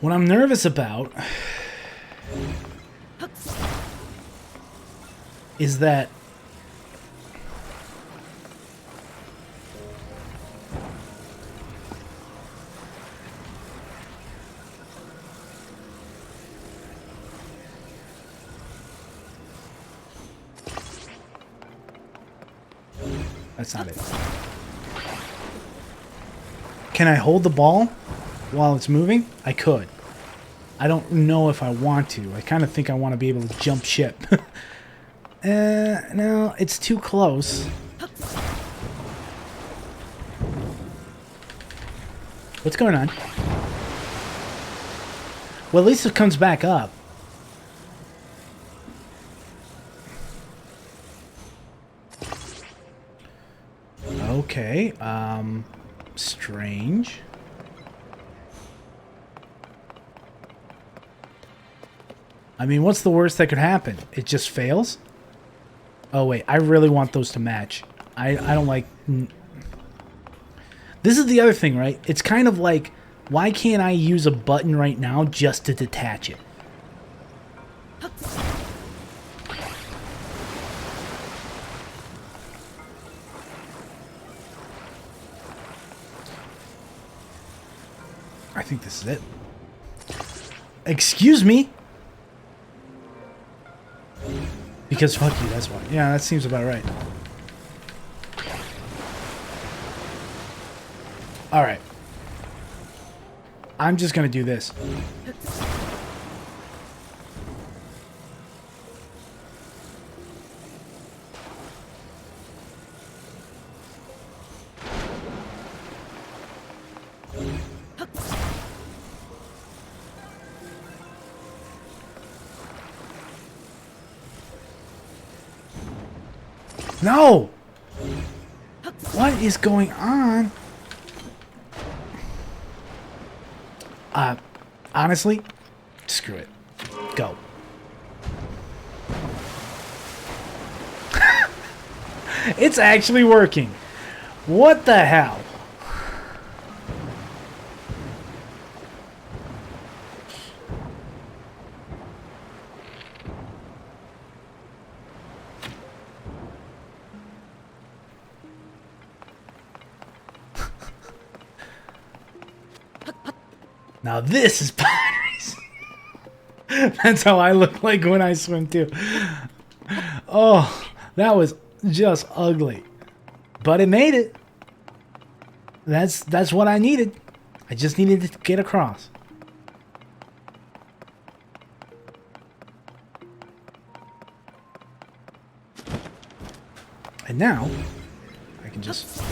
What I'm nervous about is that that's not it. Can I hold the ball while it's moving? I could. I don't know if I want to. I kind of think I want to be able to jump ship. No, it's too close. What's going on? Well, at least it comes back up. Okay, strange. I mean, what's the worst that could happen? It just fails? Oh, wait, I really want those to match. I don't like... This is the other thing, right? It's kind of like, why can't I use a button right now just to detach it? I think this is it. Excuse me? Because fuck you, that's why. Yeah, that seems about right. Alright. I'm just gonna do this. No! What is going on? Honestly, screw it. Go. It's actually working. What the hell? Now this is Pirates. That's how I look like when I swim too. Oh, that was just ugly. But it made it. That's what I needed. I just needed to get across. And now I can just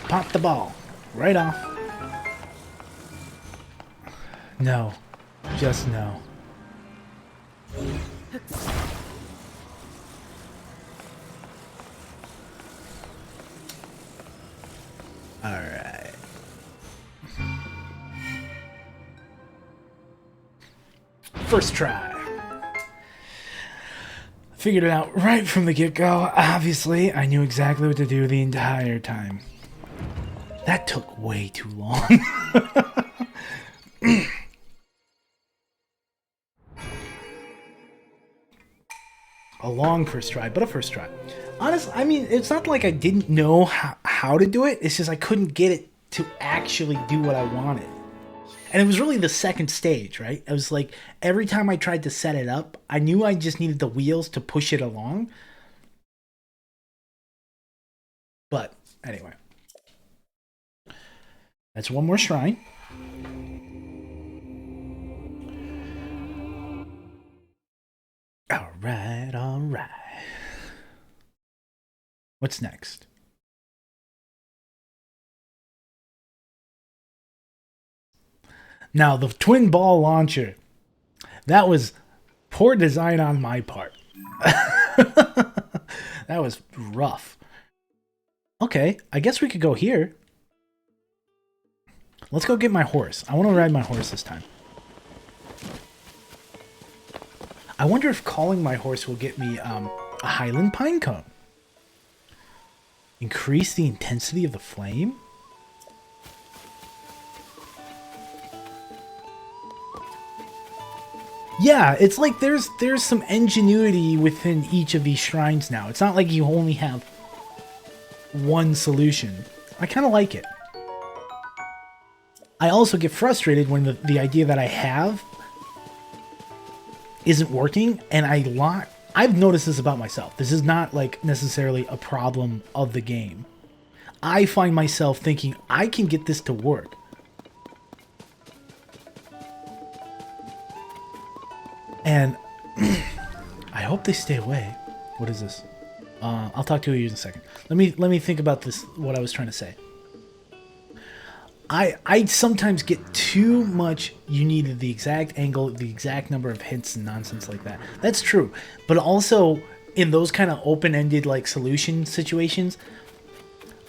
pop the ball right off. No. Just no. Alright. First try. Figured it out right from the get-go. Obviously, I knew exactly what to do the entire time. That took way too long. A long first try, but a first try. Honestly, I mean, it's not like I didn't know how to do it. It's just I couldn't get it to actually do what I wanted. And it was really the second stage, right? It was like every time I tried to set it up, I knew I just needed the wheels to push it along. But anyway. That's one more shrine. Alright, alright. What's next? Now, the twin ball launcher. That was poor design on my part. That was rough. Okay, I guess we could go here. Let's go get my horse. I want to ride my horse this time. I wonder if calling my horse will get me a Highland Pine Cone. Increase the intensity of the flame? Yeah, it's like there's some ingenuity within each of these shrines now. It's not like you only have one solution. I kind of like it. I also get frustrated when the idea that I have isn't working, and I've noticed this about myself. This is not like necessarily a problem of the game. I find myself thinking I can get this to work. And I hope they stay away. What is this? I'll talk to you in a second. Let me think about this, what I was trying to say. I sometimes get too much, you need the exact angle, the exact number of hits and nonsense like that. That's true. But also, in those kind of open-ended like solution situations,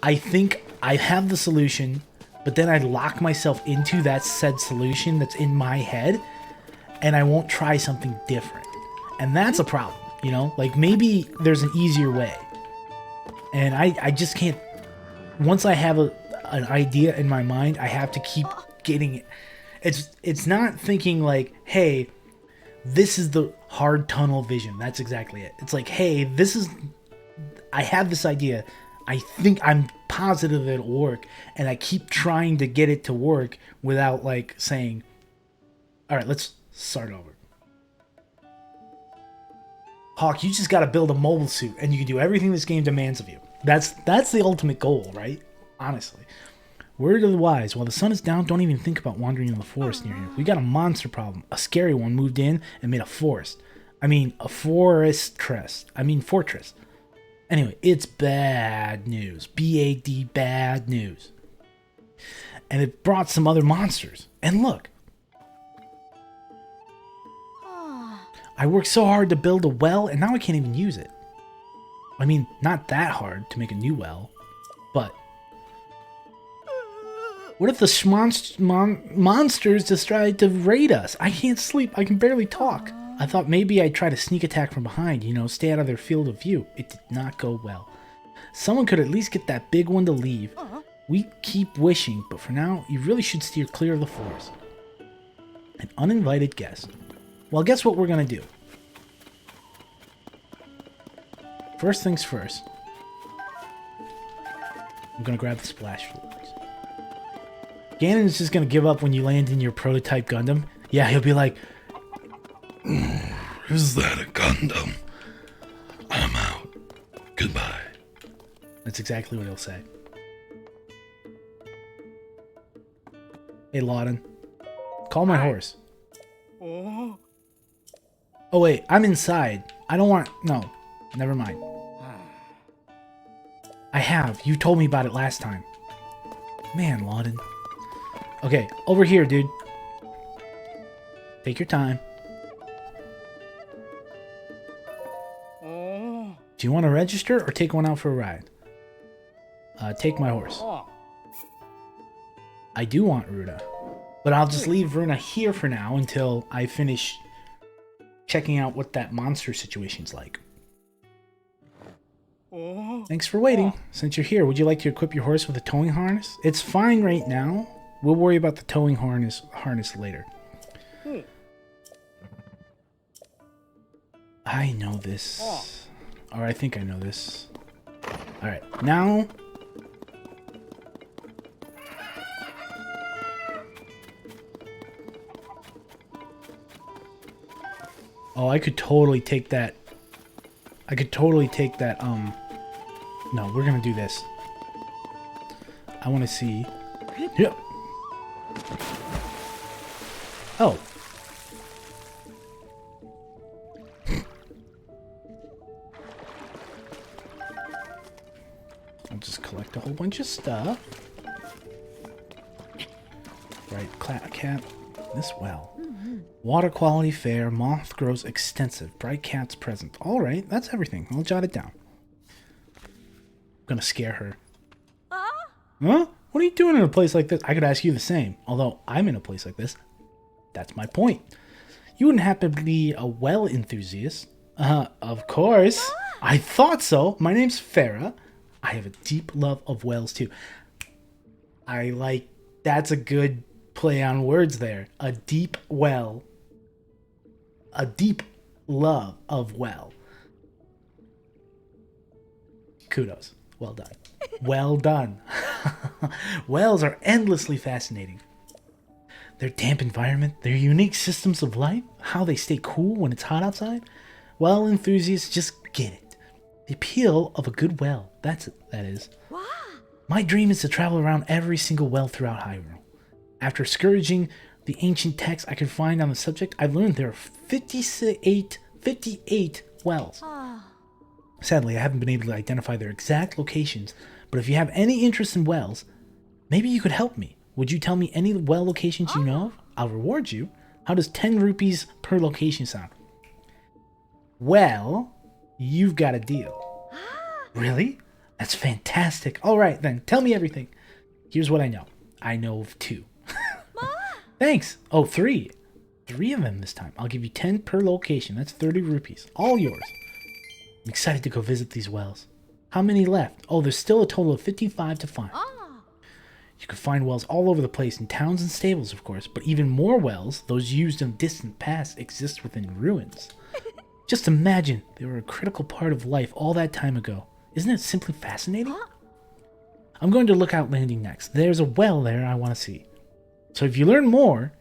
I think I have the solution, but then I lock myself into that said solution that's in my head, and I won't try something different. And that's a problem, you know? Like, maybe there's an easier way. And I just can't... Once I have an idea in my mind, I have to keep getting it. It's not thinking like, hey, this is the hard tunnel vision. That's exactly it. It's like, hey, I have this idea. I think I'm positive it'll work. And I keep trying to get it to work without like saying, all right, let's start over. Hawk, you just got to build a mobile suit and you can do everything this game demands of you. That's the ultimate goal, right? Honestly. Word of the wise, while the sun is down, don't even think about wandering in the forest near here. We got a monster problem. A scary one moved in and made a forest. I mean, a fortress. Anyway, it's bad news. B-A-D, bad news. And it brought some other monsters. And look. I worked so hard to build a well, and now I can't even use it. I mean, not that hard to make a new well, but... What if the monsters decide to raid us? I can't sleep. I can barely talk. I thought maybe I'd try to sneak attack from behind, you know, stay out of their field of view. It did not go well. Someone could at least get that big one to leave. We keep wishing, but for now, you really should steer clear of the forest. An uninvited guest. Well, guess what we're gonna do? First things first. I'm gonna grab the splash floors. Ganon is just gonna give up when you land in your prototype Gundam. Yeah, he'll be like, Is that a Gundam? I'm out. Goodbye. that's exactly what he'll say. Hey, Lawden. Call my horse. Oh, wait. I'm inside. I don't want... No. Never mind. I have. You told me about it last time. Man, Lawden. Okay. Over here, dude. Take your time. Do you want to register or take one out for a ride? Take my horse. I do want Runa. But I'll just leave Runa here for now until I finish checking out what that monster situation's like. Thanks for waiting. Since you're here, would you like to equip your horse with a towing harness? It's fine right now. We'll worry about the towing harness later. I know this. Or I think I know this. Alright, now... Oh, I could totally take that. I could totally take that, No, we're gonna do this. I want to see... Yep. Oh. I'll just collect a whole bunch of stuff. Right, cap. This well. Water quality fair. Moth grows extensive. Bright cats present. Alright, that's everything. I'll jot it down. I'm gonna scare her. Huh? What are you doing in a place like this? I could ask you the same. Although I'm in a place like this. That's my point. You wouldn't happen to be a well enthusiast. Of course. I thought so. My name's Farah. I have a deep love of wells too. That's a good play on words there. A deep well. A deep love of well. Kudos. Well done. Well done. Wells are endlessly fascinating. Their damp environment, their unique systems of life, how they stay cool when it's hot outside. Well enthusiasts just get it. The appeal of a good well. That is. Wow. My dream is to travel around every single well throughout Hyrule. After scourging the ancient texts I could find on the subject, I've learned there are 58 wells. Sadly, I haven't been able to identify their exact locations, but if you have any interest in wells, maybe you could help me. Would you tell me any well locations you know of? I'll reward you. How does 10 rupees per location sound? Well, you've got a deal. Really? That's fantastic. All right, then. Tell me everything. Here's what I know. I know of 2. Thanks. Oh, 3. 3 of them this time. I'll give you 10 per location. That's 30 rupees. All yours. I'm excited to go visit these wells. How many left? Oh, there's still a total of 55 to find. You can find wells all over the place, in towns and stables, of course, but even more wells, those used in distant past, exist within ruins. Just imagine they were a critical part of life all that time ago. Isn't it simply fascinating? I'm going to Lookout Landing next. There's a well there I want to see. So if you learn more,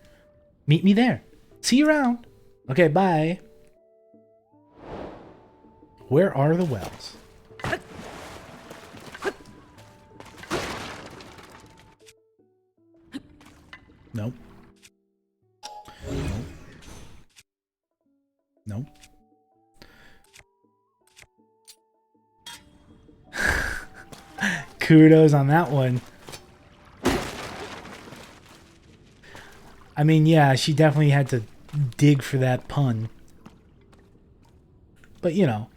meet me there. See you around. Okay, bye. Where are the wells? Nope. Nope. Nope. Kudos on that one. I mean, yeah, she definitely had to dig for that pun. But, you know.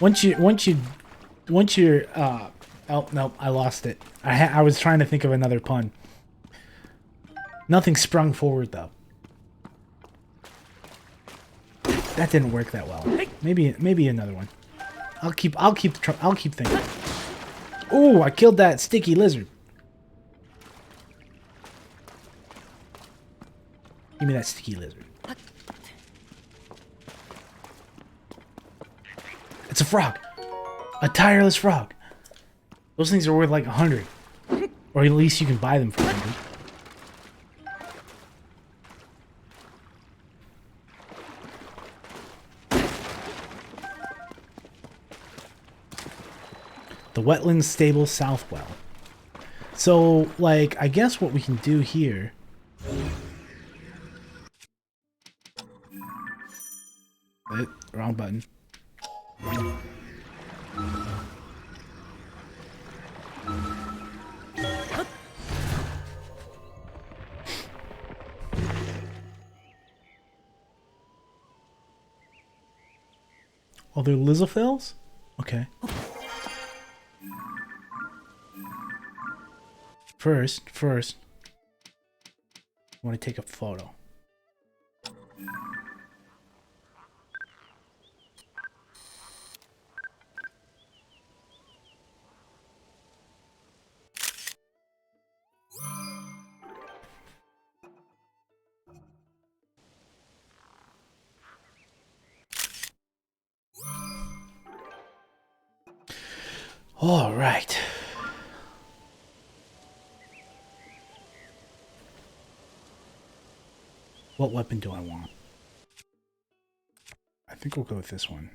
Once you're, oh, nope, I lost it. I was trying to think of another pun. Nothing sprung forward, though. That didn't work that well. Maybe another one. I'll keep thinking. Oh, I killed that sticky lizard. Give me that sticky lizard. It's a frog. A tireless frog. Those things are worth like 100. Or at least you can buy them for 100. The Wetlands Stable Southwell. So, like, I guess what we can do here... Wrong button. Oh, they're Lizophils? Okay. First, I want to take a photo. All right. What weapon do I want? I think we'll go with this one.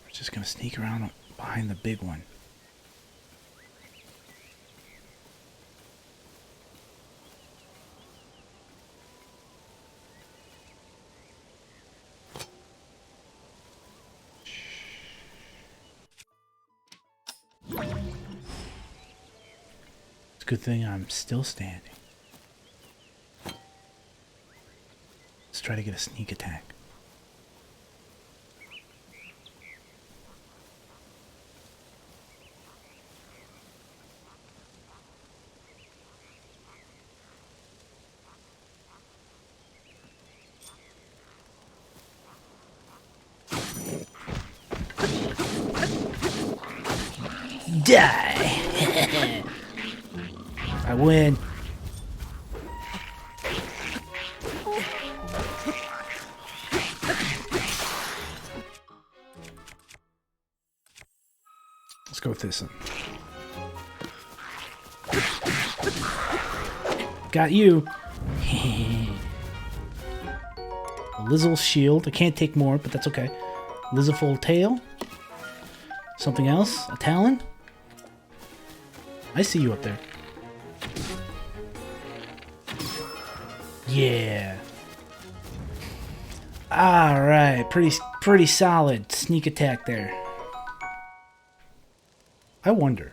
We're just gonna sneak around behind the big one. It's a good thing I'm still standing. Let's try to get a sneak attack. Die! I win. Let's go with this one. Got you. Lizzle shield. I can't take more, but that's okay. Lizzlefold tail. Something else? A talon? I see you up there. Yeah. All right, pretty solid sneak attack there. I wonder.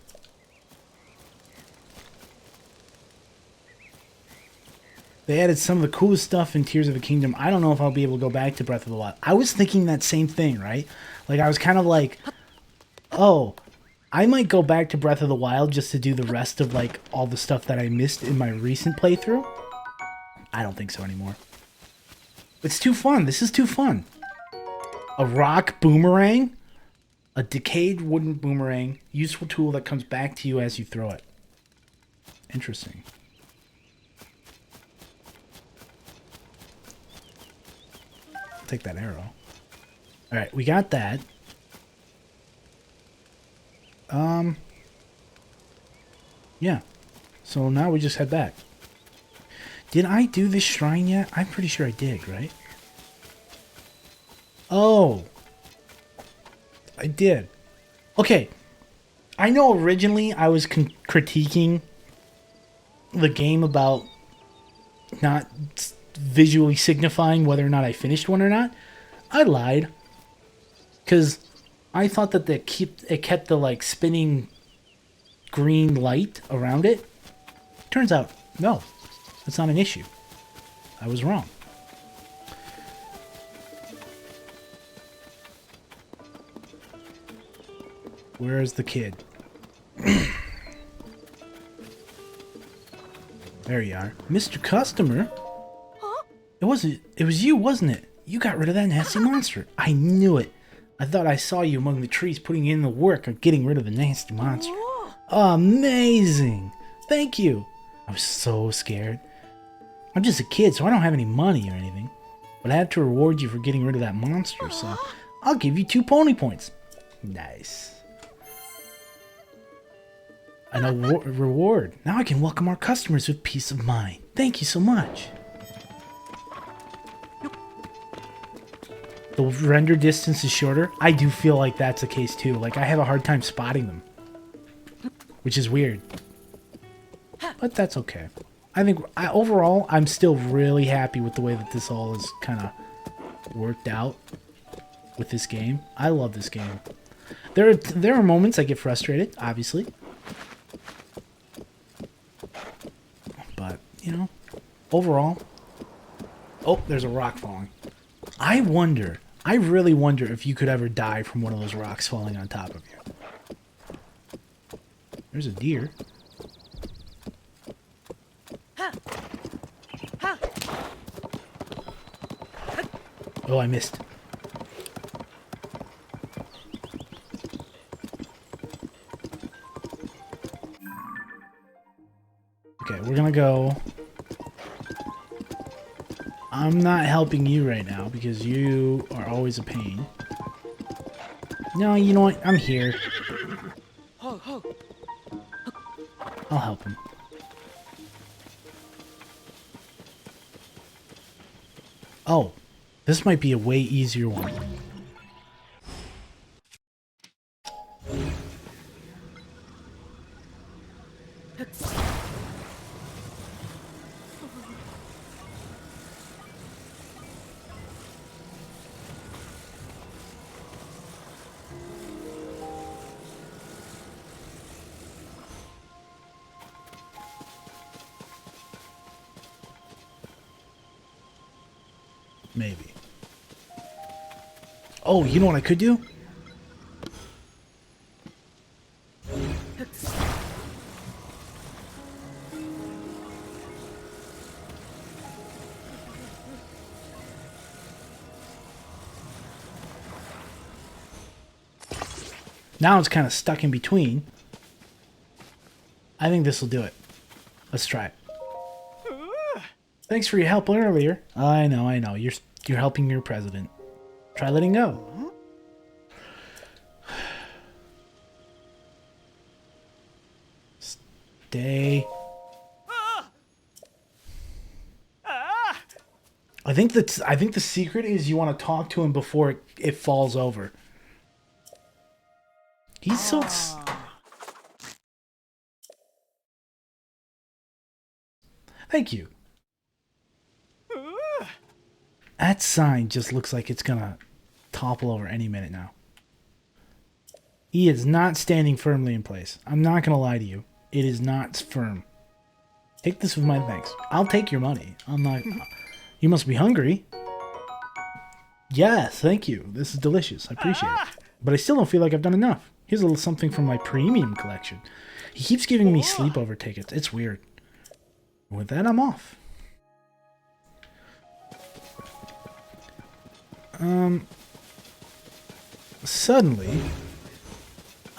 They added some of the coolest stuff in Tears of the Kingdom. I don't know if I'll be able to go back to Breath of the Wild. I was thinking that same thing, right? Like I was kind of like, oh, I might go back to Breath of the Wild just to do the rest of like all the stuff that I missed in my recent playthrough. I don't think so anymore. It's too fun. This is too fun. A rock boomerang? A decayed wooden boomerang. Useful tool that comes back to you as you throw it. Interesting. I'll take that arrow. Alright, we got that. Yeah. So now we just head back. Did I do this shrine yet? I'm pretty sure I did, right? Oh. I did. Okay. I know originally I was critiquing the game about not visually signifying whether or not I finished one or not. I lied. Because I thought that it kept the like spinning green light around it. Turns out, no. That's not an issue. I was wrong. Where is the kid? There you are. Mr. Customer? It was you, wasn't it? You got rid of that nasty monster. I knew it. I thought I saw you among the trees putting in the work of getting rid of the nasty monster. Amazing! Thank you! I was so scared. I'm just a kid, so I don't have any money or anything. But I have to reward you for getting rid of that monster, so I'll give you 2 pony points. Nice. An reward. Now I can welcome our customers with peace of mind. Thank you so much. The render distance is shorter. I do feel like that's the case too. Like I have a hard time spotting them, which is weird. But that's okay. I think overall, I'm still really happy with the way that this all is kind of worked out with this game. I love this game. There are moments I get frustrated, obviously. But, you know, overall... Oh, there's a rock falling. I really wonder if you could ever die from one of those rocks falling on top of you. There's a deer. Oh, I missed. Okay, we're gonna go. I'm not helping you right now because you are always a pain. No, you know what? I'm here. I'll help him. Oh, this might be a way easier one. Maybe. Oh, you know what I could do? Now it's kind of stuck in between. I think this will do it. Let's try it. Thanks for your help earlier. I know. You're helping your president. Try letting go. Stay. I think the secret is you want to talk to him before it falls over. He's so... Thank you. That sign just looks like it's gonna topple over any minute now. He is not standing firmly in place. I'm not gonna lie to you. It is not firm. Take this with my thanks. I'll take your money. I'm not... You must be hungry. Yes, thank you. This is delicious. I appreciate it. But I still don't feel like I've done enough. Here's a little something from my premium collection. He keeps giving me sleepover tickets. It's weird. With that, I'm off. Suddenly,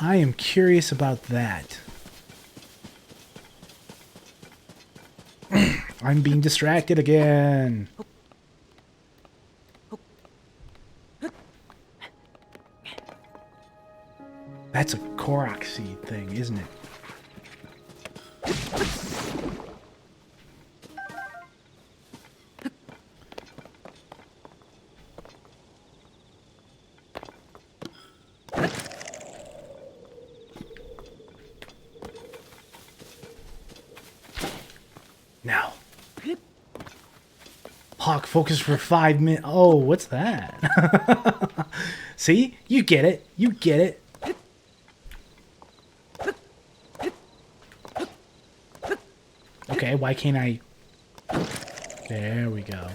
I am curious about that. I'm being distracted again. That's a Korok seed thing, isn't it? Now. Hawk, focus for 5 minutes. Oh, what's that? See? You get it. You get it. Okay, why can't I... There we go.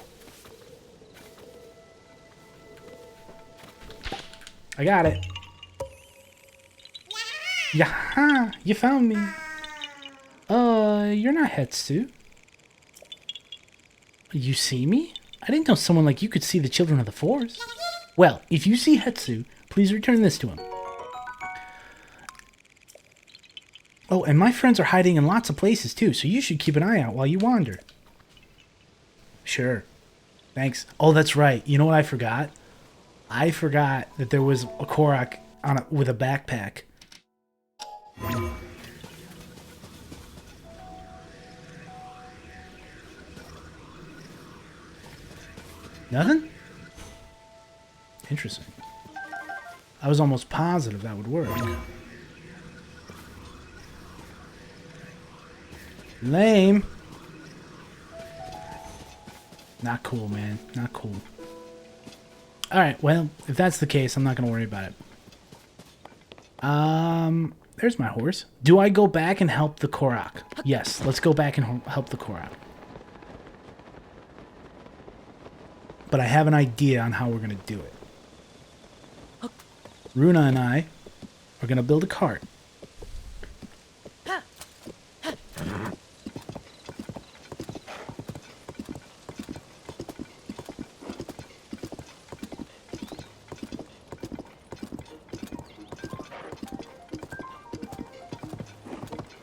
I got it. Yaha! You found me. You're not Hetsu. You see me? I didn't know someone like you could see the children of the forest. Well, if you see Hetsu, please return this to him. Oh, and my friends are hiding in lots of places too, so you should keep an eye out while you wander. Sure. Thanks. Oh, that's right. You know what I forgot? I forgot that there was a Korok with a backpack. Nothing? Interesting. I was almost positive that would work. Lame. Not cool, man. Not cool. Alright, well, if that's the case, I'm not going to worry about it. There's my horse. Do I go back and help the Korok? Yes, let's go back and help the Korok. But I have an idea on how we're going to do it. Runa and I are going to build a cart.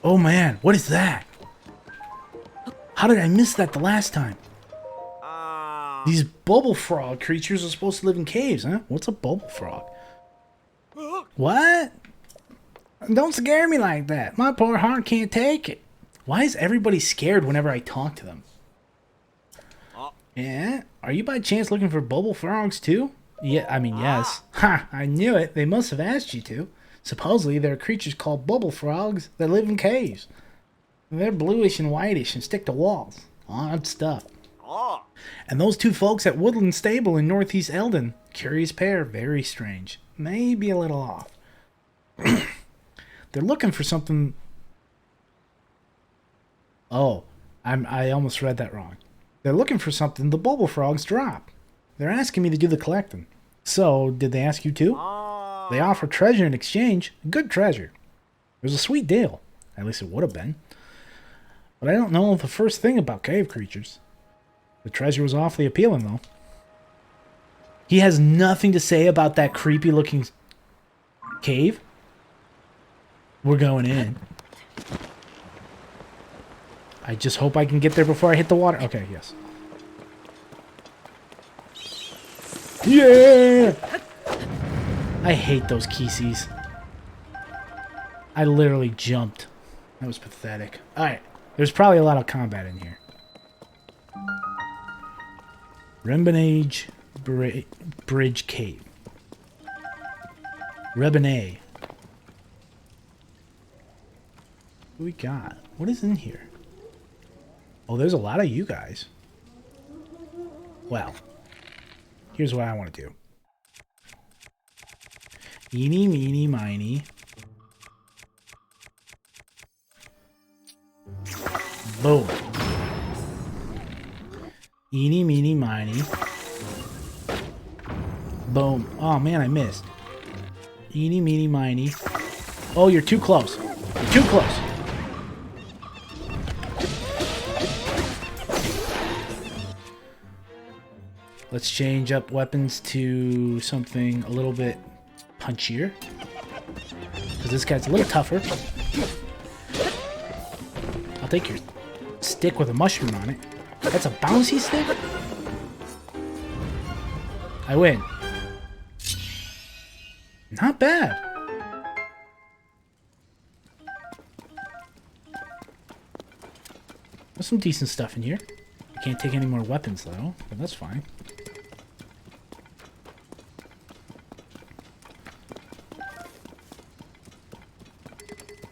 Oh man, what is that? How did I miss that the last time? These bubble frog creatures are supposed to live in caves, huh? What's a bubble frog? What? Don't scare me like that. My poor heart can't take it. Why is everybody scared whenever I talk to them? Yeah? Are you by chance looking for bubble frogs too? Yeah, I mean, yes. Ha! I knew it. They must have asked you to. Supposedly, there are creatures called bubble frogs that live in caves. They're bluish and whitish and stick to walls. Odd stuff. And those two folks at Woodland Stable in Northeast Eldon, curious pair, very strange. Maybe a little off. They're looking for something... Oh, I almost read that wrong. They're looking for something the bubble frogs drop. They're asking me to do the collecting. So, did they ask you too? They offer treasure in exchange. Good treasure. It was a sweet deal. At least it would have been. But I don't know the first thing about cave creatures. The treasure was awfully appealing, though. He has nothing to say about that creepy-looking cave. We're going in. I just hope I can get there before I hit the water. Okay, yes. Yeah! I hate those Kisis. I literally jumped. That was pathetic. Alright. There's probably a lot of combat in here. Rembenage Bridge Cave. Rebene. What do we got? What is in here? Oh, there's a lot of you guys. Well, here's what I want to do. Eeny, meeny, miny. Boom. Eeny, meeny, miny. Boom. Oh, man, I missed. Eeny, meeny, miny. Oh, you're too close. You're too close. Let's change up weapons to something a little bit punchier. Because this guy's a little tougher. I'll take your stick with a mushroom on it. That's a bouncy stick? I win. Not bad. There's some decent stuff in here. I can't take any more weapons though, but that's fine.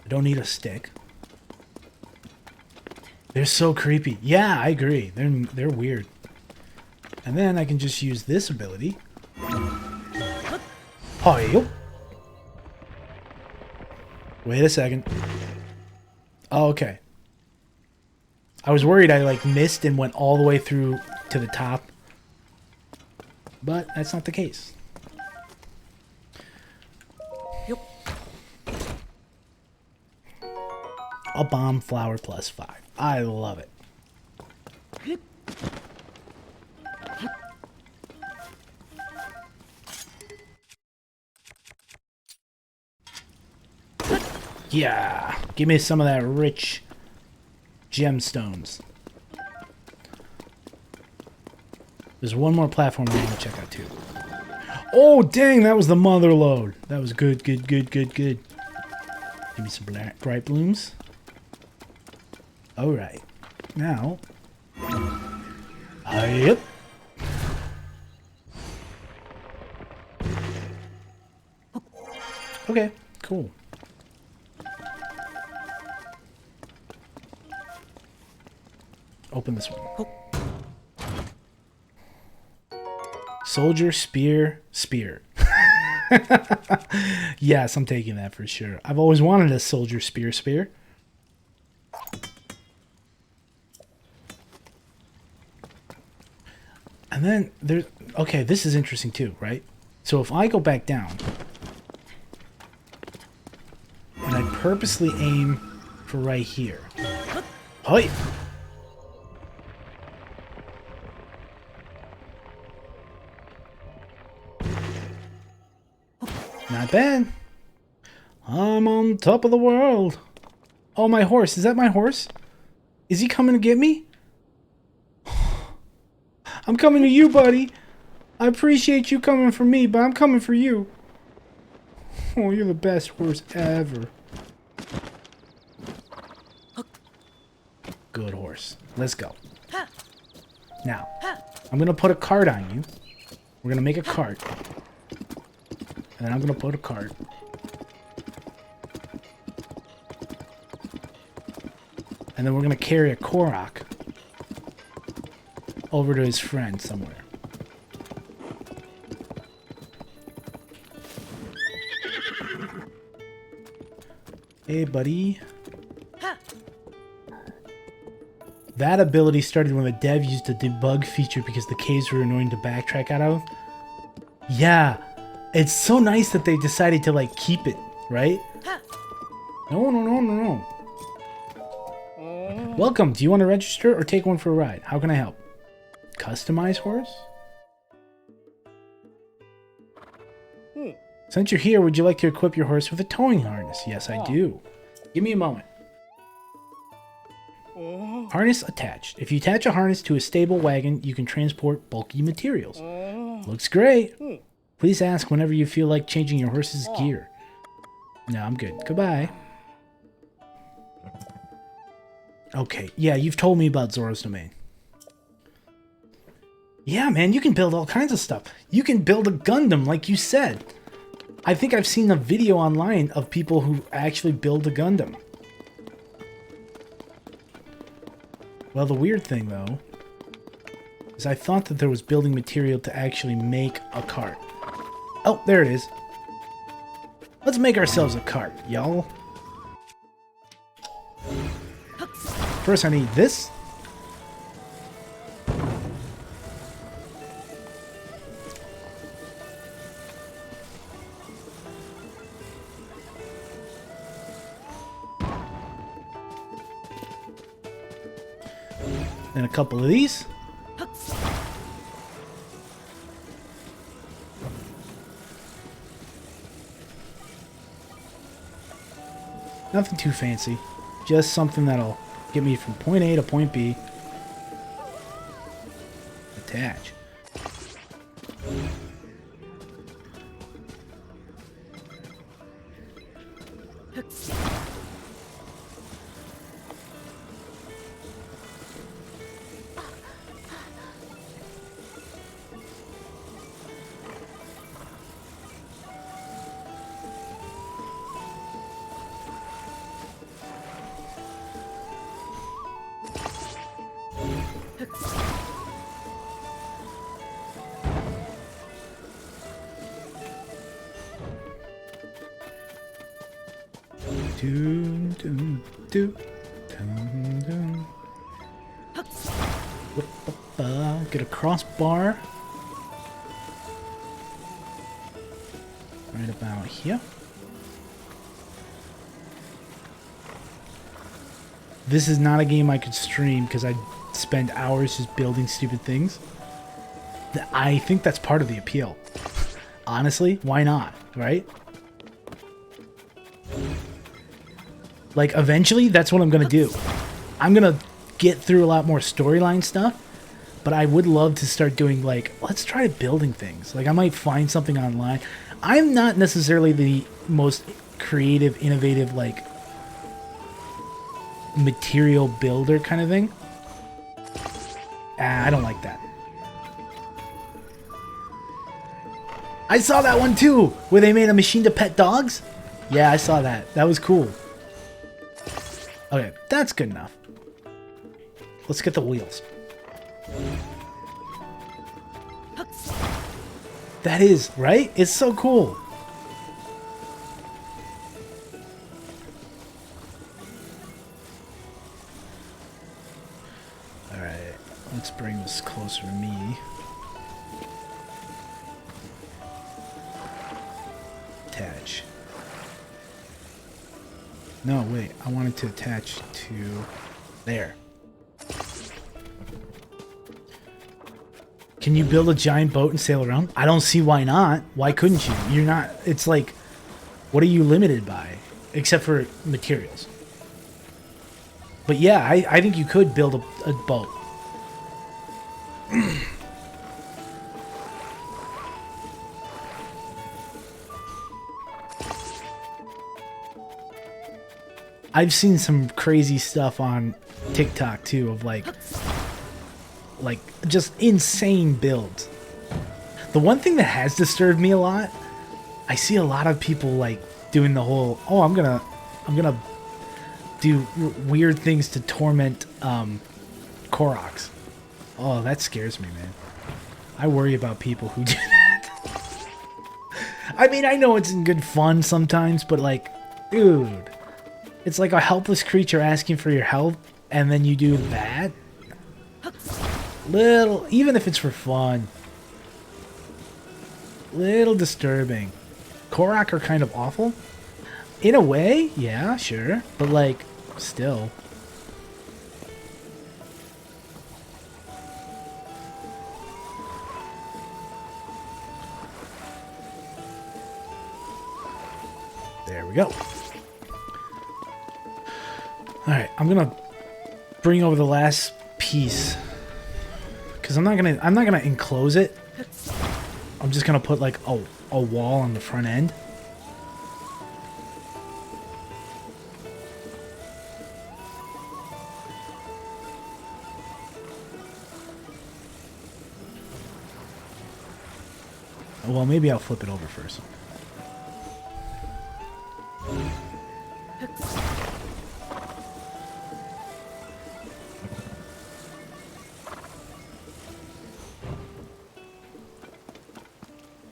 I don't need a stick. They're so creepy. Yeah, I agree. They're weird. And then I can just use this ability. Hi. Wait a second. Oh, okay. I was worried I like missed and went all the way through to the top. But that's not the case. A bomb flower +5. I love it. Yeah. Give me some of that rich gemstones. There's one more platform I want to check out too. Oh, dang, that was the mother lode. That was good, good, good, good, good. Give me some bright blooms. Alright. Now. Yep. Okay, cool. Open this one. Soldier, spear. Yes, I'm taking that for sure. I've always wanted a soldier, spear. And then there's... Okay, this is interesting too, right? So if I go back down... and I purposely aim for right here... Hoi! Not bad. I'm on top of the world. Oh, my horse. Is that my horse? Is he coming to get me? I'm coming to you, buddy. I appreciate you coming for me, but I'm coming for you. Oh, you're the best horse ever. Good horse. Let's go. Now, I'm going to put a cart on you. We're going to make a cart. And then I'm going to put a cart. And then we're going to carry a Korok over to his friend somewhere. Hey, buddy. That ability started when the dev used a debug feature because the caves were annoying to backtrack out of. Yeah. It's so nice that they decided to, like, keep it, right? No. Welcome. Do you want to register or take one for a ride? How can I help? Customize horse? Since you're here, would you like to equip your horse with a towing harness? Yes, I do. Give me a moment. Harness attached. If you attach a harness to a stable wagon, you can transport bulky materials. Looks great. Please ask whenever you feel like changing your horse's gear. No, I'm good. Goodbye. Okay, yeah, you've told me about Zora's Domain. Yeah, man, you can build all kinds of stuff. You can build a Gundam, like you said. I think I've seen a video online of people who actually build a Gundam. Well, the weird thing, though, is I thought that there was building material to actually make a cart. Oh, there it is. Let's make ourselves a cart, y'all. First, I need this. And a couple of these. Nothing too fancy. Just something that'll get me from point A to point B. Attach. Doom, doom, doom, doom, doom. Get a crossbar. Right about here. This is not a game I could stream because I'd spend hours just building stupid things. I think that's part of the appeal. Honestly, why not, right? Like, eventually, that's what I'm going to do. I'm going to get through a lot more storyline stuff, but I would love to start doing, like, let's try building things. Like, I might find something online. I'm not necessarily the most creative, innovative, like, material builder kind of thing. I don't like that. I saw that one too, where they made a machine to pet dogs. Yeah, I saw that. That was cool. Okay, that's good enough. Let's get the wheels. That is, right? It's so cool. Alright, let's bring this closer to me. Attach. No, wait. I wanted to attach to there. Can you build a giant boat and sail around? I don't see why not. Why couldn't you? You're not... It's like... What are you limited by? Except for materials. But yeah, I think you could build a boat. I've seen some crazy stuff on TikTok too of like just insane builds. The one thing that has disturbed me a lot, I see a lot of people like doing the whole, oh, I'm gonna do weird things to torment Koroks. Oh, that scares me, man. I worry about people who do that. I mean, I know it's in good fun sometimes, but like, dude. It's like a helpless creature asking for your help, and then you do that? Little, even if it's for fun. Little disturbing. Korok are kind of awful. In a way, yeah, sure. But like, still. There we go. Alright, I'm gonna bring over the last piece. Cause I'm not gonna enclose it. I'm just gonna put like a wall on the front end. Well, maybe I'll flip it over first.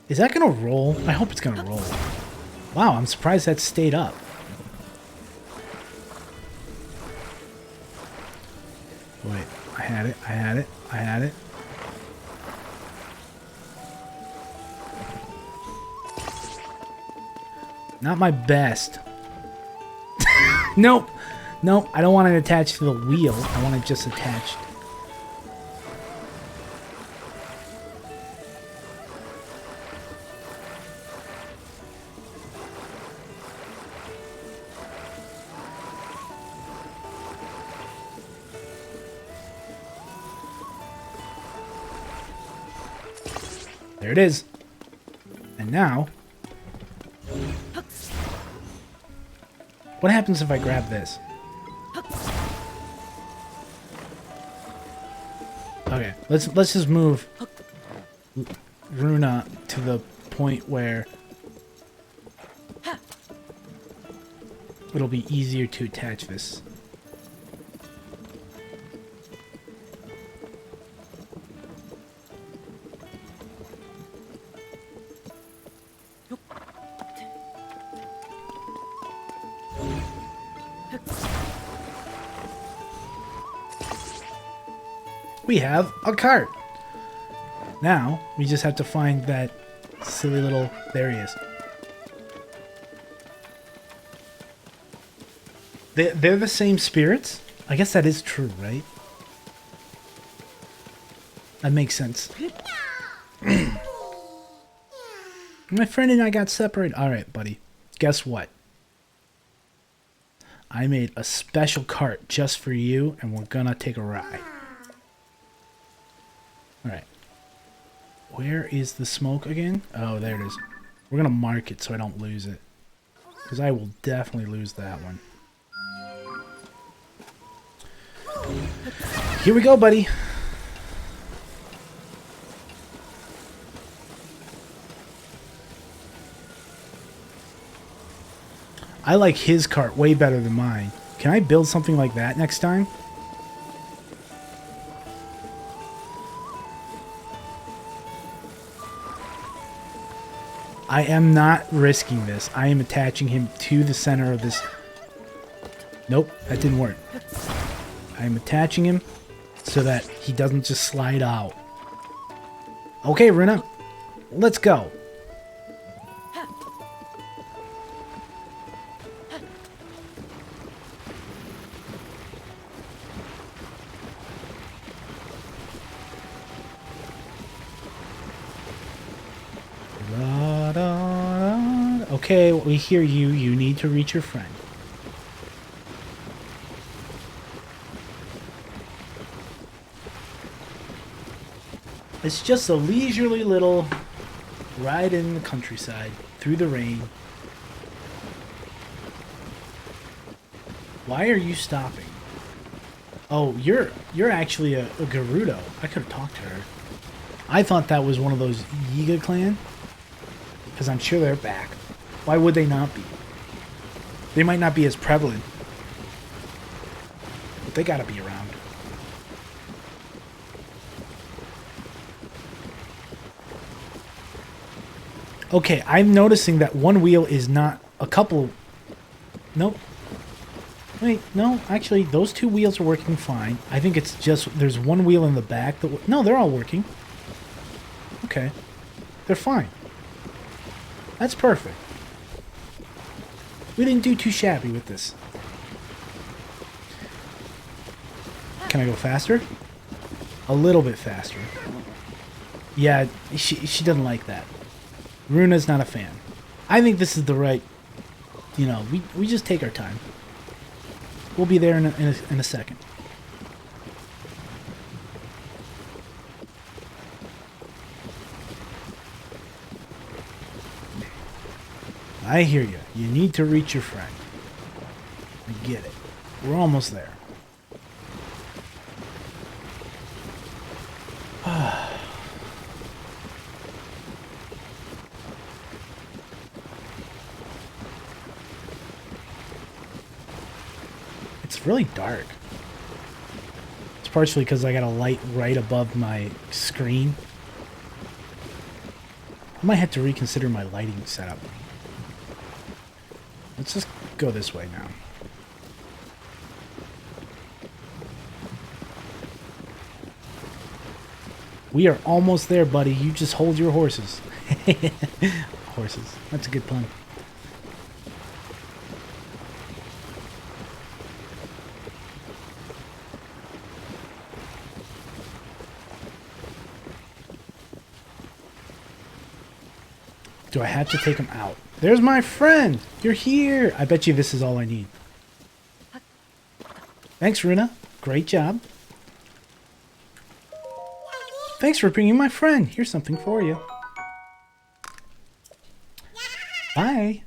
Is that gonna roll? I hope it's gonna roll. Wow, I'm surprised that stayed up. Wait, I had it, I had it, I had it. Not my best. Nope. Nope, I don't want it attached to the wheel. I want it just attached. There it is. And now... What happens if I grab this? Okay, let's just move Runa to the point where it'll be easier to attach this. We have a cart. Now, we just have to find that silly little... There he is. They're the same spirits? I guess that is true, right? That makes sense. My friend and I got separated. Alright, buddy. Guess what? I made a special cart just for you, and we're gonna take a ride. Alright. Where is the smoke again? Oh, there it is. We're gonna mark it so I don't lose it. Because I will definitely lose that one. Here we go, buddy. I like his cart way better than mine. Can I build something like that next time? I am not risking this. I am attaching him to the center of this. Nope, that didn't work. I am attaching him so that he doesn't just slide out. Okay, Runa, let's go. Okay, we hear you. You need to reach your friend. It's just a leisurely little ride in the countryside through the rain. Why are you stopping? Oh, you're actually a Gerudo. I could have talked to her. I thought that was one of those Yiga clan. Because I'm sure they're back. Why would they not be? They might not be as prevalent. But they gotta be around. Okay, I'm noticing that one wheel is not a couple... Nope. Wait, no, actually, those two wheels are working fine. I think it's just... There's one wheel in the back that... No, they're all working. Okay. They're fine. That's perfect. We didn't do too shabby with this. Can I go faster? A little bit faster. Yeah, she doesn't like that. Runa's not a fan. I think this is the right... You know, we just take our time. We'll be there in a second. I hear you. You need to reach your friend. I get it. We're almost there. It's really dark. It's partially because I got a light right above my screen. I might have to reconsider my lighting setup. Let's just go this way now. We are almost there, buddy. You just hold your horses. Horses. That's a good pun. Do I have to take him out? There's my friend! You're here! I bet you this is all I need. Thanks, Runa. Great job. Thanks for bringing my friend. Here's something for you. Bye.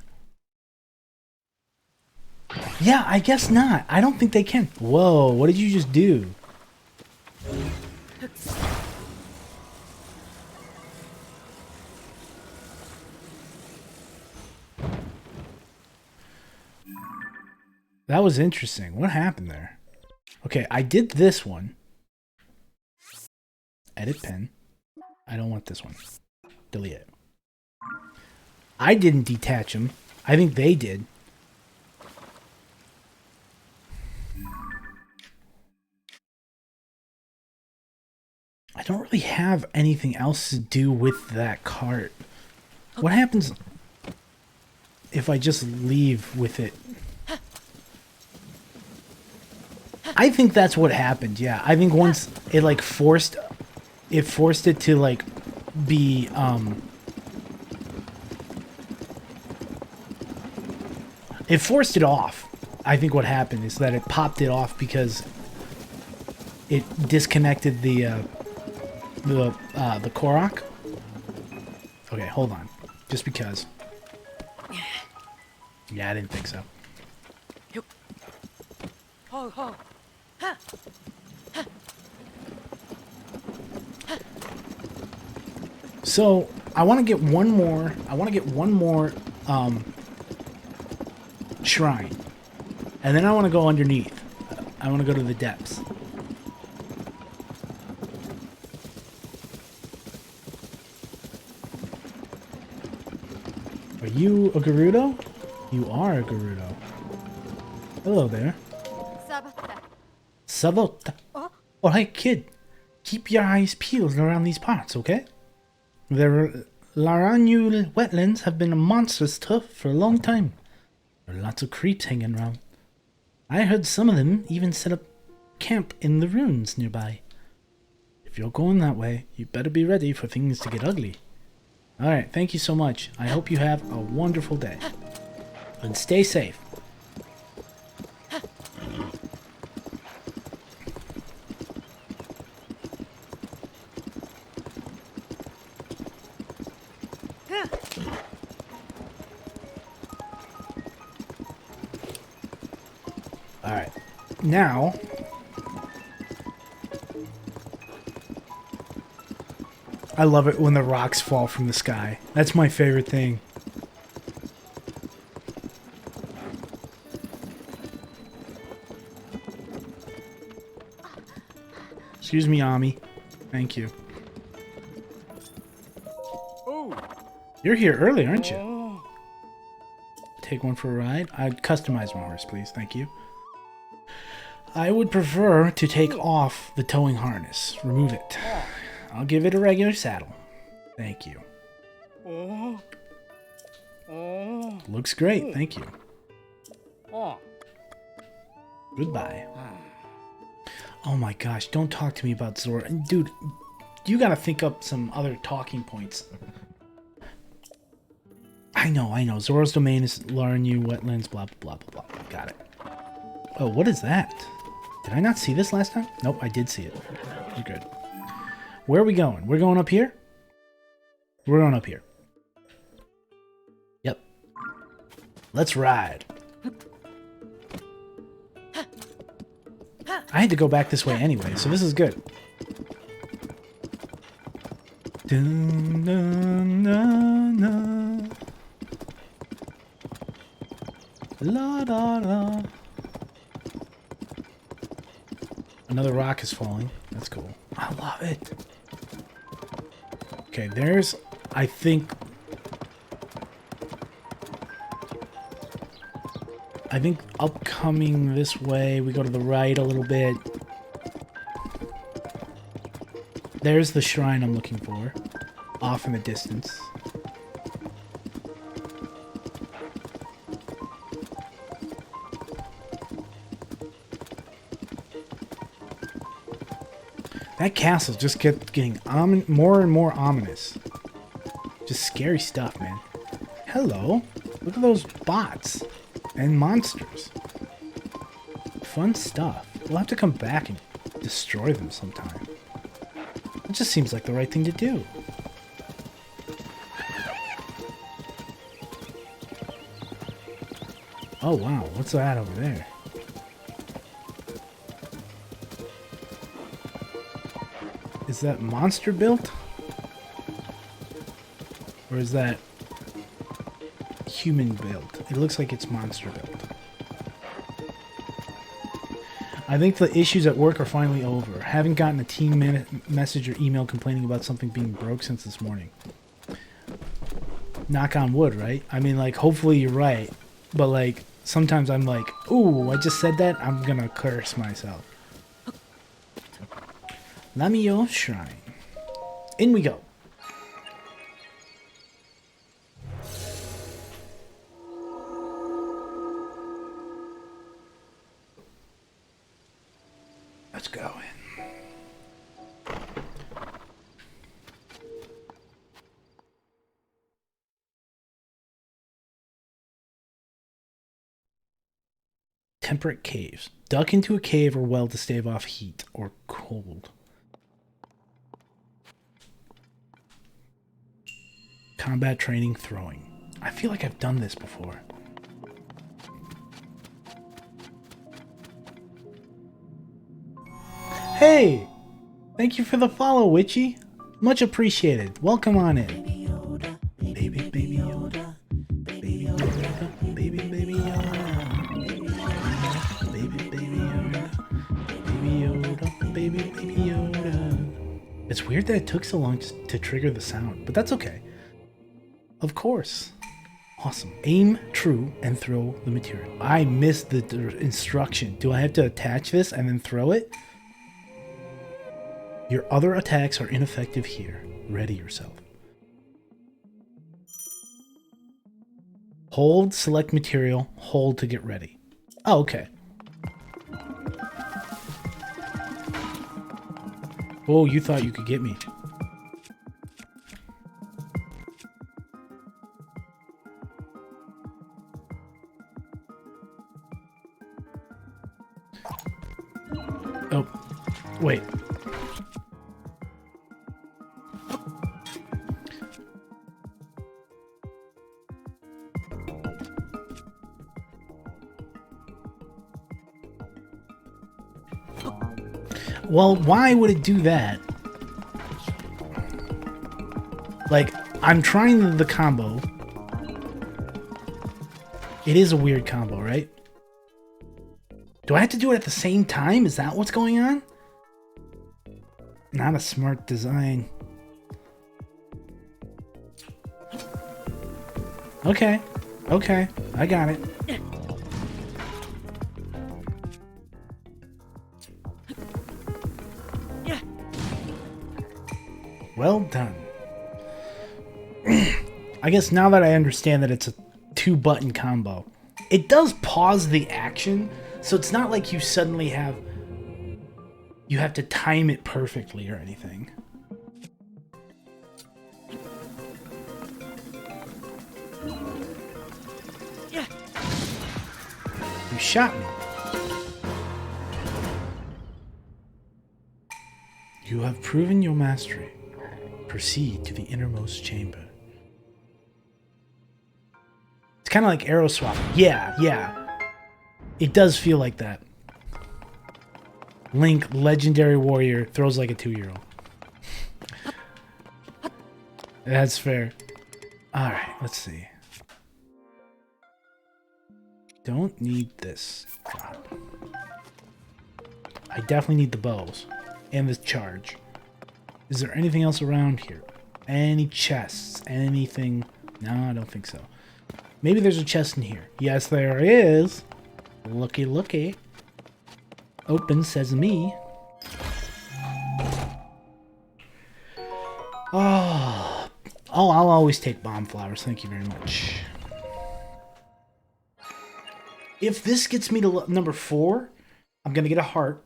Yeah, I guess not. I don't think they can. Whoa, what did you just do? That was interesting. What happened there? Okay, I did this one. Edit pen. I don't want this one. Delete it. I didn't detach them. I think they did. I don't really have anything else to do with that cart. What happens if I just leave with it? I think that's what happened, yeah. I think once it like forced it to like be it forced it off. I think what happened is that it popped it off because it disconnected the Korok. Okay, hold on. Just because. Yeah, I didn't think so. So I want to get one more. I want to get one more shrine, and then I want to go underneath. I want to go to the depths. Are you a Gerudo? You are a Gerudo. Hello there. Sabota. Alright, kid. Keep your eyes peeled around these parts, okay? The Laranul wetlands have been a monstrous tough for a long time. There are lots of creeps hanging around. I heard some of them even set up camp in the ruins nearby. If you're going that way, you better be ready for things to get ugly. Alright, thank you so much. I hope you have a wonderful day. And stay safe. Alright, now I love it when the rocks fall from the sky. That's my favorite thing. Excuse me, Ami. Thank you. You're here early, aren't you? Take one for a ride. I'd customize my horse, please. Thank you. I would prefer to take off the towing harness. Remove it. I'll give it a regular saddle. Thank you. Looks great. Thank you. Goodbye. Oh my gosh, don't talk to me about Zora. Dude, you gotta think up some other talking points. I know. Zora's domain is Laranu wetlands, blah, blah, blah, blah. Got it. Oh, what is that? Did I not see this last time? Nope, I did see it. You're good. Where are we going? We're going up here? We're going up here. Yep. Let's ride. I had to go back this way anyway, so this is good. Dun, dun, dun, dun. La la la. Another rock is falling. That's cool. I love it. Okay, there's, I think upcoming this way, we go to the right a little bit. There's the shrine I'm looking for, off in the distance. That castle just kept getting more and more ominous. Just scary stuff, man. Hello. Look at those bots and monsters. Fun stuff. We'll have to come back and destroy them sometime. It just seems like the right thing to do. Oh wow, what's that over there? Is that monster built? Or is that human built? It looks like it's monster built. I think the issues at work are finally over. Haven't gotten a team message or email complaining about something being broke since this morning. Knock on wood, right? I mean, like, hopefully you're right. But, like, sometimes I'm like, ooh, I just said that? I'm gonna curse myself. Lamio Shrine. In we go. Let's go in. temperate caves. Duck into a cave or well to stave off heat or cold. Combat training, throwing. I feel like I've done this before. Hey! Thank you for the follow, Witchy. Much appreciated. Welcome on in. Baby, baby Yoda. Baby Yoda. Baby, baby Yoda. Baby, baby Yoda. Baby Yoda. Baby, baby Yoda. It's weird that it took so long to trigger the sound, but that's okay. Of course. Awesome. Aim true and throw the material. I missed the instruction. Do I have to attach this and then throw it? Your other attacks are ineffective here. Ready yourself. Hold, select material, hold to get ready. Oh, okay. Oh, you thought you could get me. Oh, wait. Well, why would it do that? Like, I'm trying the combo. It is a weird combo, right? Do I have to do it at the same time? Is that what's going on? Not a smart design. Okay. Okay. I got it. Well done. I guess now that I understand that it's a 2-button combo, it does pause the action, so it's not like you suddenly have to time it perfectly or anything. You shot me. You have proven your mastery. Proceed to the innermost chamber. It's kind of like arrow swap. Yeah. It does feel like that. Link, legendary warrior, throws like a 2-year-old. That's fair. Alright, let's see. Don't need this. God. I definitely need the bows. And this charge. Is there anything else around here? Any chests? Anything? No, I don't think so. Maybe there's a chest in here. Yes, there is. Looky, looky. Open sesame. Oh, I'll always take bomb flowers. Thank you very much. If this gets me to number 4, I'm going to get a heart.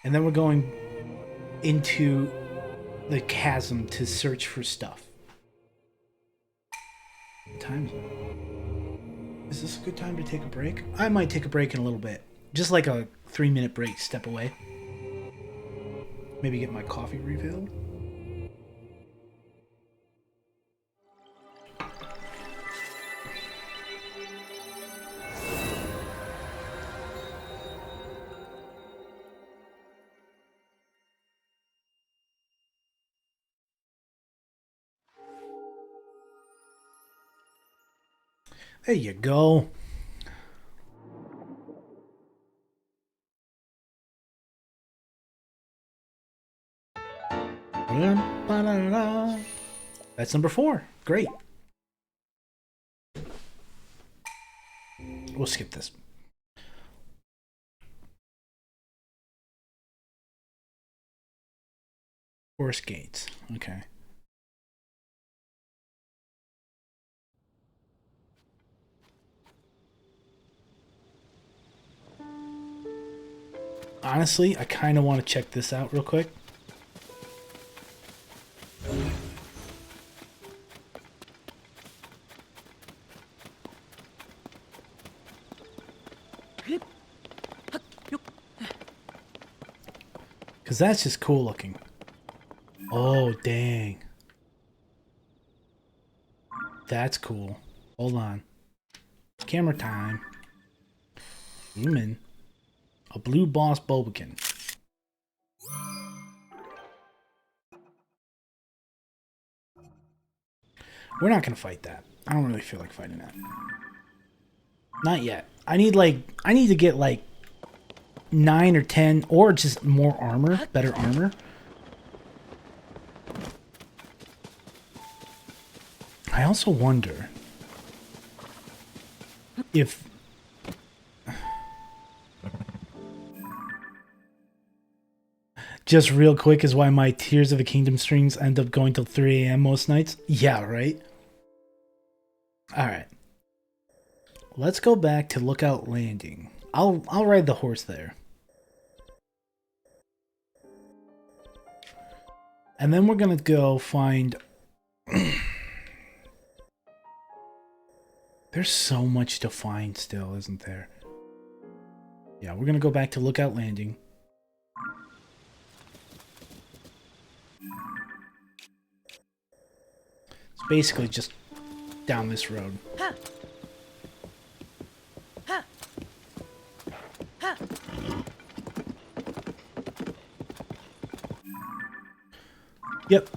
And then we're going into the chasm to search for stuff. What time is it? Is this a good time to take a break? I might take a break in a little bit. Just like a 3-minute break, step away. Maybe get my coffee refilled. There you go. That's number 4. Great. We'll skip this. Forest gates. Okay. Honestly, I kind of want to check this out real quick. that's just cool looking. Oh, dang. That's cool. Hold on. Camera time. Zoom in. A blue boss Bobakin. We're not gonna fight that. I don't really feel like fighting that. Not yet. I need to get like 9 or 10 or just more armor, better armor. I also wonder if just real quick is why my Tears of the Kingdom streams end up going till 3 a.m. most nights. Yeah, right? Alright. Let's go back to Lookout Landing. I'll ride the horse there. And then we're gonna go find... There's so much to find still, isn't there? Yeah, we're gonna go back to Lookout Landing. It's basically just down this road. Yep.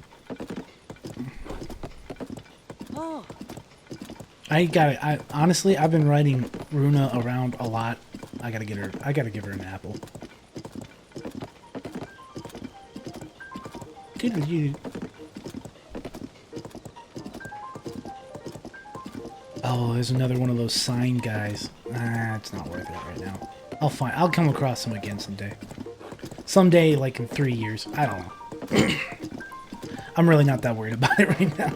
I honestly, I've been riding Runa around a lot. I gotta give her an apple. Oh, there's another one of those sign guys. Ah, it's not worth it right now. I'll come across them again someday. Someday, like in 3 years. I don't know. I'm really not that worried about it right now.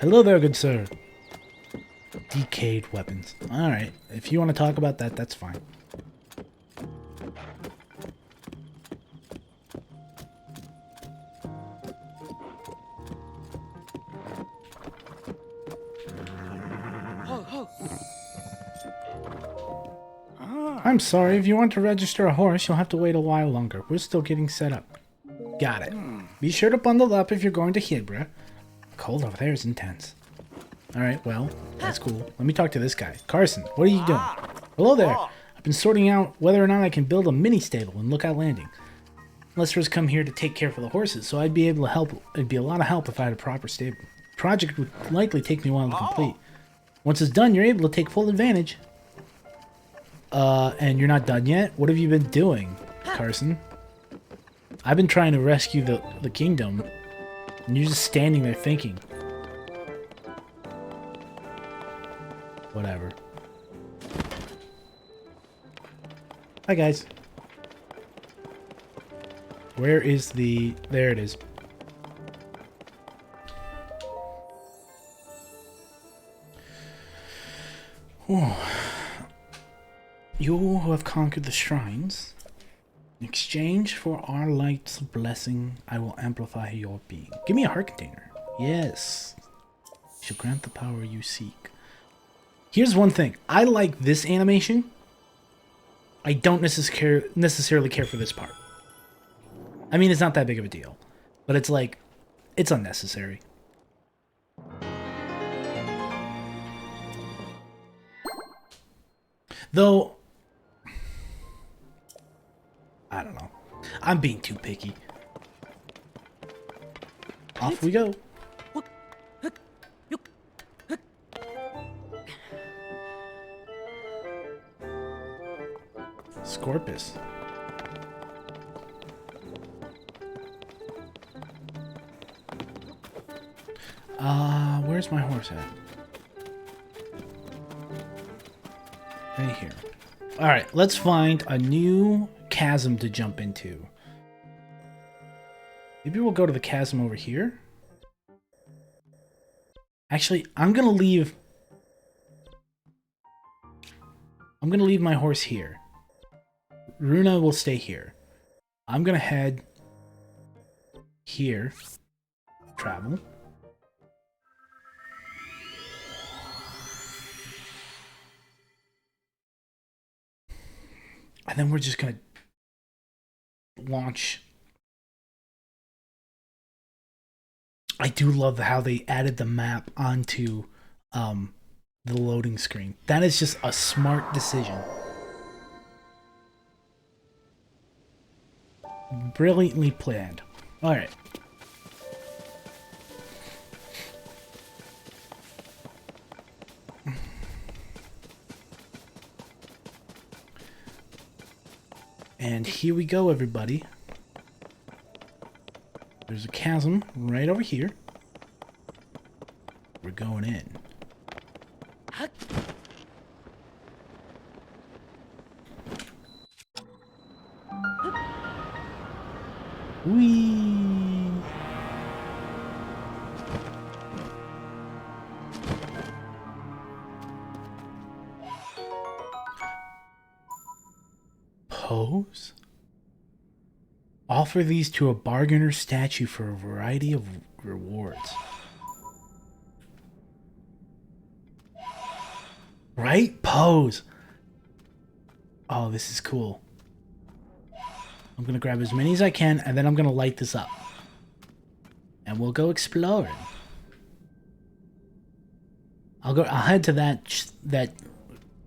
Hello there, good sir. Decayed weapons. Alright, if you want to talk about that, that's fine. I'm sorry, if you want to register a horse, you'll have to wait a while longer. We're still getting set up. Got it. Be sure to bundle up if you're going to Hydra. Cold over there is intense. Alright, well, that's cool. Let me talk to this guy. Carson, what are you doing? Hello there. I've been sorting out whether or not I can build a mini stable in Lookout Landing. Lester's come here to take care of the horses, so I'd be able to help. It'd be a lot of help if I had a proper stable. The project would likely take me a while to complete. Once it's done, you're able to take full advantage. And you're not done yet? What have you been doing, Carson? I've been trying to rescue the kingdom. And you're just standing there thinking. Whatever. Hi, guys. Where is the... There it is. Whew. You who have conquered the shrines... In exchange for our light's blessing, I will amplify your being. Give me a heart container. Yes. You shall grant the power you seek. Here's one thing. I like this animation. I don't necessarily care for this part. I mean, it's not that big of a deal. But it's like, it's unnecessary. Though... I don't know. I'm being too picky. Off we go. Scorpus. Where's my horse at? Right here. Alright, let's find a new chasm to jump into. Maybe we'll go to the chasm over here. Actually, I'm gonna leave my horse here. Runa will stay here. I'm gonna head here. Travel. And then we're just gonna launch. I do love how they added the map onto the loading screen. That is just a smart decision. Brilliantly planned. Alright. And here we go, everybody. There's a chasm right over here. We're going in. Whee! Pose? Offer these to a bargainer statue for a variety of rewards. Right? Pose. Oh, this is cool. I'm gonna grab as many as I can, and then I'm gonna light this up. And we'll go exploring. I'll head to that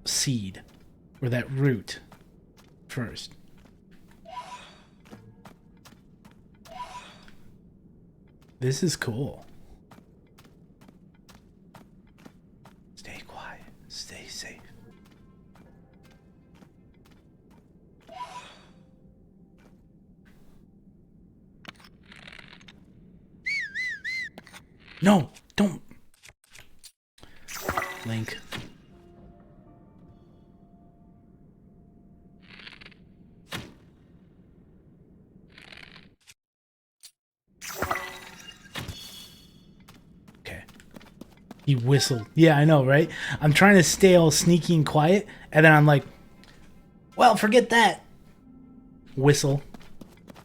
seed, or that root, first. This is cool. Stay quiet. Stay safe. No, don't. Link. Okay. He whistled. Yeah, I know, right? I'm trying to stay all sneaky and quiet, and then I'm like, well, forget that. Whistle.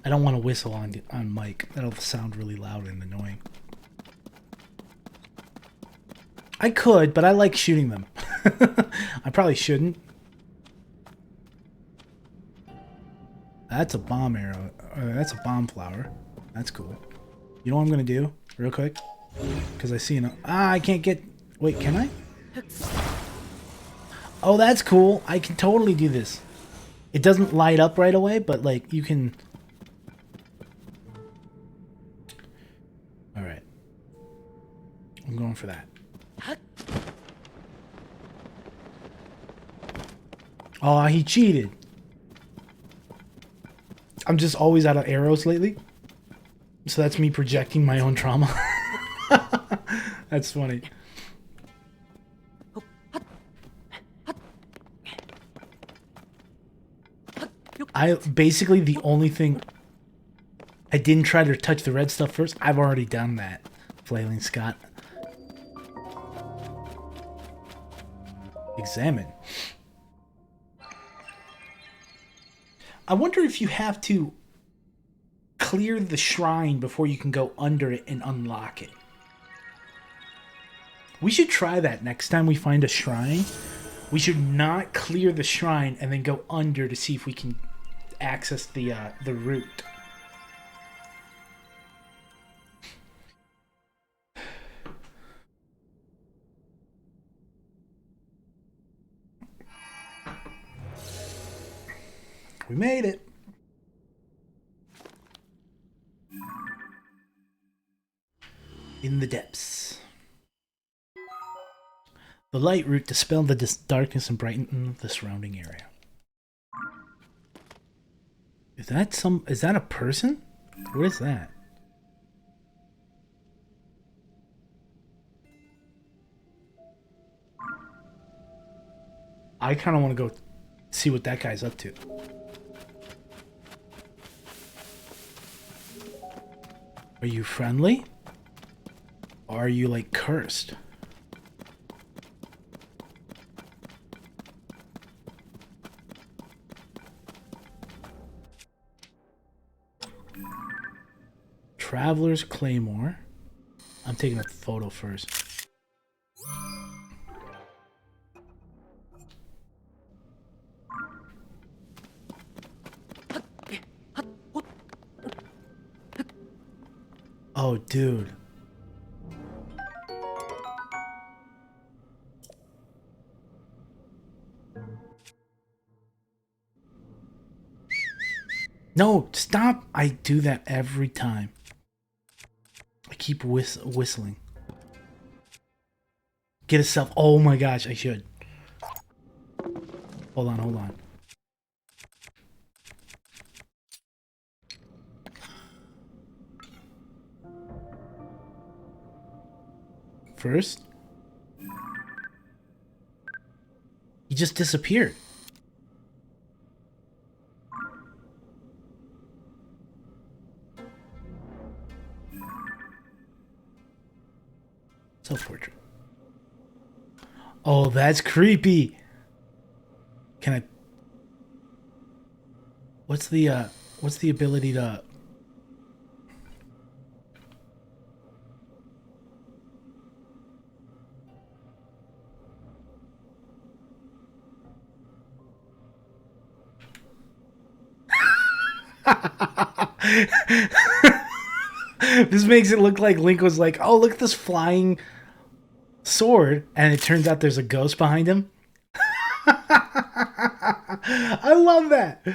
I don't want to whistle on mic. That'll sound really loud and annoying. I could, but I like shooting them. I probably shouldn't. That's a bomb arrow. That's a bomb flower. That's cool. You know what I'm going to do? Real quick. Because I see I can't get... Wait, can I? Oh, that's cool. I can totally do this. It doesn't light up right away, but, like, you can... Alright. I'm going for that. Oh, he cheated. I'm just always out of arrows lately. So that's me projecting my own trauma. That's funny. Basically the only thing... I didn't try to touch the red stuff first. I've already done that, Flailing Scott. Examine. I wonder if you have to clear the shrine before you can go under it and unlock it. We should try that next time we find a shrine. We should not clear the shrine and then go under to see if we can access the root. We made it. In the depths. The light root dispelled the darkness and brightened the surrounding area. Is that a person? What is that? I kind of want to go see what that guy's up to. Are you friendly? Or are you like cursed? Traveler's Claymore. I'm taking a photo first. Oh, dude. No, stop. I do that every time. I keep whistling. Get a self. Oh my gosh, I should. Hold on, hold on. First, he just disappeared. Self-portrait. Oh, that's creepy. Can I... What's the ability to... This makes it look like Link was like, oh, look at this flying sword, and it turns out there's a ghost behind him. I love that. I'm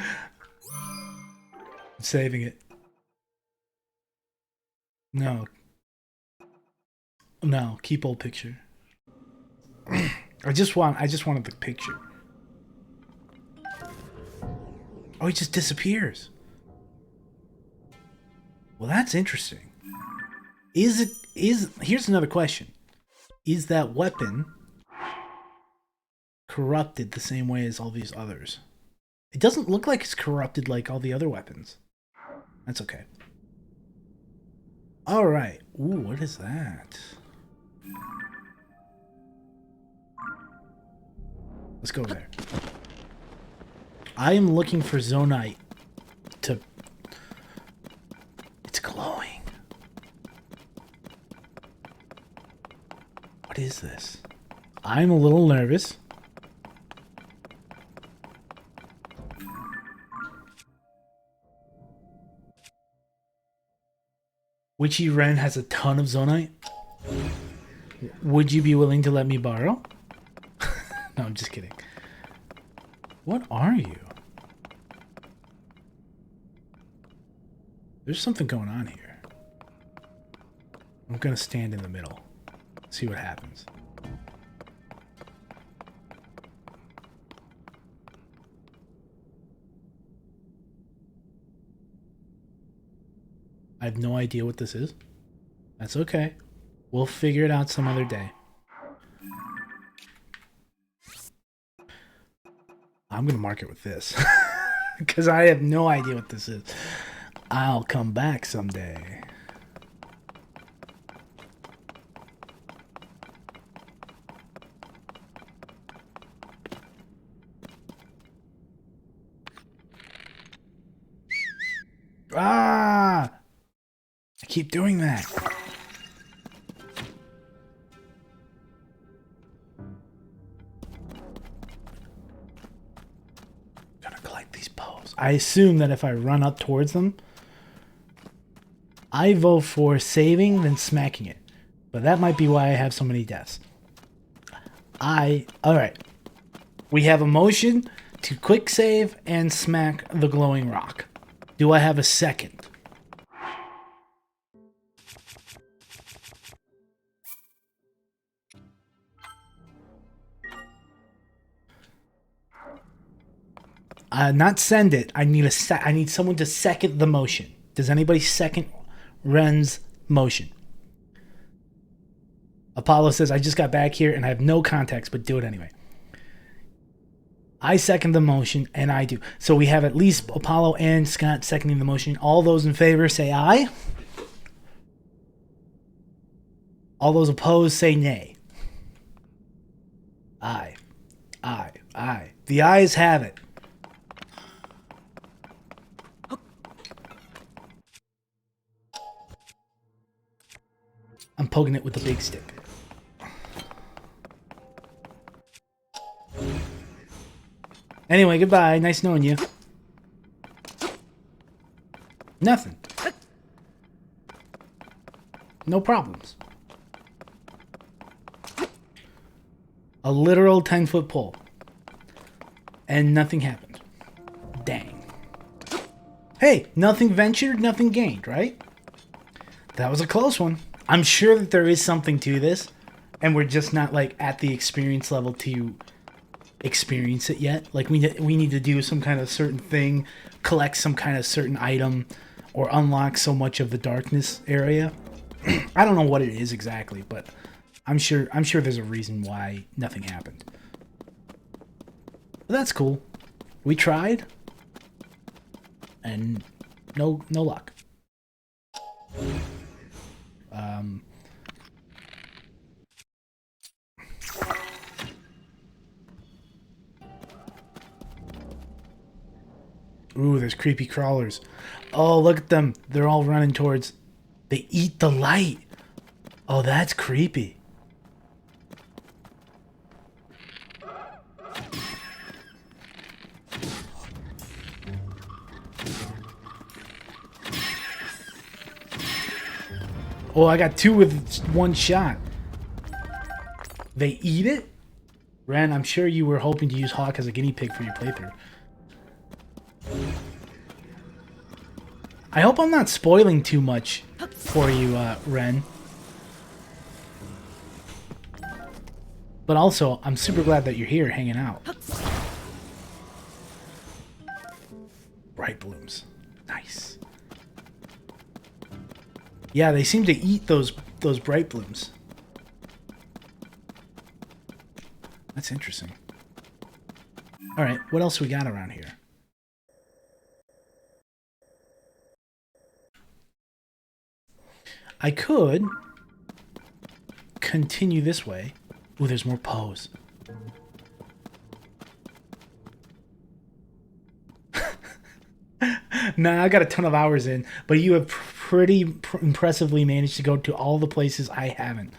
saving it. No, keep old picture. I just wanted the picture. Oh, he just disappears. Well, that's interesting. Here's another question. Is that weapon corrupted the same way as all these others? It doesn't look like it's corrupted like all the other weapons. That's okay. Alright. Ooh, what is that? Let's go over there. I am looking for Zonite to... It's glowing. What is this? I'm a little nervous. Witchy Wren has a ton of Zonite. Would you be willing to let me borrow? No, I'm just kidding. What are you? There's something going on here. I'm gonna stand in the middle. See what happens. I have no idea what this is. That's okay. We'll figure it out some other day. I'm gonna mark it with this. Because I have no idea what this is. I'll come back someday. Ah! I keep doing that. Gotta collect these bows. I assume that if I run up towards them, I vote for saving than smacking it. But that might be why I have so many deaths. Alright. We have a motion to quick save and smack the glowing rock. Do I have a second? Not send it. I need someone to second the motion. Does anybody second Ren's motion? Apollo says, I just got back here and I have no context, but do it anyway. I second the motion, and I do. So we have at least Apollo and Scott seconding the motion. All those in favor say aye. All those opposed say nay. Aye. Aye. Aye. The ayes have it. I'm poking it with the big stick. Anyway, goodbye. Nice knowing you. Nothing. No problems. A literal 10-foot pole. And nothing happened. Dang. Hey, nothing ventured, nothing gained, right? That was a close one. I'm sure that there is something to this, and we're just not like at the experience level to experience it yet. Like we need to do some kind of certain thing, collect some kind of certain item, or unlock so much of the darkness area. I don't know what it is exactly, but I'm sure there's a reason why nothing happened. But that's cool. We tried, and no luck. Ooh, there's creepy crawlers. Oh, look at them. They're all running towards... They eat the light. Oh, that's creepy. Oh, I got two with one shot. They eat it? Ren, I'm sure you were hoping to use Hawk as a guinea pig for your playthrough. I hope I'm not spoiling too much for you, Ren. But also, I'm super glad that you're here hanging out. Bright blooms. Nice. Yeah, they seem to eat those bright blooms. That's interesting. Alright, what else we got around here? I could continue this way. Ooh, there's more Poes. Nah, I got a ton of hours in, but you have pretty impressively managed to go to all the places I haven't.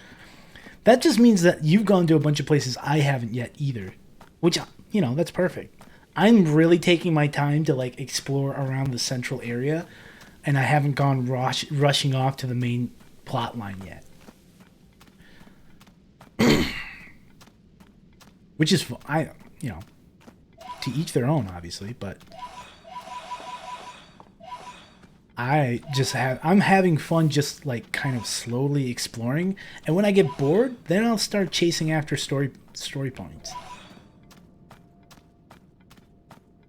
That just means that you've gone to a bunch of places I haven't yet either. Which, you know, that's perfect. I'm really taking my time to, like, explore around the central area, and I haven't gone rushing off to the main plot line yet. Which is, you know, to each their own, obviously, but I'm having fun just, like, kind of slowly exploring, and when I get bored, then I'll start chasing after story points.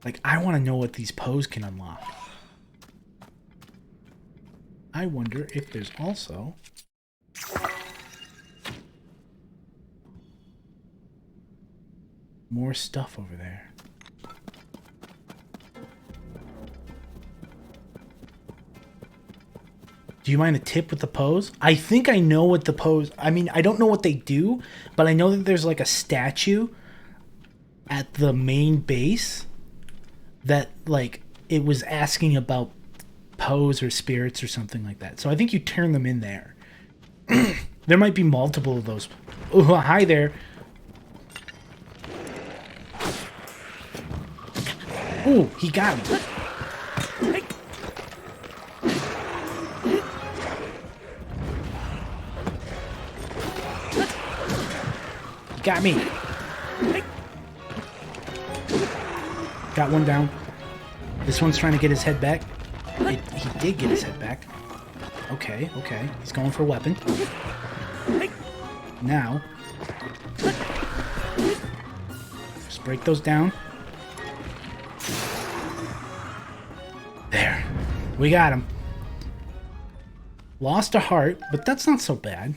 Like, I want to know what these Poes can unlock. I wonder if there's also... more stuff over there. Do you mind a tip with the Poes? I think I know what the Poes... I mean, I don't know what they do, but I know that there's like a statue at the main base that, like, it was asking about Poes or spirits or something like that. So I think you turn them in there. There might be multiple of those. Oh, hi there. Ooh, he got me. He got me. Got one down. This one's trying to get his head back. He did get his head back. Okay, okay. He's going for a weapon. Now, just break those down. There. We got him. Lost a heart, but that's not so bad.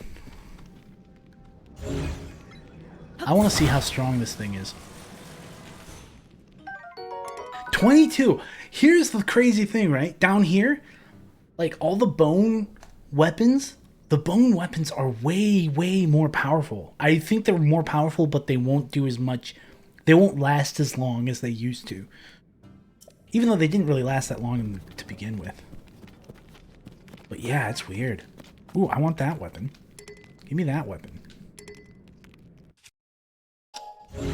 I want to see how strong this thing is. 22! Here's the crazy thing, right? Down here, like, all the bone weapons, The bone weapons are way, way more powerful. I think they're more powerful, but they won't do as much. They won't last as long as they used to. Even though they didn't really last that long to begin with. But yeah, it's weird. Ooh, I want that weapon. Give me that weapon.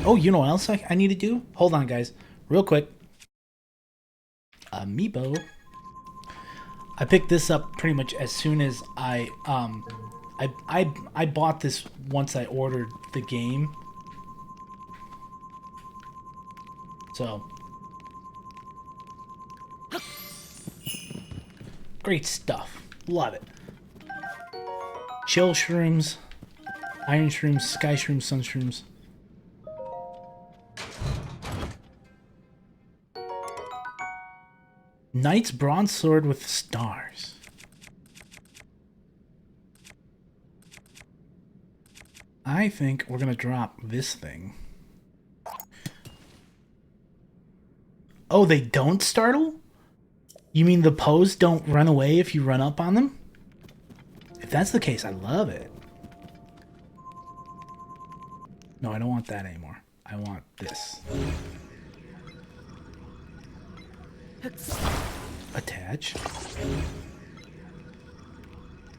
Oh, you know what else I need to do? Hold on, guys. Real quick. Amiibo. I picked this up pretty much as soon as I bought this once I ordered the game. So great stuff. Love it. Chill shrooms, iron shrooms, sky shrooms, sun shrooms. Knight's bronze sword with stars. I think we're gonna drop this thing. Oh, they don't startle? You mean the Poes don't run away if you run up on them? If that's the case, I love it. No, I don't want that anymore. I want this. Attach.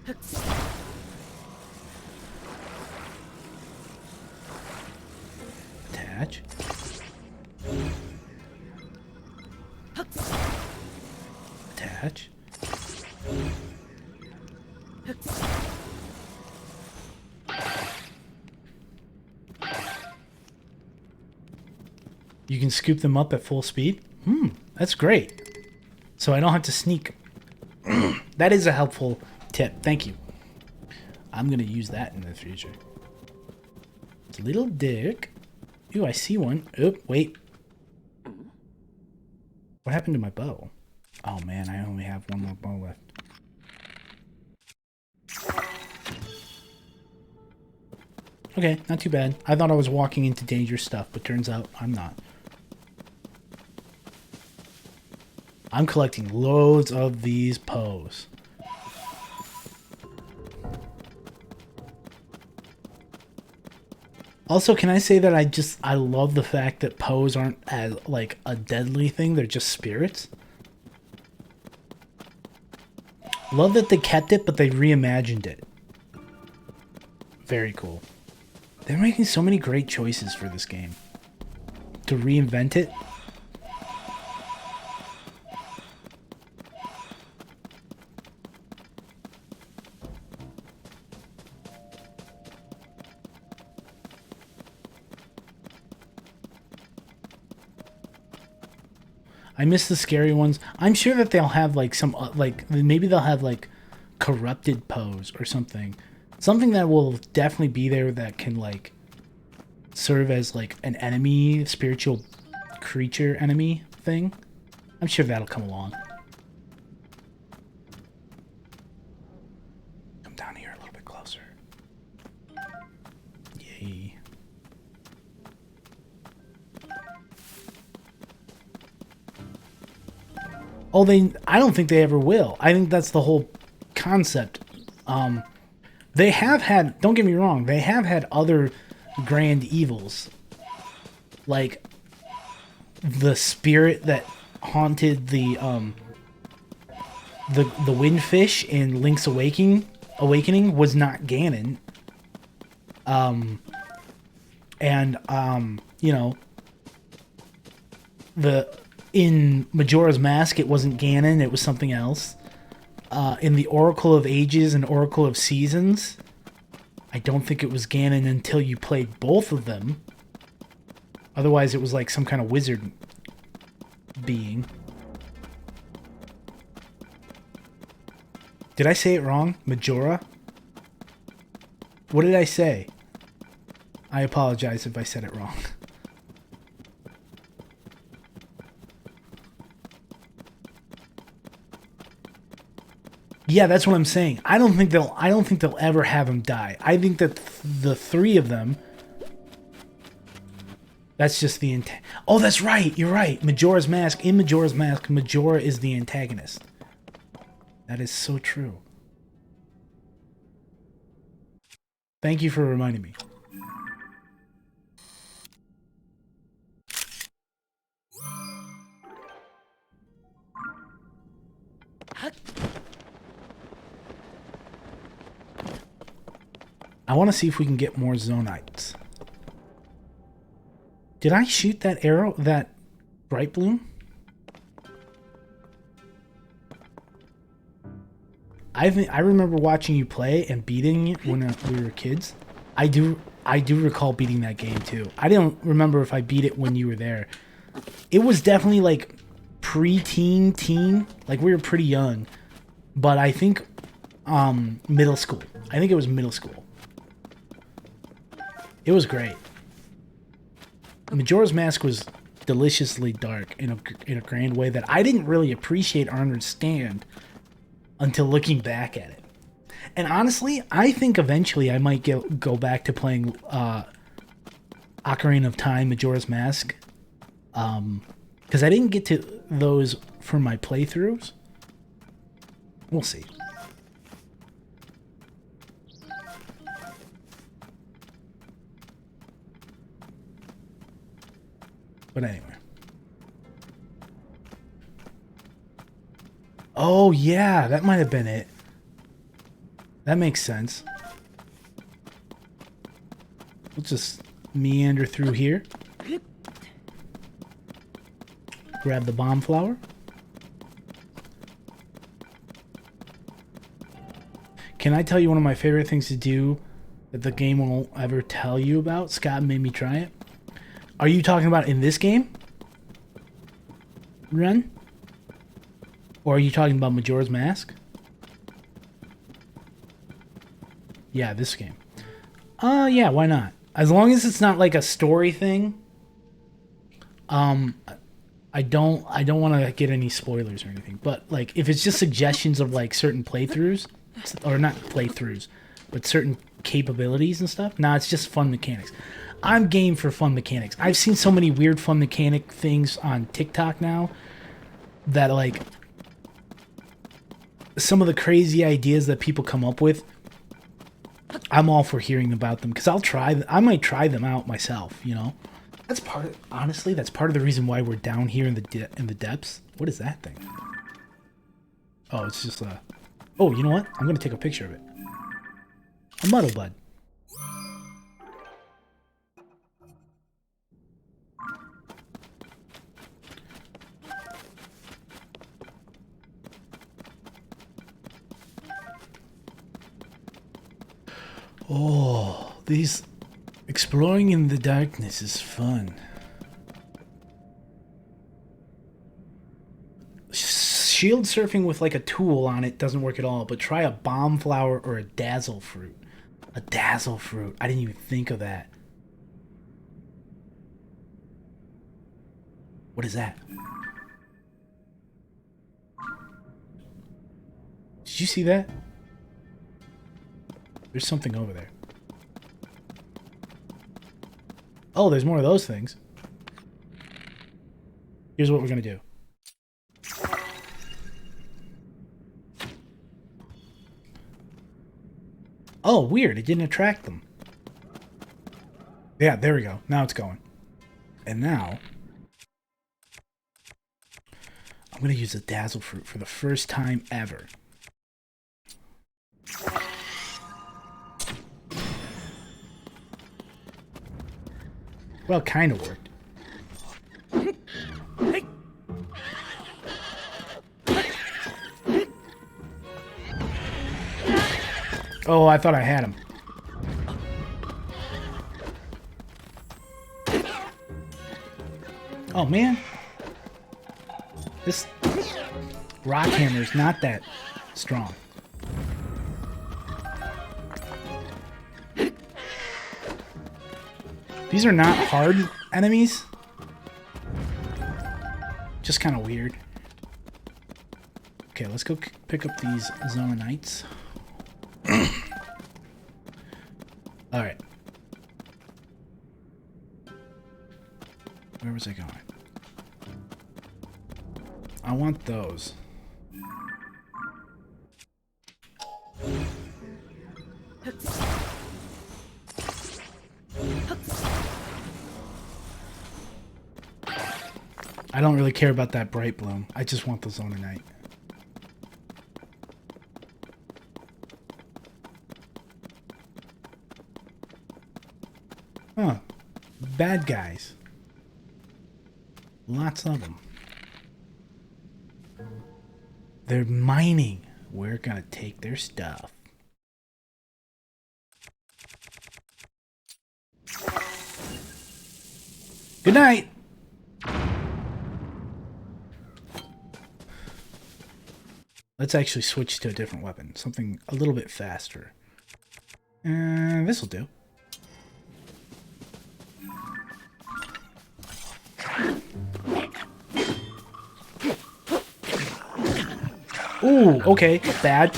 Attach. Attach. You can scoop them up at full speed? That's great. So I don't have to sneak. That is a helpful tip. Thank you. I'm going to use that in the future. It's a little dick. Ooh, I see one. Oop, wait. What happened to my bow? Oh man, I only have one more bow left. Okay, not too bad. I thought I was walking into dangerous stuff, but turns out I'm not. I'm collecting loads of these Poes. Also, can I say that I love the fact that Poes aren't as like a deadly thing, they're just spirits. Love that they kept it, but they reimagined it. Very cool. They're making so many great choices for this game. To reinvent it. I miss the scary ones. I'm sure that they'll have like some like maybe they'll have like corrupted Poes or something. Something that will definitely be there that can like serve as like an enemy, spiritual creature enemy thing. I'm sure that'll come along. Come down here a little bit closer. Yay. Oh, I don't think they ever will. I think that's the whole concept. They have had, don't get me wrong, they have had other grand evils. Like the spirit that haunted the windfish in Link's Awakening was not Ganon. You know, in Majora's Mask, it wasn't Ganon, it was something else. In the Oracle of Ages and Oracle of Seasons, I don't think it was Ganon until you played both of them. Otherwise, it was like some kind of wizard being. Did I say it wrong? Majora? What did I say? I apologize if I said it wrong. Yeah, that's what I'm saying. I don't think they'll ever have him die. I think that the three of them. That's just the intent. Oh, that's right. You're right. Majora's Mask. In Majora's Mask, Majora is the antagonist. That is so true. Thank you for reminding me. I want to see if we can get more Zonites. Did I shoot that arrow, that bright bloom? I remember watching you play and beating it when we were kids. I do recall beating that game too. I don't remember if I beat it when you were there. It was definitely like pre-teen, teen. Like we were pretty young. But I think middle school. I think it was middle school. It was great. Majora's Mask was deliciously dark in a grand way that I didn't really appreciate or understand until looking back at it. And honestly, I think eventually I might go back to playing Ocarina of Time, Majora's Mask. Because I didn't get to those for my playthroughs. We'll see. But anyway. Oh, yeah, that might have been it. That makes sense. We'll just meander through here. Grab the bomb flower. Can I tell you one of my favorite things to do that the game won't ever tell you about? Scott made me try it. Are you talking about in this game? Ren? Or are you talking about Majora's Mask? Yeah, this game. Yeah, why not? As long as it's not like a story thing. I don't want to get any spoilers or anything. But like if it's just suggestions of like certain playthroughs, or not playthroughs, but certain capabilities and stuff. Nah, it's just fun mechanics. I'm game for fun mechanics. I've seen so many weird fun mechanic things on TikTok now that like some of the crazy ideas that people come up with, I'm all for hearing about them because I might try them out myself, you know. That's honestly, that's part of the reason why we're down here in the depths. What is that thing? Oh, it's just a... Oh, you know what? I'm going to take a picture of it. A muddle bud. Oh, these... Exploring in the darkness is fun. Shield surfing with like a tool on it doesn't work at all, but try a bomb flower or a dazzle fruit. A dazzle fruit. I didn't even think of that. What is that? Did you see that? There's something over there. Oh, there's more of those things. Here's what we're going to do. Oh, weird. It didn't attract them. Yeah, there we go. Now it's going. And now... I'm going to use a dazzle fruit for the first time ever. Well, kind of worked. Oh, I thought I had him. Oh, man. This rock hammer is not that strong. These are not hard enemies. Just kind of weird. Okay, let's go pick up these Zonaites. Alright. Where was I going? I want those. I don't really care about that bright bloom. I just want the Zononite. Huh. Bad guys. Lots of them. They're mining. We're gonna take their stuff. Good night. Let's actually switch to a different weapon. Something a little bit faster. And this'll do. Ooh, okay, bad.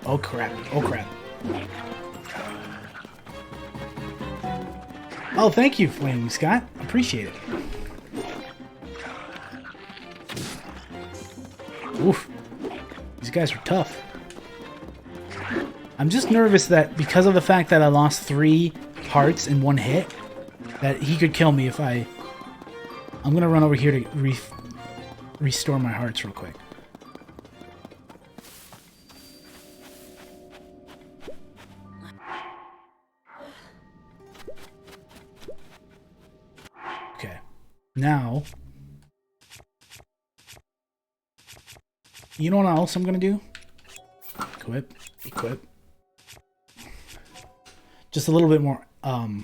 Oh crap, oh crap. Oh, thank you, Flaming Scott. Appreciate it. Oof. These guys are tough. I'm just nervous that because of the fact that I lost 3 hearts in 1 hit, that he could kill me if I... I'm gonna run over here to restore my hearts real quick. Okay. Now... You know what else I'm gonna do? Equip, equip. Just a little bit more armor.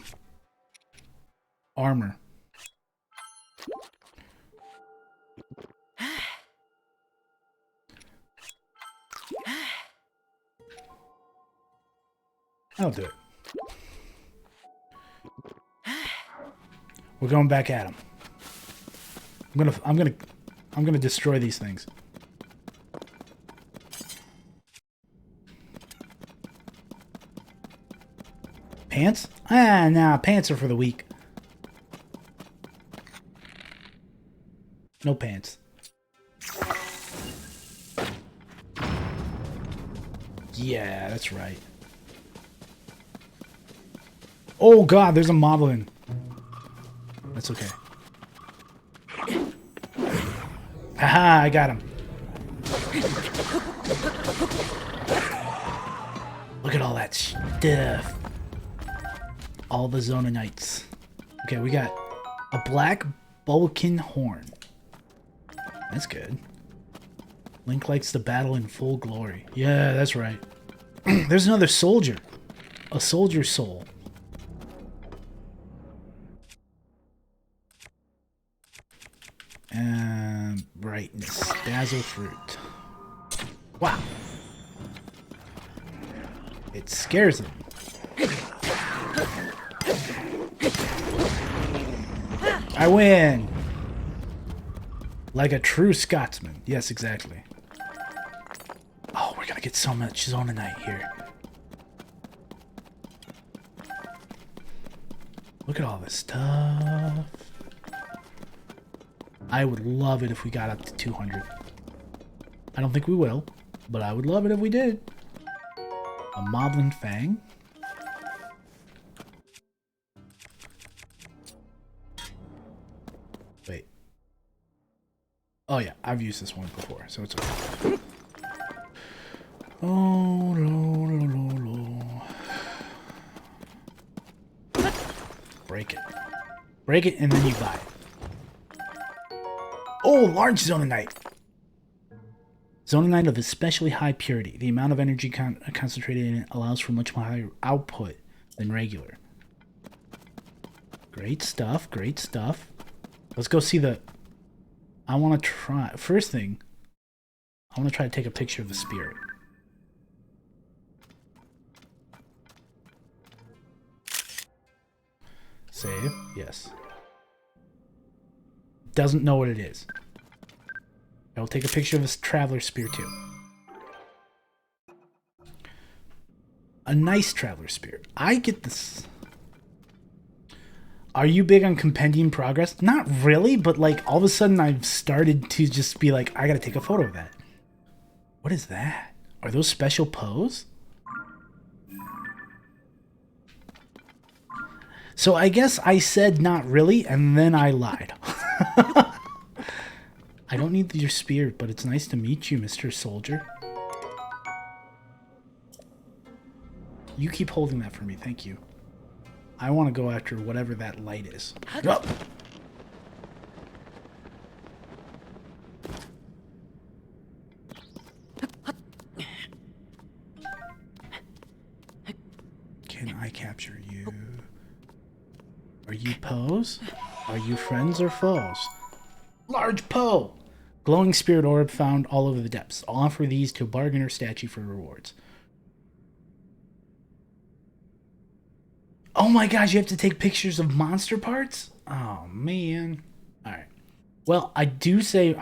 I'll do it. We're going back at him. I'm gonna destroy these things. Pants? Ah, nah, pants are for the weak. No pants. Yeah, that's right. Oh god, there's a moblin. That's okay. Haha, I got him. Look at all that stuff. All the Zononites. Okay, we got a black Bulkin horn. That's good. Link likes to battle in full glory. Yeah, that's right. There's another soldier. A soldier soul. And brightness. Dazzle fruit. Wow. It scares them. I win! Like a true Scotsman. Yes, exactly. Oh, we're gonna get so much Zononite here. Look at all this stuff. I would love it if we got up to 200. I don't think we will, but I would love it if we did. A Moblin Fang. Wait. Oh yeah, I've used this one before, so it's okay. Oh, no. Break it. Break it and then you buy it. Oh, large Zononite. Zononite of especially high purity. The amount of energy concentrated in it allows for much higher output than regular. Great stuff, great stuff. Let's go see the... I want to try... First thing, I want to try to take a picture of the spirit. Save. Yes. Doesn't know what it is. I will take a picture of this traveler spear too. A nice traveler spear. I get this. Are you big on compendium progress? Not really, but like all of a sudden I've started to just be like, I gotta take a photo of that. What is that? Are those special pose? So I guess I said not really, and then I lied. I don't need your spear, but it's nice to meet you, Mr. Soldier. You keep holding that for me, thank you. I want to go after whatever that light is. Go! Can I capture you? Are you Poes? Are you friends or foes? Large Poe! Glowing spirit orb found all over the depths. I'll offer these to a bargainer statue for rewards. Oh my gosh, you have to take pictures of monster parts? Oh man. Alright. Well, I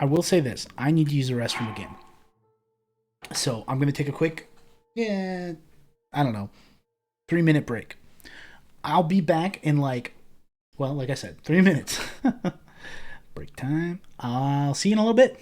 will say this. I need to use the restroom again. So I'm gonna take a quick, I don't know, 3-minute break. I'll be back in like I said, 3 minutes. Break time. I'll see you in a little bit.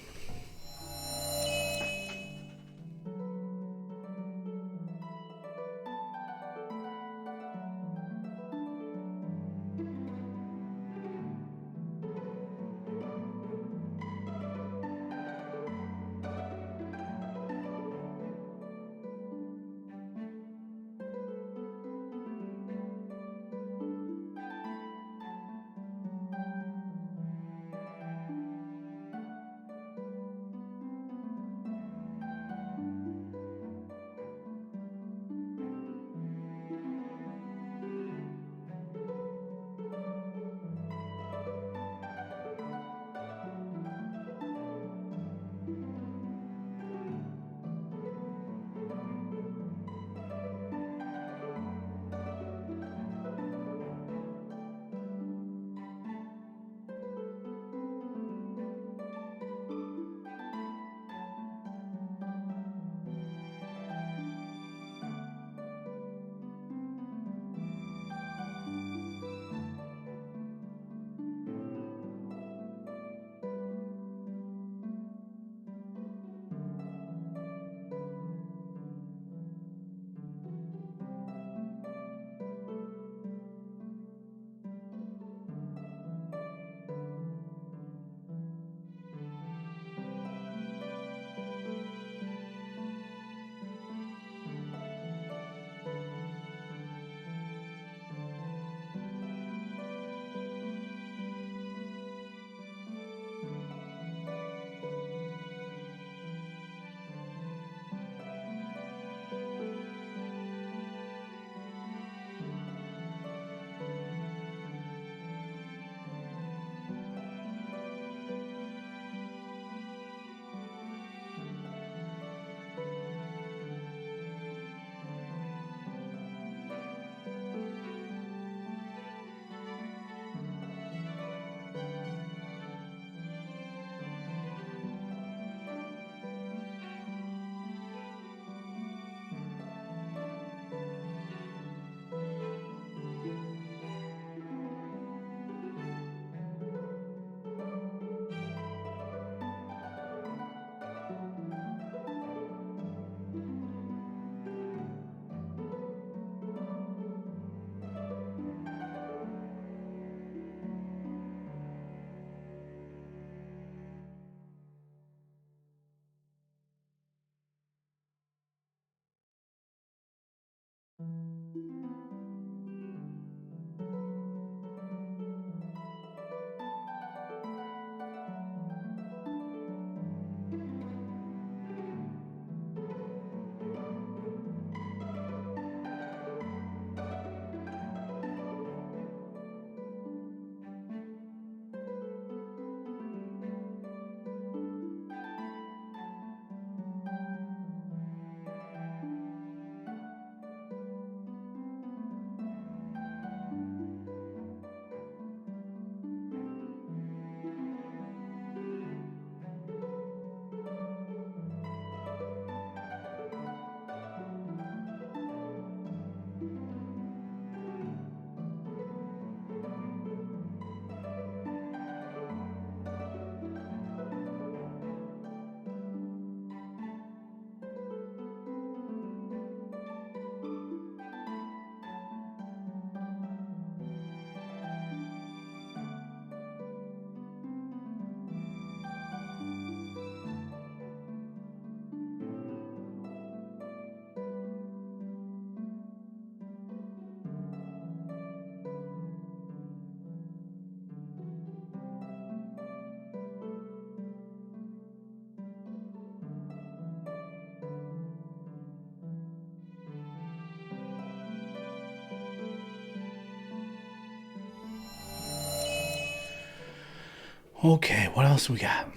Okay, what else we got?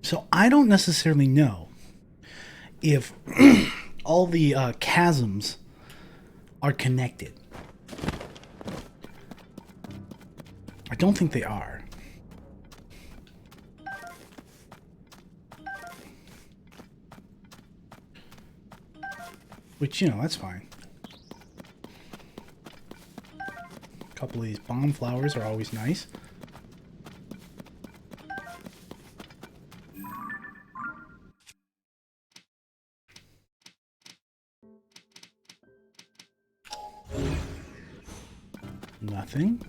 So I don't necessarily know if all the chasms are connected. I don't think they are. Which, you know, that's fine. A couple of these bomb flowers are always nice. Nothing.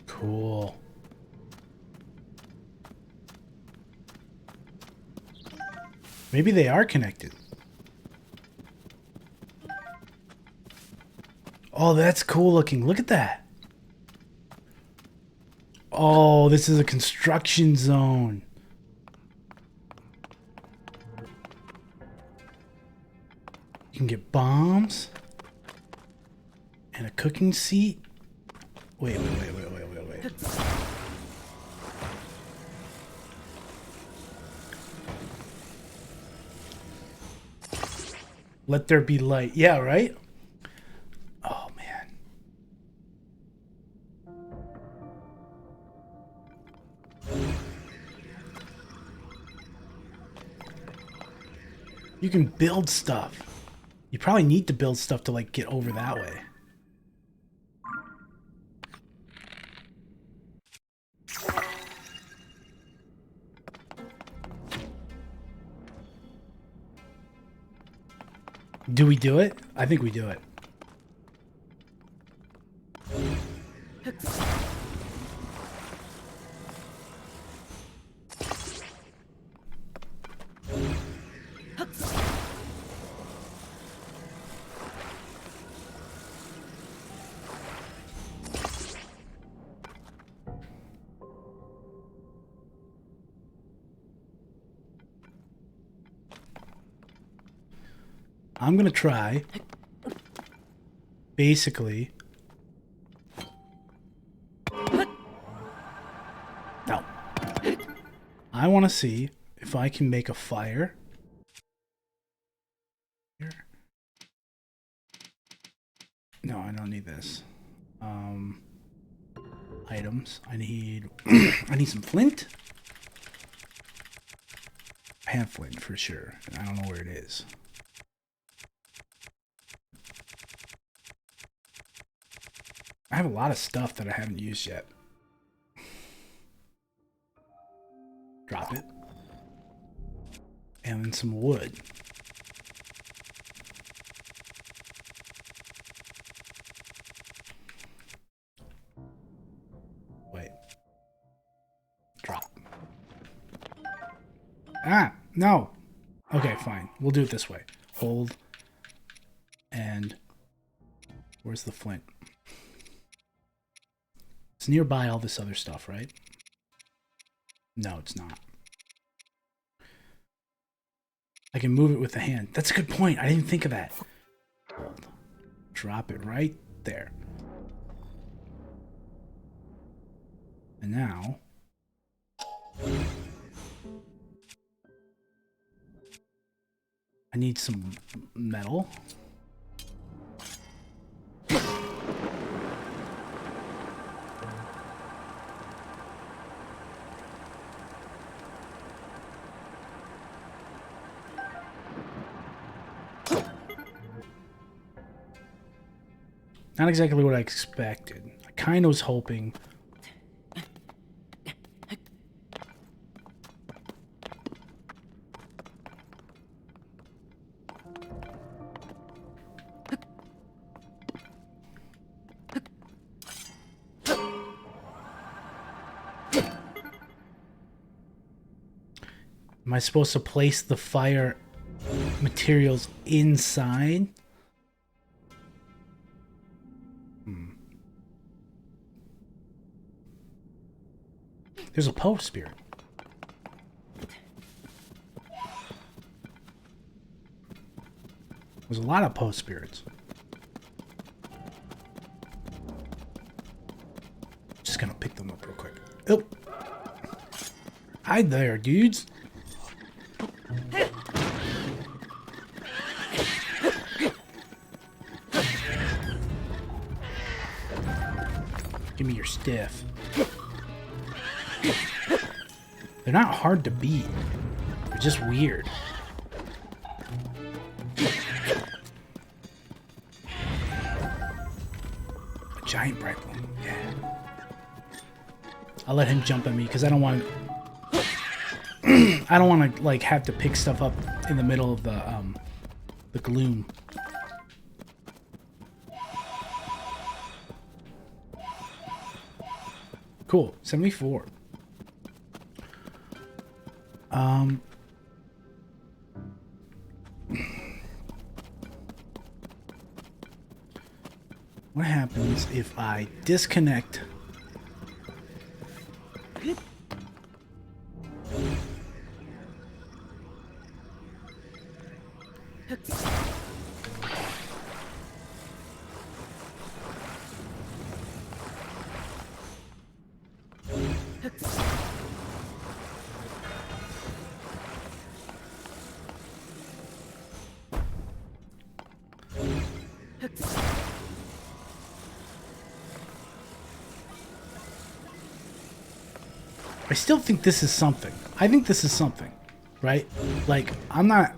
Cool. Maybe they are connected. Oh, that's cool looking. Look at that. Oh, this is a construction zone. You can get bombs and a cooking seat. Wait. Let there be light. Yeah, right? Oh, man. You can build stuff. You probably need to build stuff to, like, get over that way. Do we do it? I think we do it. I'm gonna try, basically, no, I want to see if I can make a fire here. No, I don't need this. Items. I need I need some flint. I have flint for sure. I don't know where it is. I have a lot of stuff that I haven't used yet. Drop it. And then some wood. Wait. Drop. Ah, no. Okay, fine. We'll do it this way. Hold. And where's the flint? It's nearby all this other stuff, right? No, it's not. I can move it with the hand. That's a good point. I didn't think of that. Hold. Drop it right there. And now... I need some metal. Not exactly what I expected. I kind of was hoping. Am I supposed to place the fire materials inside. There's a post spirit. There's a lot of post spirits. Just gonna pick them up real quick. Oh, hi there, dudes. Give me your stiff. They're not hard to beat. They're just weird. A giant bright one. Yeah. I'll let him jump at me because I don't want to. I don't want to like have to pick stuff up in the middle of the gloom. Cool. 74. What happens if I disconnect? I still think this is something. I think this is something, right? Like, I'm not,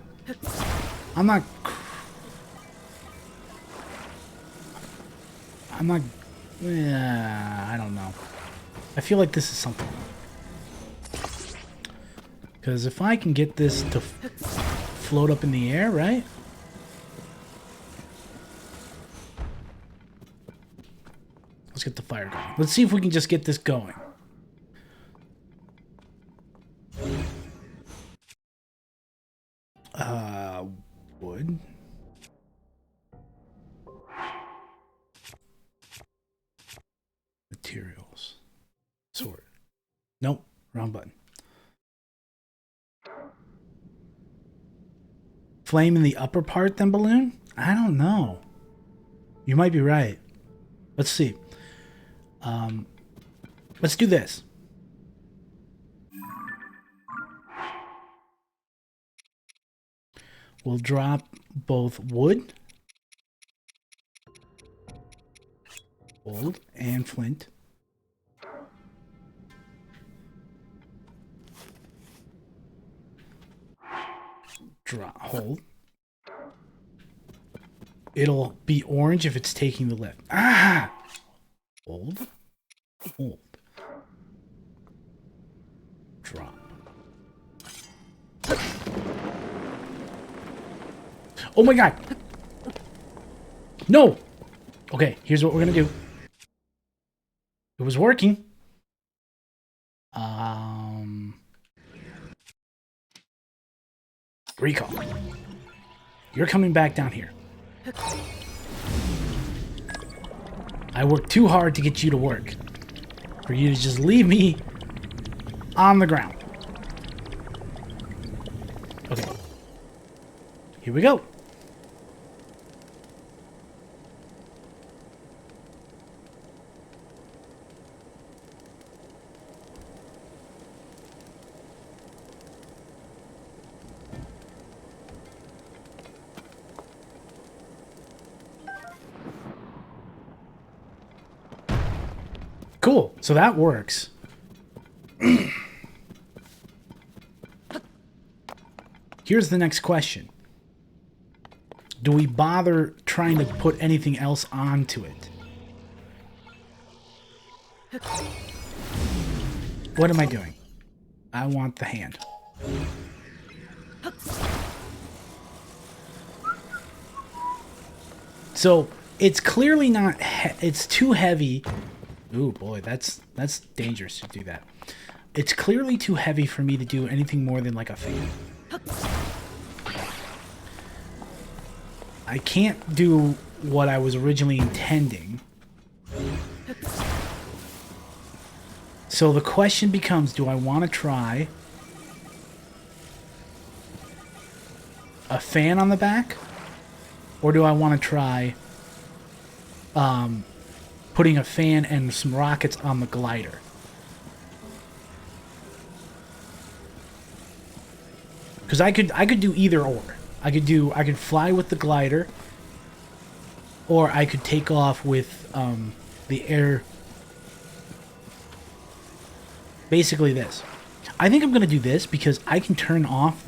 yeah, I don't know. I feel like this is something. Because if I can get this to float up in the air, right? Let's get the fire going. Let's see if we can just get this going. Wood. Materials. Sword. Nope, wrong button. Flame in the upper part, then balloon? I don't know. You might be right. Let's see. Let's do this. We'll drop both wood, gold, and flint. Hold. It'll be orange if it's taking the lift. Ah! Hold. Hold. Drop. Oh my god! No! Okay, here's what we're gonna do. It was working. Recall. You're coming back down here. I worked too hard to get you to work. For you to just leave me on the ground. Okay. Here we go. Cool. So that works. Here's the next question. Do we bother trying to put anything else onto it? What am I doing? I want the hand. So it's clearly not, it's too heavy. Ooh, boy, that's dangerous to do that. It's clearly too heavy for me to do anything more than like a fan. I can't do what I was originally intending. So the question becomes, do I want to try a fan on the back? Or do I want to try putting a fan and some rockets on the glider? Because I could do either or. I could fly with the glider, or I could take off with the air. Basically this. I think I'm gonna do this because I can turn off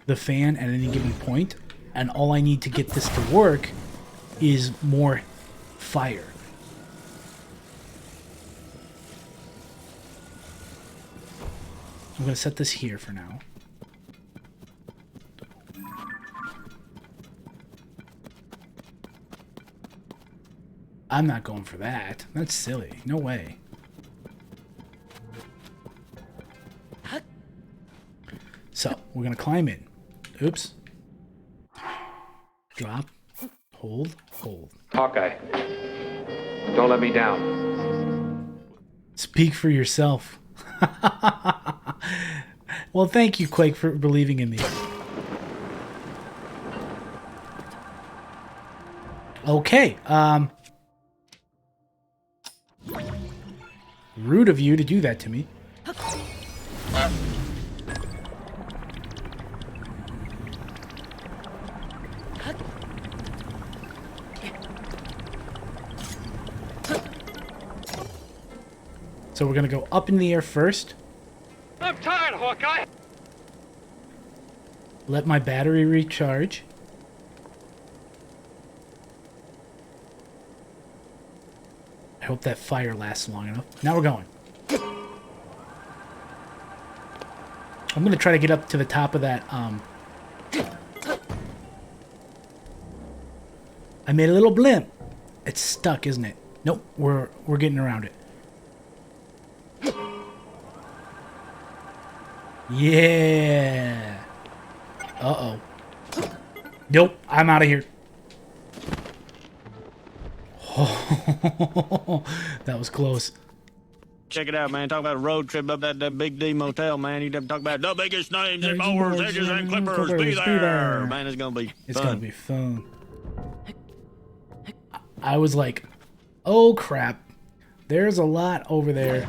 the fan at any given point, and all I need to get this to work is more fire. I'm gonna set this here for now. I'm not going for that. That's silly. No way. So, we're gonna climb in. Oops. Drop. Hold. Hold. Hawkeye, don't let me down. Speak for yourself. Well, thank you, Quake, for believing in me. Okay, rude of you to do that to me. So we're gonna go up in the air first. I'm tired, Hawkeye. Let my battery recharge. I hope that fire lasts long enough. Now we're going. I'm gonna try to get up to the top of that, I made a little blimp. It's stuck, isn't it? Nope, we're getting around it. Yeah. Uh-oh. Nope, I'm out of here. Oh, that was close. Check it out, man. Talk about a road trip up that Big D Motel, man. You talk about the biggest names in mowers, edges, and clippers. Be there. Man, it's going to be fun. It's going to be fun. I was like, oh, crap. There's a lot over there.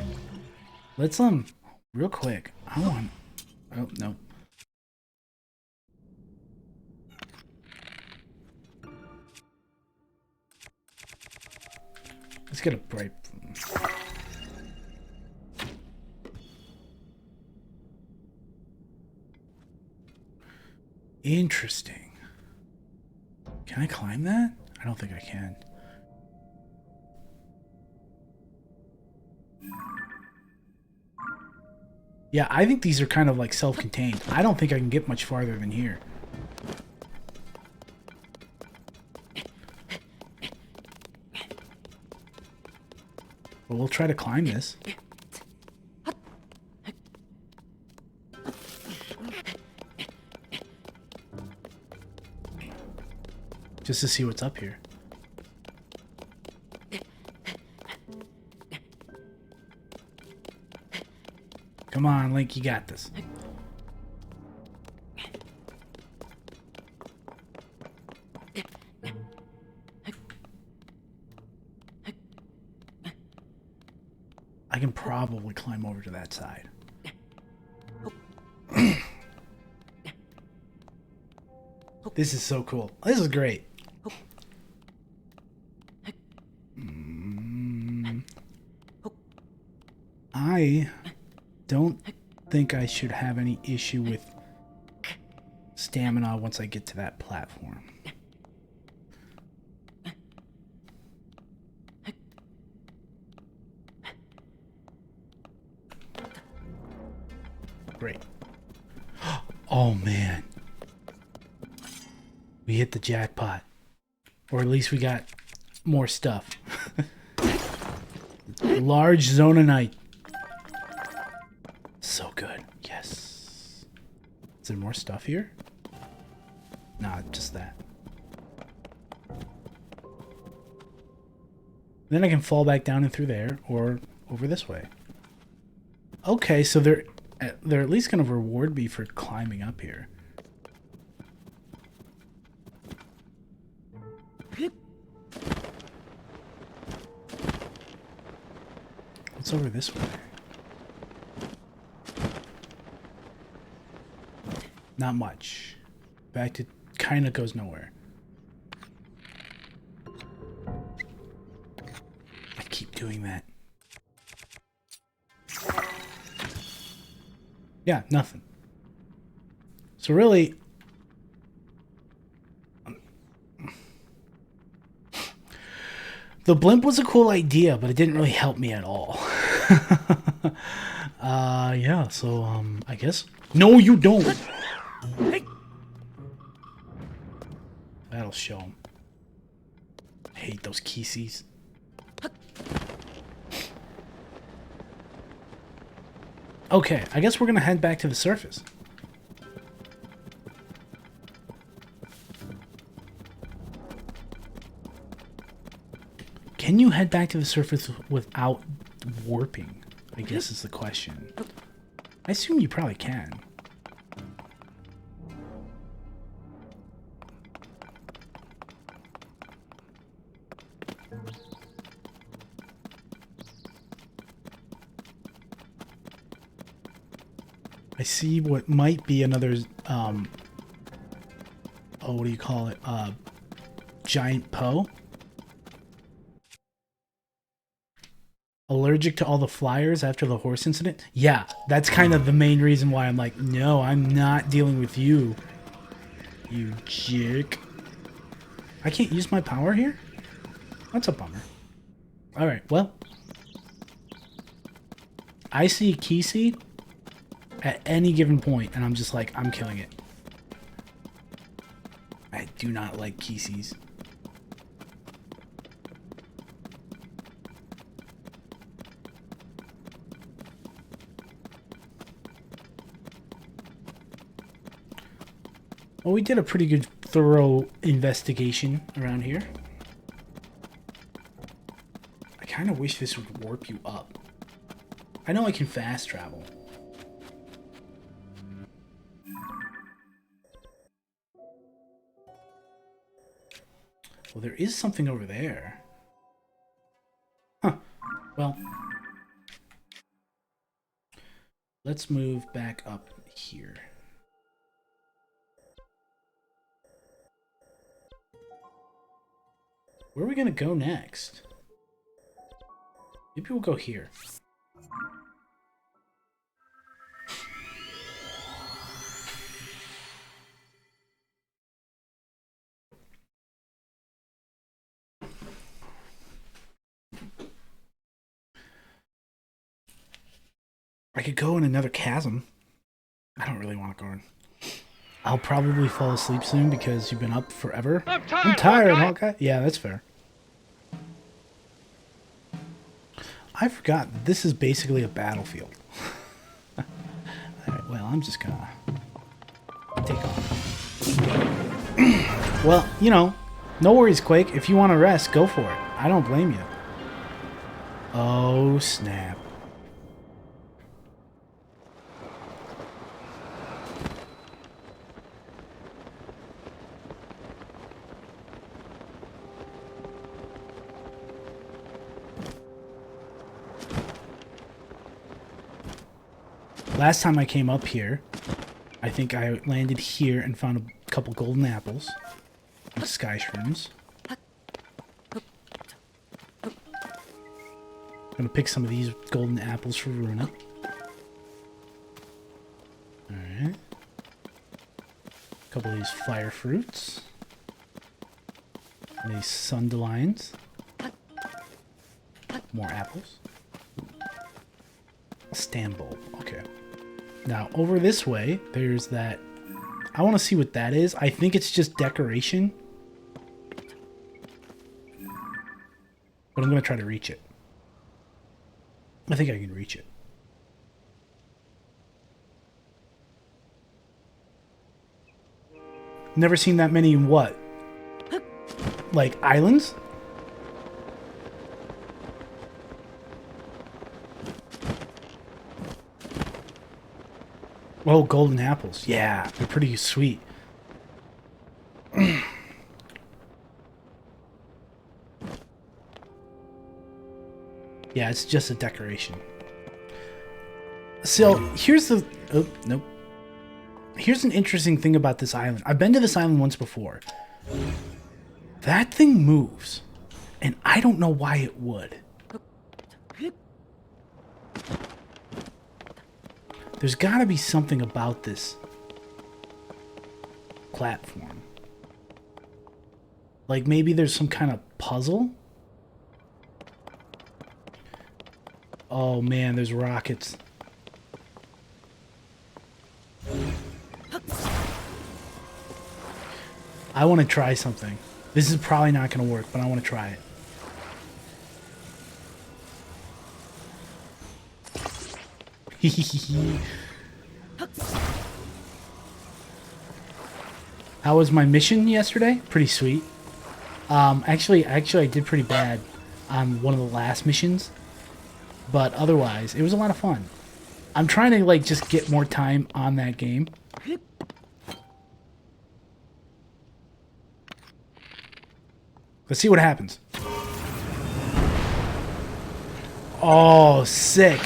Let's, real quick. I want... Oh, no. Let's get a bright... Interesting. Can I climb that? I don't think I can. Yeah, I think these are kind of like self-contained. I don't think I can get much farther than here. But we'll try to climb this. Just to see what's up here. Come on, Link, you got this. I can probably climb over to that side. This is so cool. This is great. I don't think I should have any issue with stamina once I get to that platform. Great. Oh man. We hit the jackpot. Or at least we got more stuff. Large Zononite. So good. Yes. Is there more stuff here? Nah, just that. Then I can fall back down and through there, or over this way. Okay, so they're at least going to reward me for climbing up here. What's over this way? Not much. In fact, it kind of goes nowhere. I keep doing that. Yeah, nothing. So really, the blimp was a cool idea, but it didn't really help me at all. Yeah, so, I guess. No, you don't! That'll show him. I hate those Keesies. Okay, I guess we're gonna head back to the surface. Can you head back to the surface without warping? I guess is the question. I assume you probably can. I see what might be another, oh, what do you call it? Giant Poe. Allergic to all the flyers after the horse incident? Yeah, that's kind of the main reason why I'm like, no, I'm not dealing with you. You jerk. I can't use my power here? That's a bummer. Alright, well. I see a Keesee at any given point, and I'm just like, I'm killing it. I do not like Keesees. Well, we did a pretty good, thorough investigation around here. I kind of wish this would warp you up. I know I can fast travel. Well, there is something over there. Huh. Well, let's move back up here. Where are we gonna go next? Maybe we'll go here. I could go in another chasm. I don't really want to go in. I'll probably fall asleep soon because you've been up forever. I'm tired, Hawkeye. Yeah, that's fair. I forgot this is basically a battlefield. Alright, well, I'm just gonna take off. Well, you know, no worries, Quake. If you want to rest, go for it. I don't blame you. Oh, snap. Last time I came up here, I think I landed here and found a couple golden apples and sky shrooms. Gonna pick some of these golden apples for Runa. Alright. A couple of these fire fruits. And these sundelions. More apples. A stand bulb. Okay. Now, over this way, there's that... I want to see what that is. I think it's just decoration. But I'm going to try to reach it. I think I can reach it. Never seen that many what? Like islands? Oh, golden apples. Yeah, they're pretty sweet. Yeah, it's just a decoration. So, here's the... Oh, nope. Here's an interesting thing about this island. I've been to this island once before. That thing moves. And I don't know why it would. There's gotta be something about this platform. Like maybe there's some kind of puzzle? Oh man, there's rockets. I want to try something. This is probably not going to work, but I want to try it. How was my mission yesterday? Pretty sweet. Actually, I did pretty bad on one of the last missions, but otherwise, it was a lot of fun. I'm trying to like just get more time on that game. Let's see what happens. Oh, sick.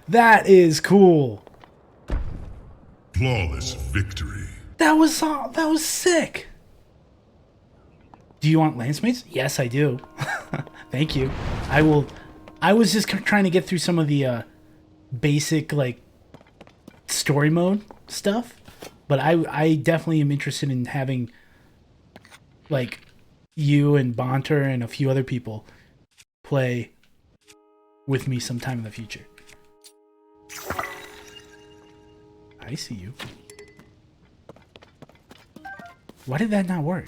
That is cool. Flawless victory. That was sick. Do you want lance mates? Yes, I do. Thank you. I will. I was just trying to get through some of the basic like story mode stuff, but I definitely am interested in having like you and Bonter and a few other people play with me sometime in the future. I see you. Why did that not work?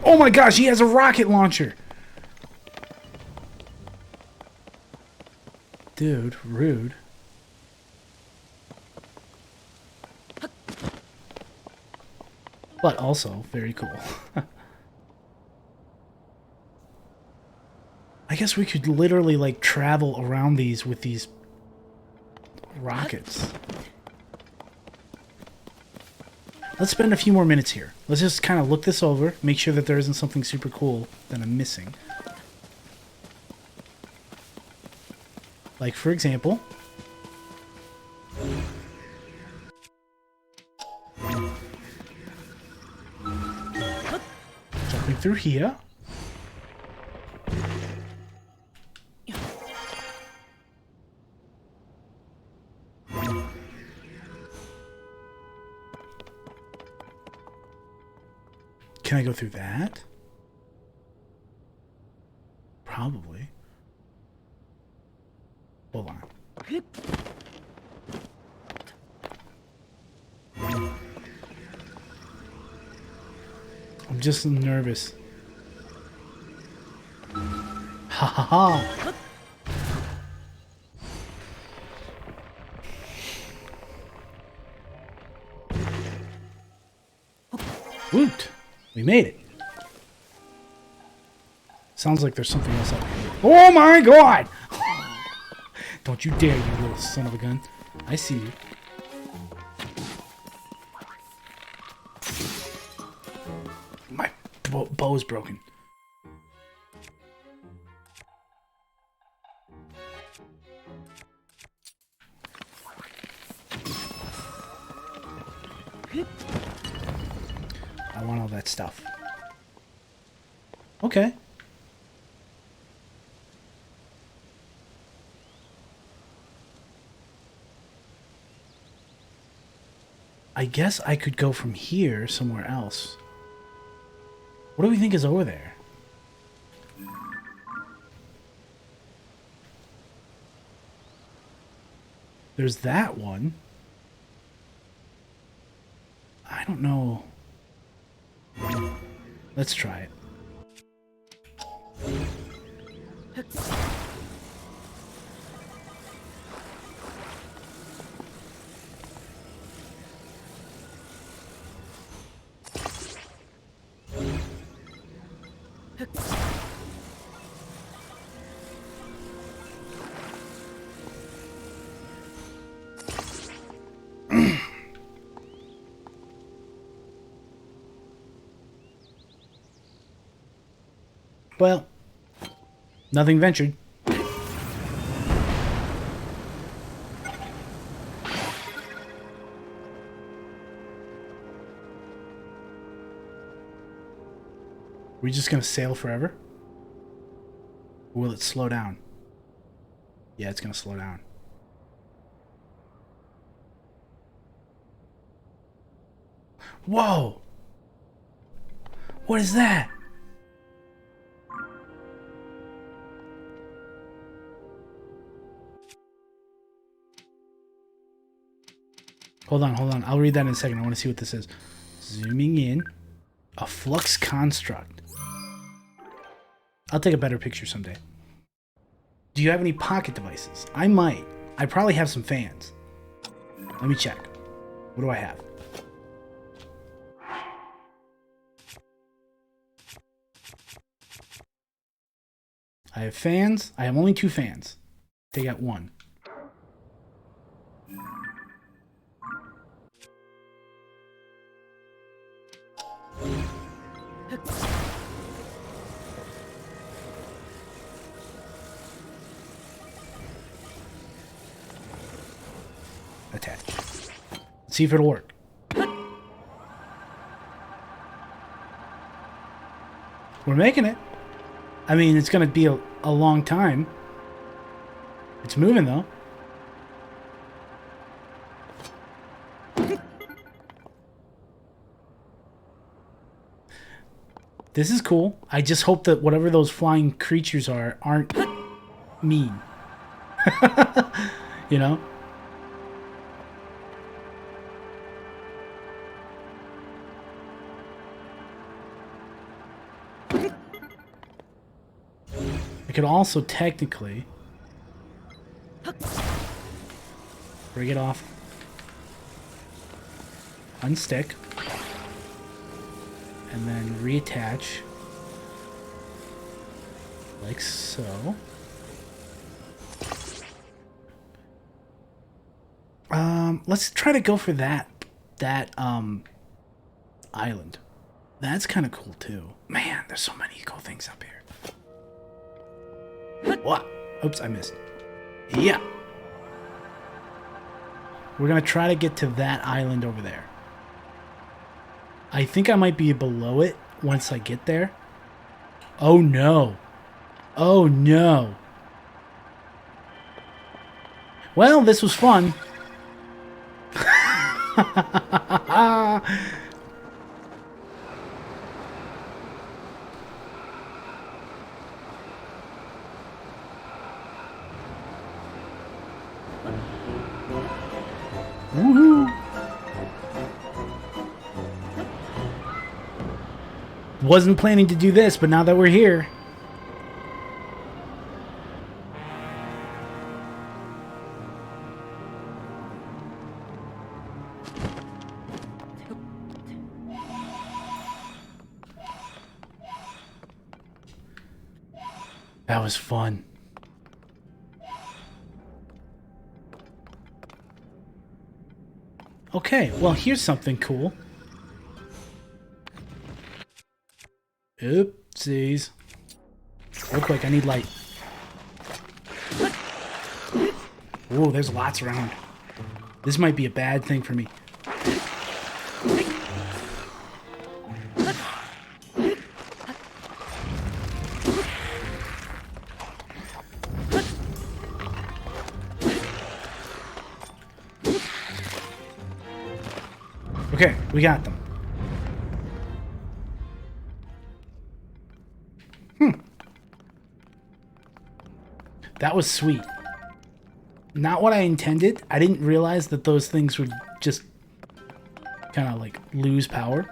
Oh my gosh, he has a rocket launcher! Dude, rude. But also, very cool. I guess we could literally, like, travel around these with these rockets. Let's spend a few more minutes here. Let's just kind of look this over, make sure that there isn't something super cool that I'm missing. Like, for example... jumping through here. Can I go through that? Probably. Hold on. I'm just nervous. Ha ha ha! Woot! We made it. Sounds like there's something else up here. Oh my god! Don't you dare, you little son of a gun. I see you. My bow's broken. I want all that stuff. Okay. I guess I could go from here somewhere else. What do we think is over there? There's that one. I don't know. Let's try it. Well, nothing ventured. We're just gonna sail forever? Or will it slow down? Yeah, it's gonna slow down. Whoa! What is that? Hold on. I'll read that in a second. I want to see what this is. Zooming in. A flux construct. I'll take a better picture someday. Do you have any pocket devices? I might. I probably have some fans. Let me check. What do I have? I have fans. I have only 2 fans. Take out 1. Attach. Let's see if it'll work. We're making it. I mean, it's going to be a long time. It's moving, though. This is cool. I just hope that whatever those flying creatures are aren't mean. You know? I could also technically break it off, unstick, and then reattach like so. Let's try to go for that island. That's kind of cool too. Man, there's so many cool things up here. What? Oops, I missed. Yeah. We're gonna try to get to that island over there. I think I might be below it once I get there. Oh no. Oh no. Well, this was fun. Woohoo! Wasn't planning to do this, but now that we're here. That was fun. Okay, well, here's something cool. Oopsies. Real quick, I need light. Ooh, there's lots around. This might be a bad thing for me. Okay, we got them. That was sweet. Not what I intended. I didn't realize that those things would just kind of like lose power.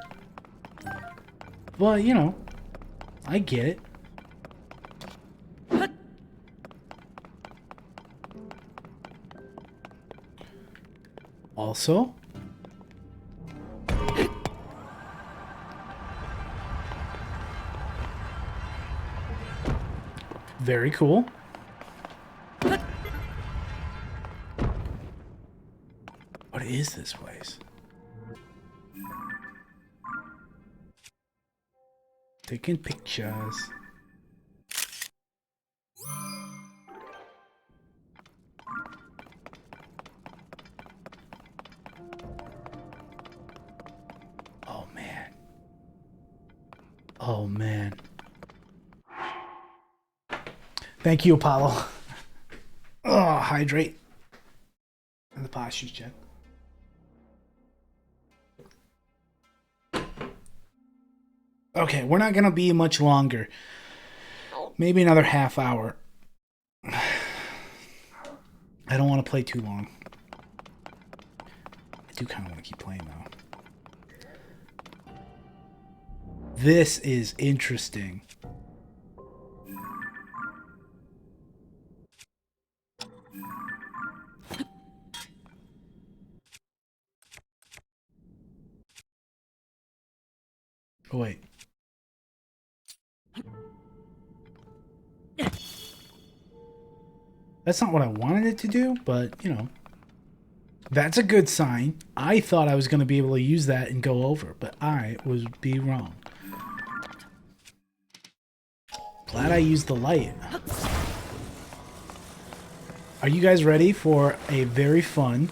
But, you know, I get it. Also, very cool. What is this place? Taking pictures. Oh man. Oh man. Thank you, Apollo. Oh, hydrate. And the posture check. Okay, we're not gonna be much longer. Maybe another half hour. I don't want to play too long. I do kind of want to keep playing though. This is interesting. Oh, wait. That's not what I wanted it to do, but, you know. That's a good sign. I thought I was going to be able to use that and go over, but I would be wrong. Glad I used the light. Are you guys ready for a very fun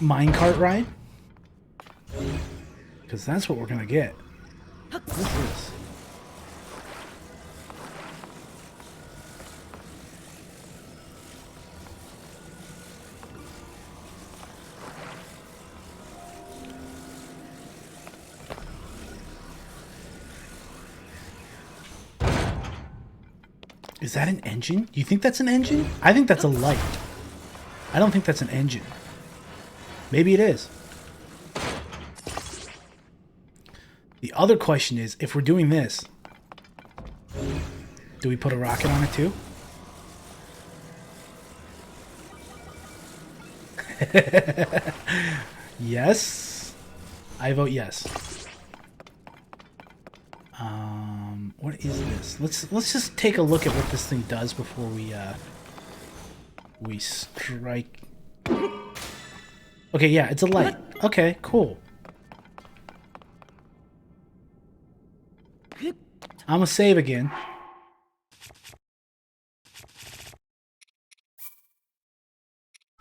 minecart ride? Because that's what we're going to get. What is this? Is that an engine? You think that's an engine? I think that's a light. I don't think that's an engine. Maybe it is. The other question is, if we're doing this, do we put a rocket on it too? Yes. I vote yes. What is this? Let's just take a look at what this thing does before we strike. Okay, yeah, it's a light. Okay, cool. I'm gonna save again.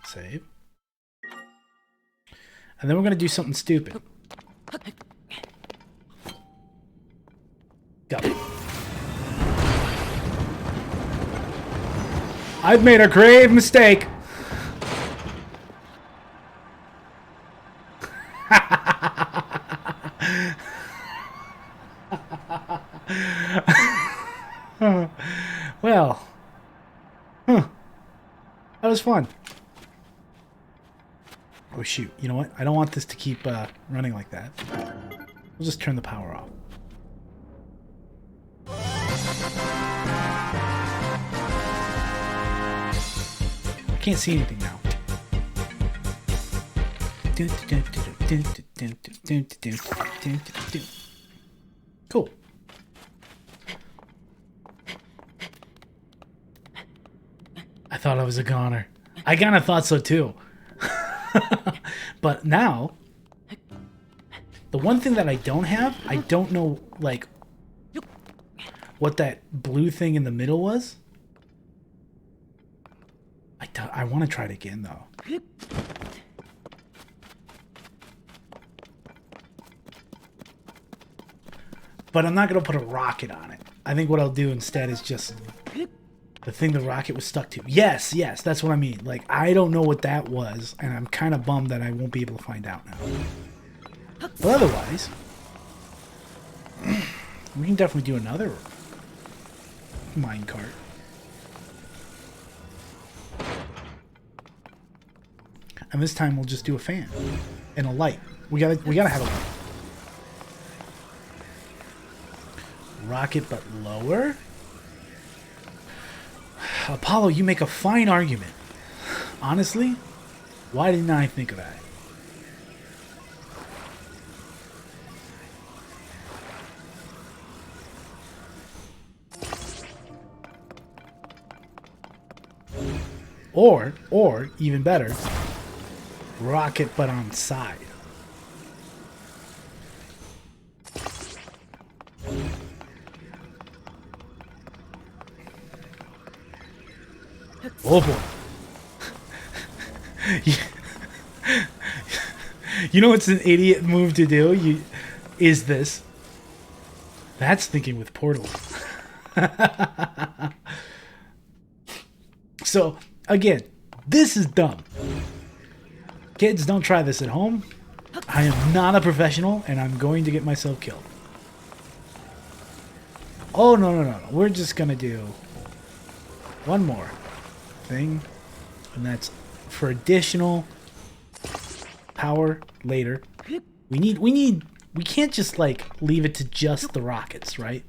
Save. And then we're gonna do something stupid. Go. I've made a grave mistake. Well, that was fun. Oh shoot, you know what? I don't want this to keep running like that. We'll just turn the power off. I can't see anything now. Cool. I thought I was a goner. I kind of thought so too. But now, the one thing that I don't have, I don't know, like, what that blue thing in the middle was. I want to try it again, though. But I'm not going to put a rocket on it. I think what I'll do instead is just the thing the rocket was stuck to. Yes, that's what I mean. Like, I don't know what that was, and I'm kind of bummed that I won't be able to find out now. But otherwise, we can definitely do another minecart. And this time we'll just do a fan and a light. We gotta have a light. Rocket, but lower. Apollo, you make a fine argument. Honestly, Why didn't I think of that? Or even better, rocket but on side. Oh boy. You know what's an idiot move to do? Is this. That's thinking with portals. So, again, this is dumb. Kids, don't try this at home. I am not a professional, and I'm going to get myself killed. Oh, no. We're just going to do one more thing, and that's for additional power later. We can't just, like, leave it to just the rockets, right?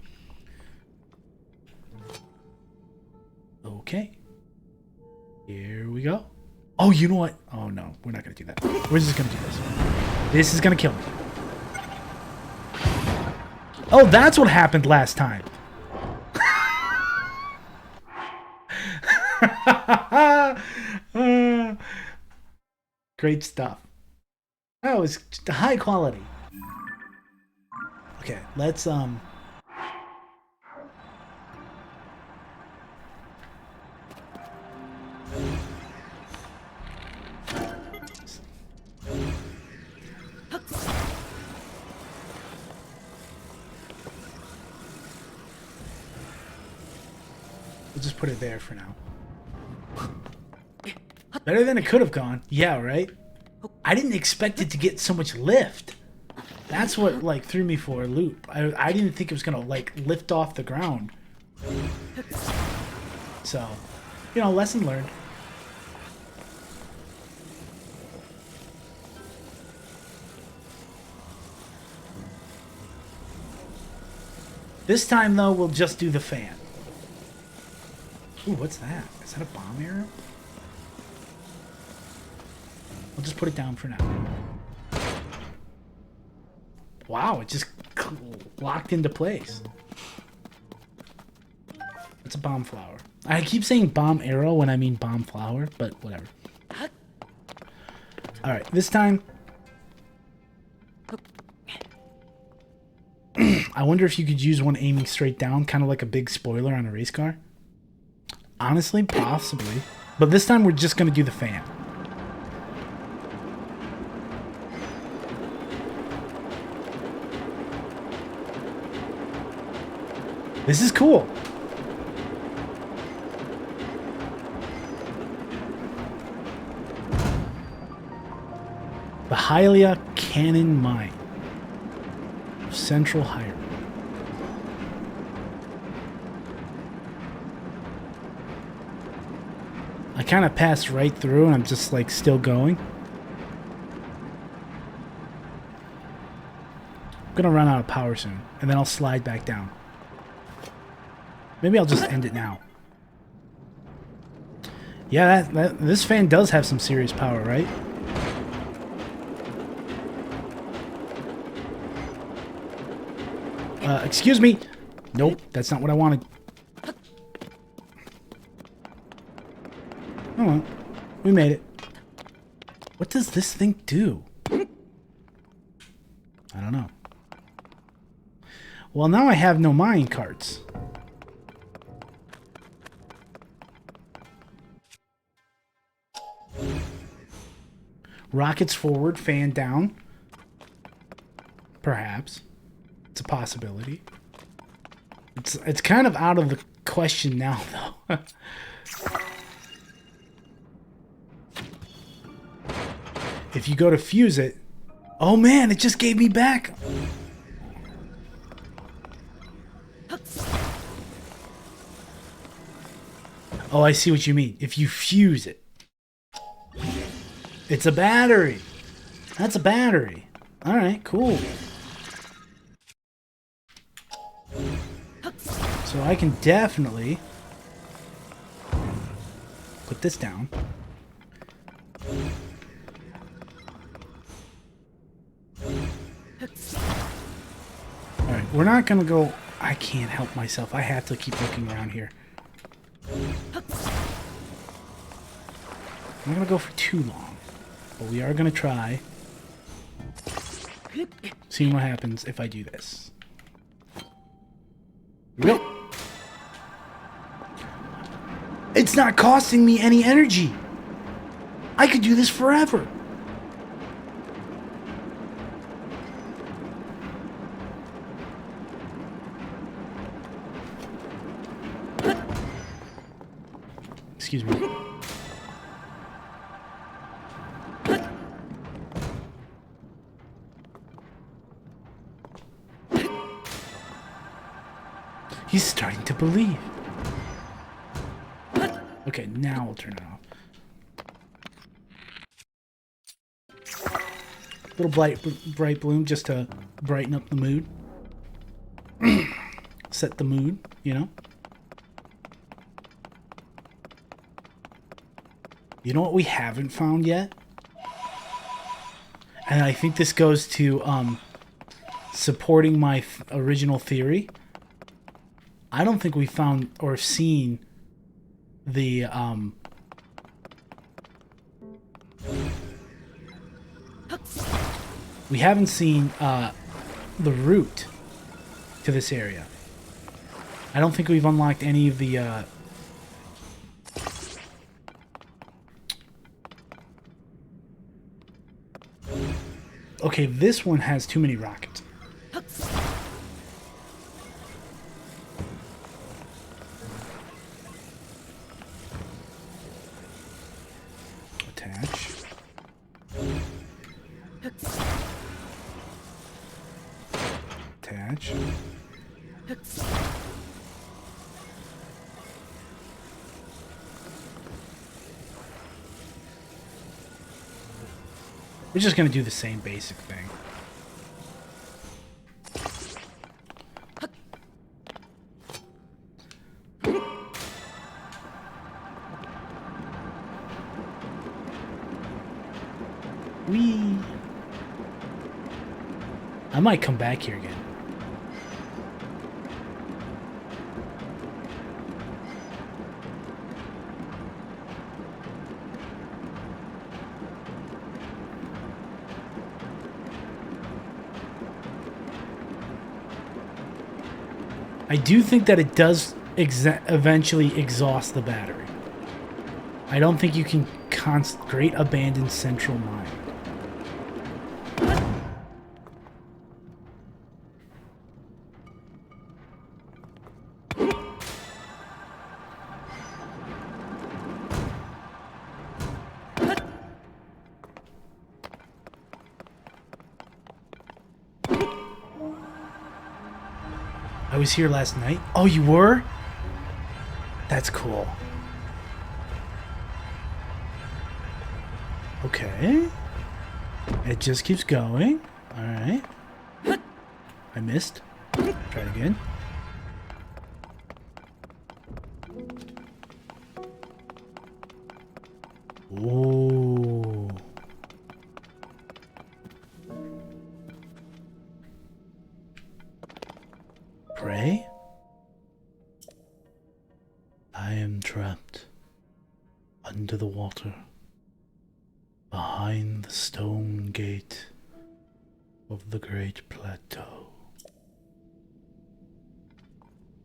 Okay. Here we go. Oh, you know what? Oh, no. We're not going to do that. We're just going to do this. This is going to kill me. Oh, that's what happened last time. Great stuff. Oh, it's high quality. Okay, let's we'll just put it there for now. Better than it could have gone. Yeah, right? I didn't expect it to get so much lift. That's what, like, threw me for a loop. I didn't think it was gonna, like, lift off the ground. So, you know, lesson learned. This time, though, we'll just do the fan. Ooh, what's that? Is that a bomb arrow? I'll just put it down for now. Wow, it just locked into place. It's a bomb flower. I keep saying bomb arrow when I mean bomb flower, but whatever. Alright, this time... I wonder if you could use one aiming straight down, kind of like a big spoiler on a race car. Honestly, possibly. But this time we're just going to do the fan. This is cool. The Hylia Cannon Mine. Central Highway. I kind of passed right through and I'm just like still going. I'm gonna run out of power soon and then I'll slide back down. Maybe I'll just end it now. Yeah, this fan does have some serious power, right? Excuse me. Nope, that's not what I wanted. Oh well, we made it. What does this thing do? I don't know. Well, now I have no mine carts. Rockets forward, fan down. Perhaps. It's a possibility. It's kind of out of the question now, though. If you go to fuse it... Oh man, it just gave me back! Oh, I see what you mean. If you fuse it. It's a battery. That's a battery. Alright, cool. So I can definitely put this down. we're not gonna go... I can't help myself. I have to keep looking around here. I'm not gonna go for too long. But we are gonna try seeing what happens if I do this. Here we go. It's not costing me any energy. I could do this forever. Excuse me. He's starting to believe. Okay, now we'll turn it off. Little bright bloom just to brighten up the mood. Set the mood, you know? You know what we haven't found yet? And I think this goes to supporting my original theory. I don't think we found or seen the we haven't seen the route to this area. I don't think we've unlocked any of the okay, this one has too many rockets. Attach. Attach. We're just gonna do the same basic thing. Whee! I might come back here again. I do think that it does eventually exhaust the battery. I don't think you can Great Abandoned Central Mine. I was here last night. Oh, you were? That's cool. Okay. It just keeps going. Alright. I missed. Try it again. Ooh. Pray? I am trapped under the water, behind the stone gate of the Great Plateau.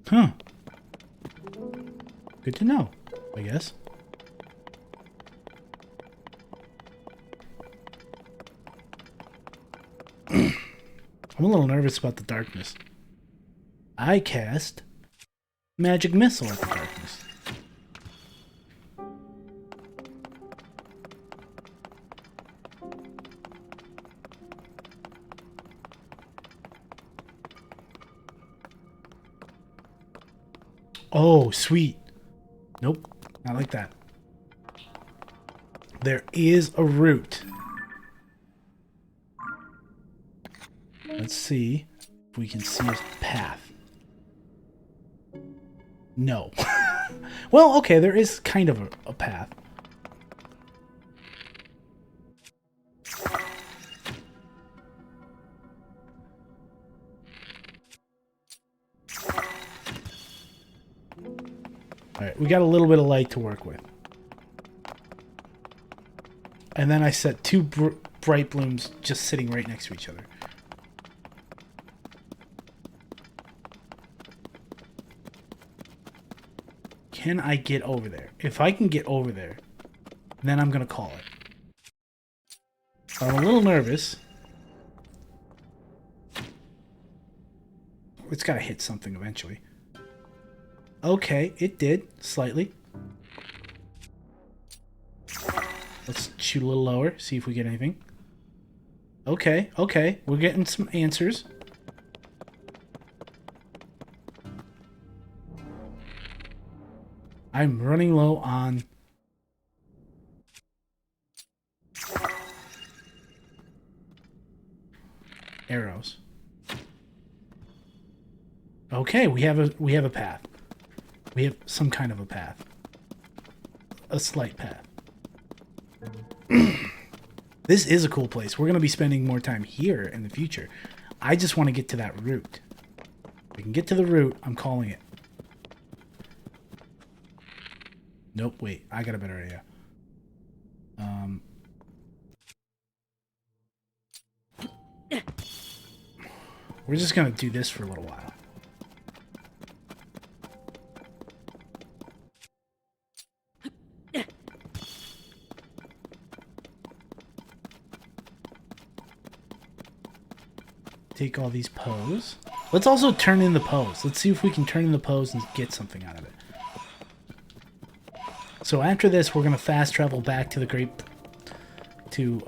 Huh. Good to know, I guess. I'm a little nervous about the darkness. I cast Magic Missile at the darkness. Oh, sweet. Nope, not like that. There is a route. Let's see if we can see a path. No. Well, okay, there is kind of a path. Alright, we got a little bit of light to work with. And then I set two bright blooms just sitting right next to each other. Can I get over there? If I can get over there, then I'm going to call it. I'm a little nervous. It's got to hit something eventually. Okay, it did. Slightly. Let's shoot a little lower, see if we get anything. Okay, okay. We're getting some answers. I'm running low on... arrows. Okay, we have a path. We have some kind of a path. A slight path. This is a cool place. We're going to be spending more time here in the future. I just want to get to that route. If we can get to the route, I'm calling it. Nope, wait. I got a better idea. We're just going to do this for a little while. Take all these pose. Let's also turn in the pose. Let's see if we can turn in the pose and get something out of it. So after this, we're gonna fast travel back to the great... to,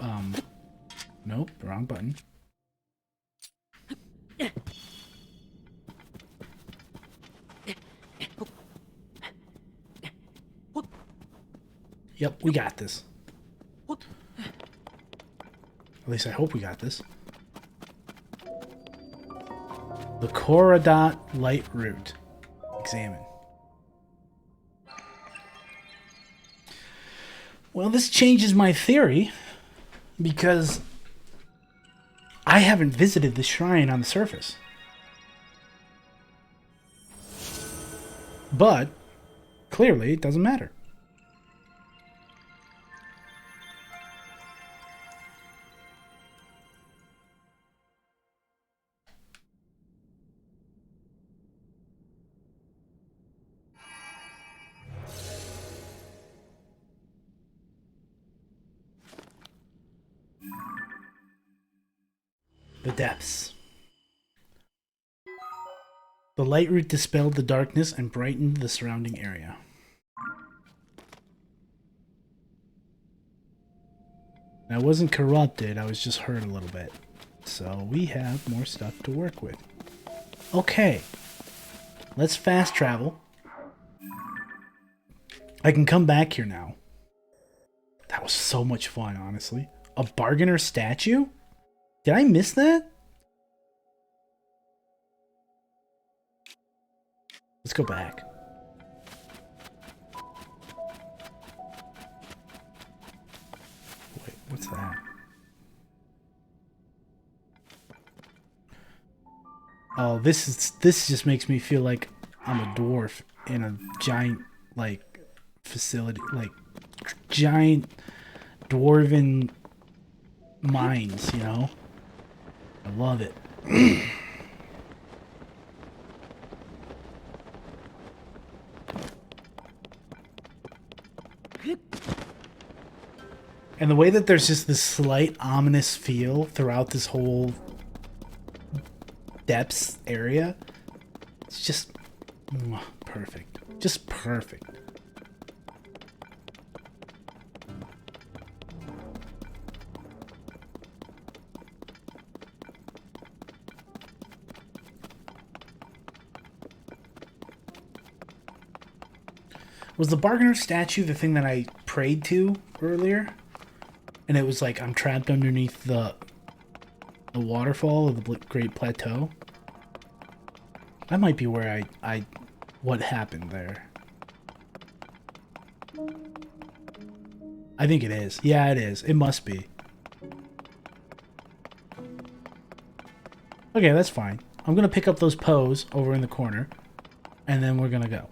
nope, wrong button. Yep, we got this. At least I hope we got this. The Korodot Light Route. Examine. Well, this changes my theory because I haven't visited the shrine on the surface. But clearly it doesn't matter. The depths. The light route dispelled the darkness and brightened the surrounding area. I wasn't corrupted, I was just hurt a little bit. So we have more stuff to work with. Okay. Let's fast travel. I can come back here now. That was so much fun, honestly. A bargainer statue? Did I miss that? Let's go back. Wait, what's that? Oh, this just makes me feel like I'm a dwarf in a giant, like, facility, like, giant dwarven mines, you know? I love it. And the way that there's just this slight ominous feel throughout this whole depths area, it's just perfect. Just perfect. Was the bargainer statue the thing that I prayed to earlier? And it was like I'm trapped underneath the waterfall of the Great Plateau? That might be where what happened there. I think it is. Yeah, it is. It must be. Okay, that's fine. I'm gonna pick up those Poes over in the corner, and then we're gonna go.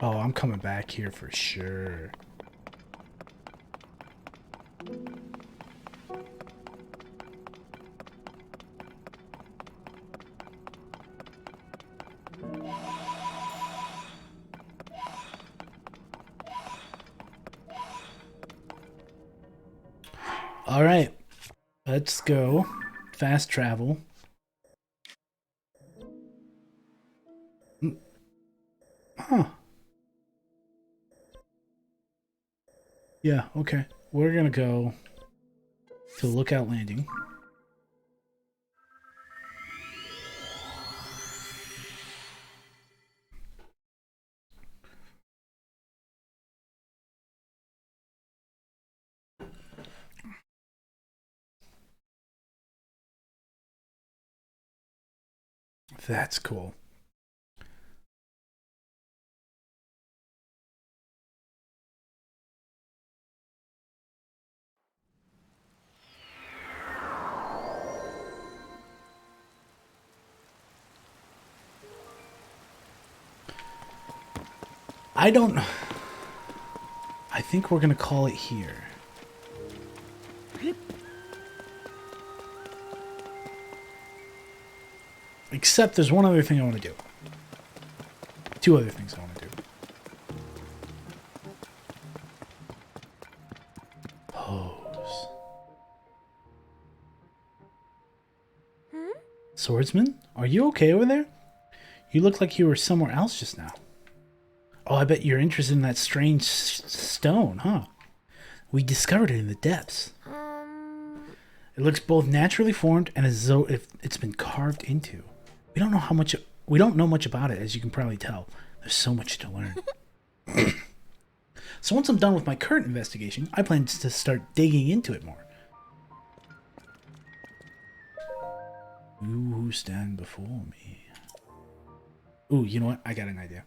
Oh, I'm coming back here for sure. All right, let's go. Fast travel. Huh. Yeah, okay. We're gonna go to Lookout Landing. That's cool. I think we're gonna call it here. Except there's one other thing I want to do. Two other things I want to do. Pose. Swordsman? Are you okay over there? You look like you were somewhere else just now. Oh, I bet you're interested in that strange stone, huh? We discovered it in the depths. It looks both naturally formed and as though it's been carved into. We don't know much about it, as you can probably tell. There's so much to learn. So once I'm done with my current investigation, I plan to start digging into it more. You who stand before me. Ooh, you know what? I got an idea.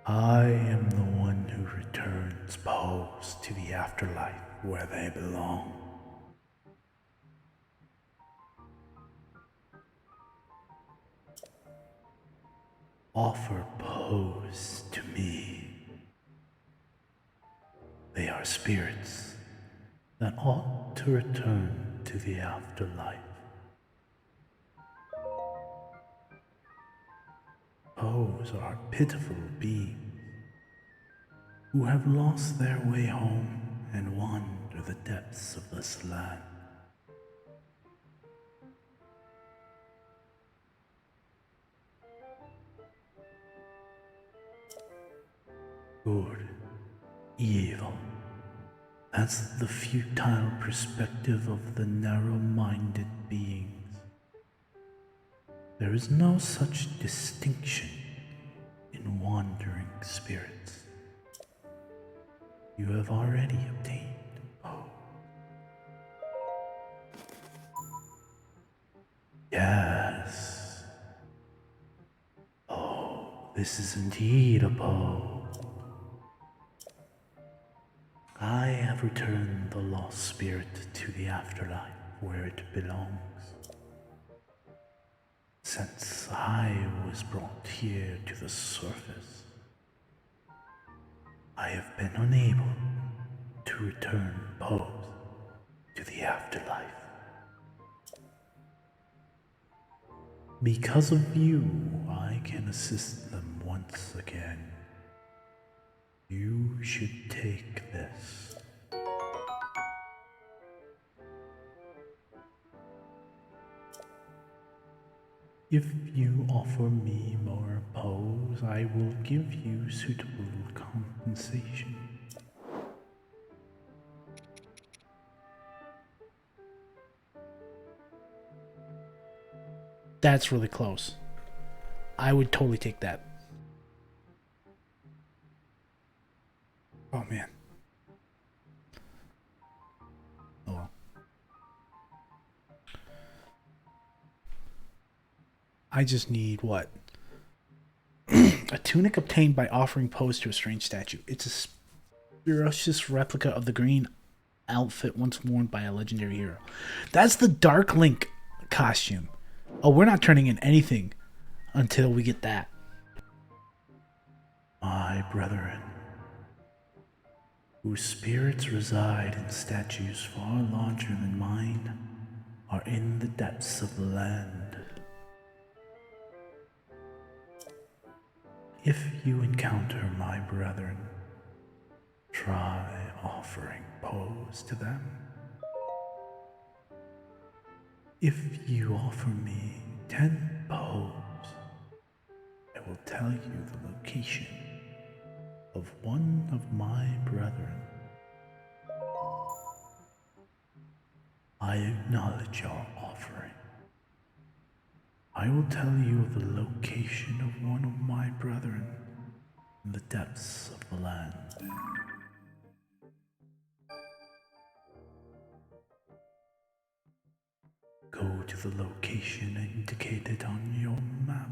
I am the one who returns Pose to the afterlife where they belong. Offer Pose to me. They are spirits that ought to return to the afterlife. Pose are pitiful beings who have lost their way home and wander the depths of this land. Good, evil. That's the futile perspective of the narrow-minded beings. There is no such distinction in wandering spirits. You have already obtained Pose. Yes. Oh, this is indeed a Pose. I have returned the lost spirit to the afterlife where it belongs. Since I was brought here to the surface, I have been unable to return Pose to the afterlife. Because of you, I can assist them once again. You should take this. If you offer me more Pose, I will give you suitable compensation. That's really close. I would totally take that. Oh, I just need what? A tunic obtained by offering pose to a strange statue. It's a ferocious replica of the green outfit once worn by a legendary hero. That's the Dark Link costume. Oh, we're not turning in anything until we get that. My brethren, whose spirits reside in statues far larger than mine, are in the depths of the land. If you encounter my brethren, try offering pose to them. If you offer me 10 pose, I will tell you the location of one of my brethren. I acknowledge your offering. I will tell you of the location of one of my brethren in the depths of the land. Go to the location indicated on your map.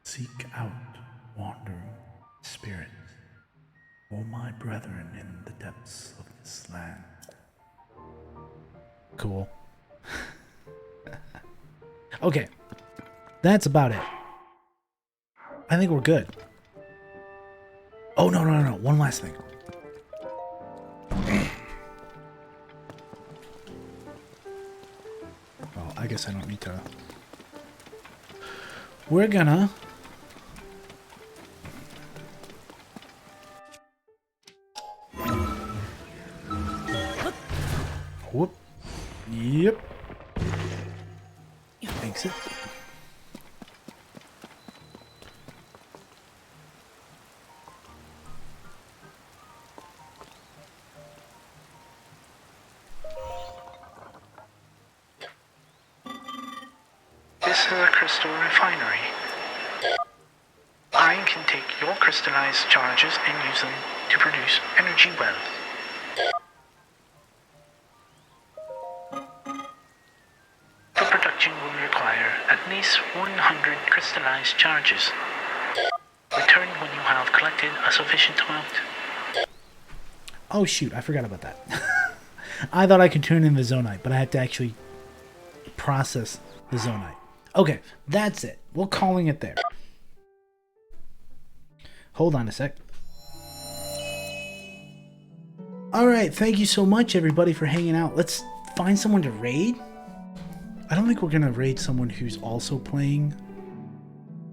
Seek out wandering spirits, or my brethren in the depths of this land. Cool. Okay, that's about it. I think we're good. Oh, no. One last thing. Well, I guess I don't need to. We're gonna... Whoop. Yep. Exit. This is a crystal refinery. I can take your crystallized charges and use them to produce energy wealth. The production will require at least 100 crystallized charges. Return when you have collected a sufficient amount. Oh shoot, I forgot about that. I thought I could turn in the Zonite, but I have to actually process the Zonite. Okay, that's it. We're calling it there. Hold on a sec. Alright, thank you so much everybody for hanging out. Let's find someone to raid. I don't think we're gonna raid someone who's also playing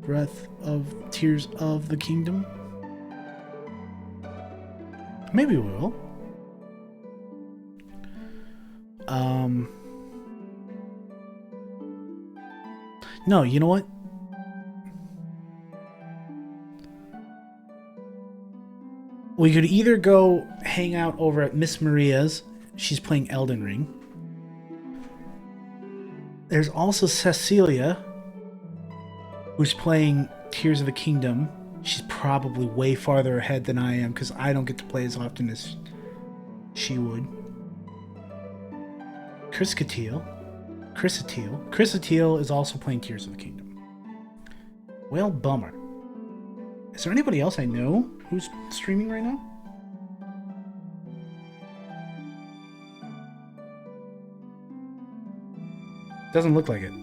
Breath of Tears of the Kingdom. Maybe we will. No, you know what? We could either go hang out over at Miss Maria's. She's playing Elden Ring. There's also Cecilia, who's playing Tears of the Kingdom. She's probably way farther ahead than I am because I don't get to play as often as she would. Chris Attil is also playing Tears of the Kingdom. Well, bummer. Is there anybody else I know who's streaming right now? Doesn't look like it.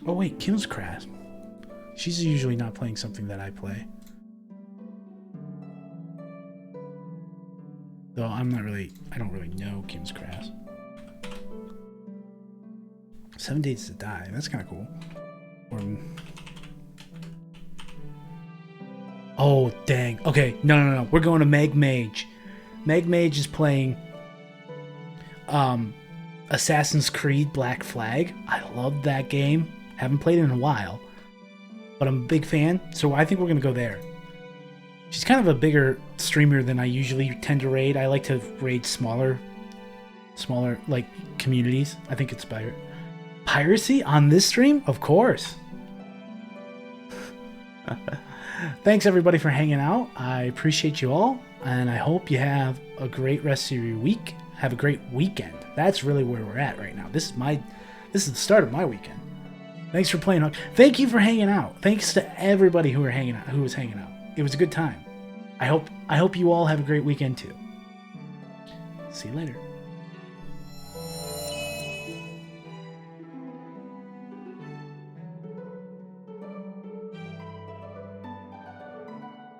Oh wait, Kim's Crash. She's usually not playing something that I play. Though I don't really know Kim's Crash. 7 Days to Die, that's kind of cool. Oh, dang. Okay, no. We're going to Meg Mage. Meg Mage is playing Assassin's Creed Black Flag. I love that game. Haven't played it in a while, but I'm a big fan, so I think we're going to go there. She's kind of a bigger streamer than I usually tend to raid. I like to raid smaller like communities. I think it's better. Piracy on this stream? Of course. Thanks everybody for hanging out. I appreciate you all, and I hope you have a great rest of your week. Have a great weekend. That's really where we're at right now. This This is the start of my weekend. Thanks for playing. Thank you for hanging out. Thanks to everybody who was hanging out. It was a good time. I hope you all have a great weekend too. See you later.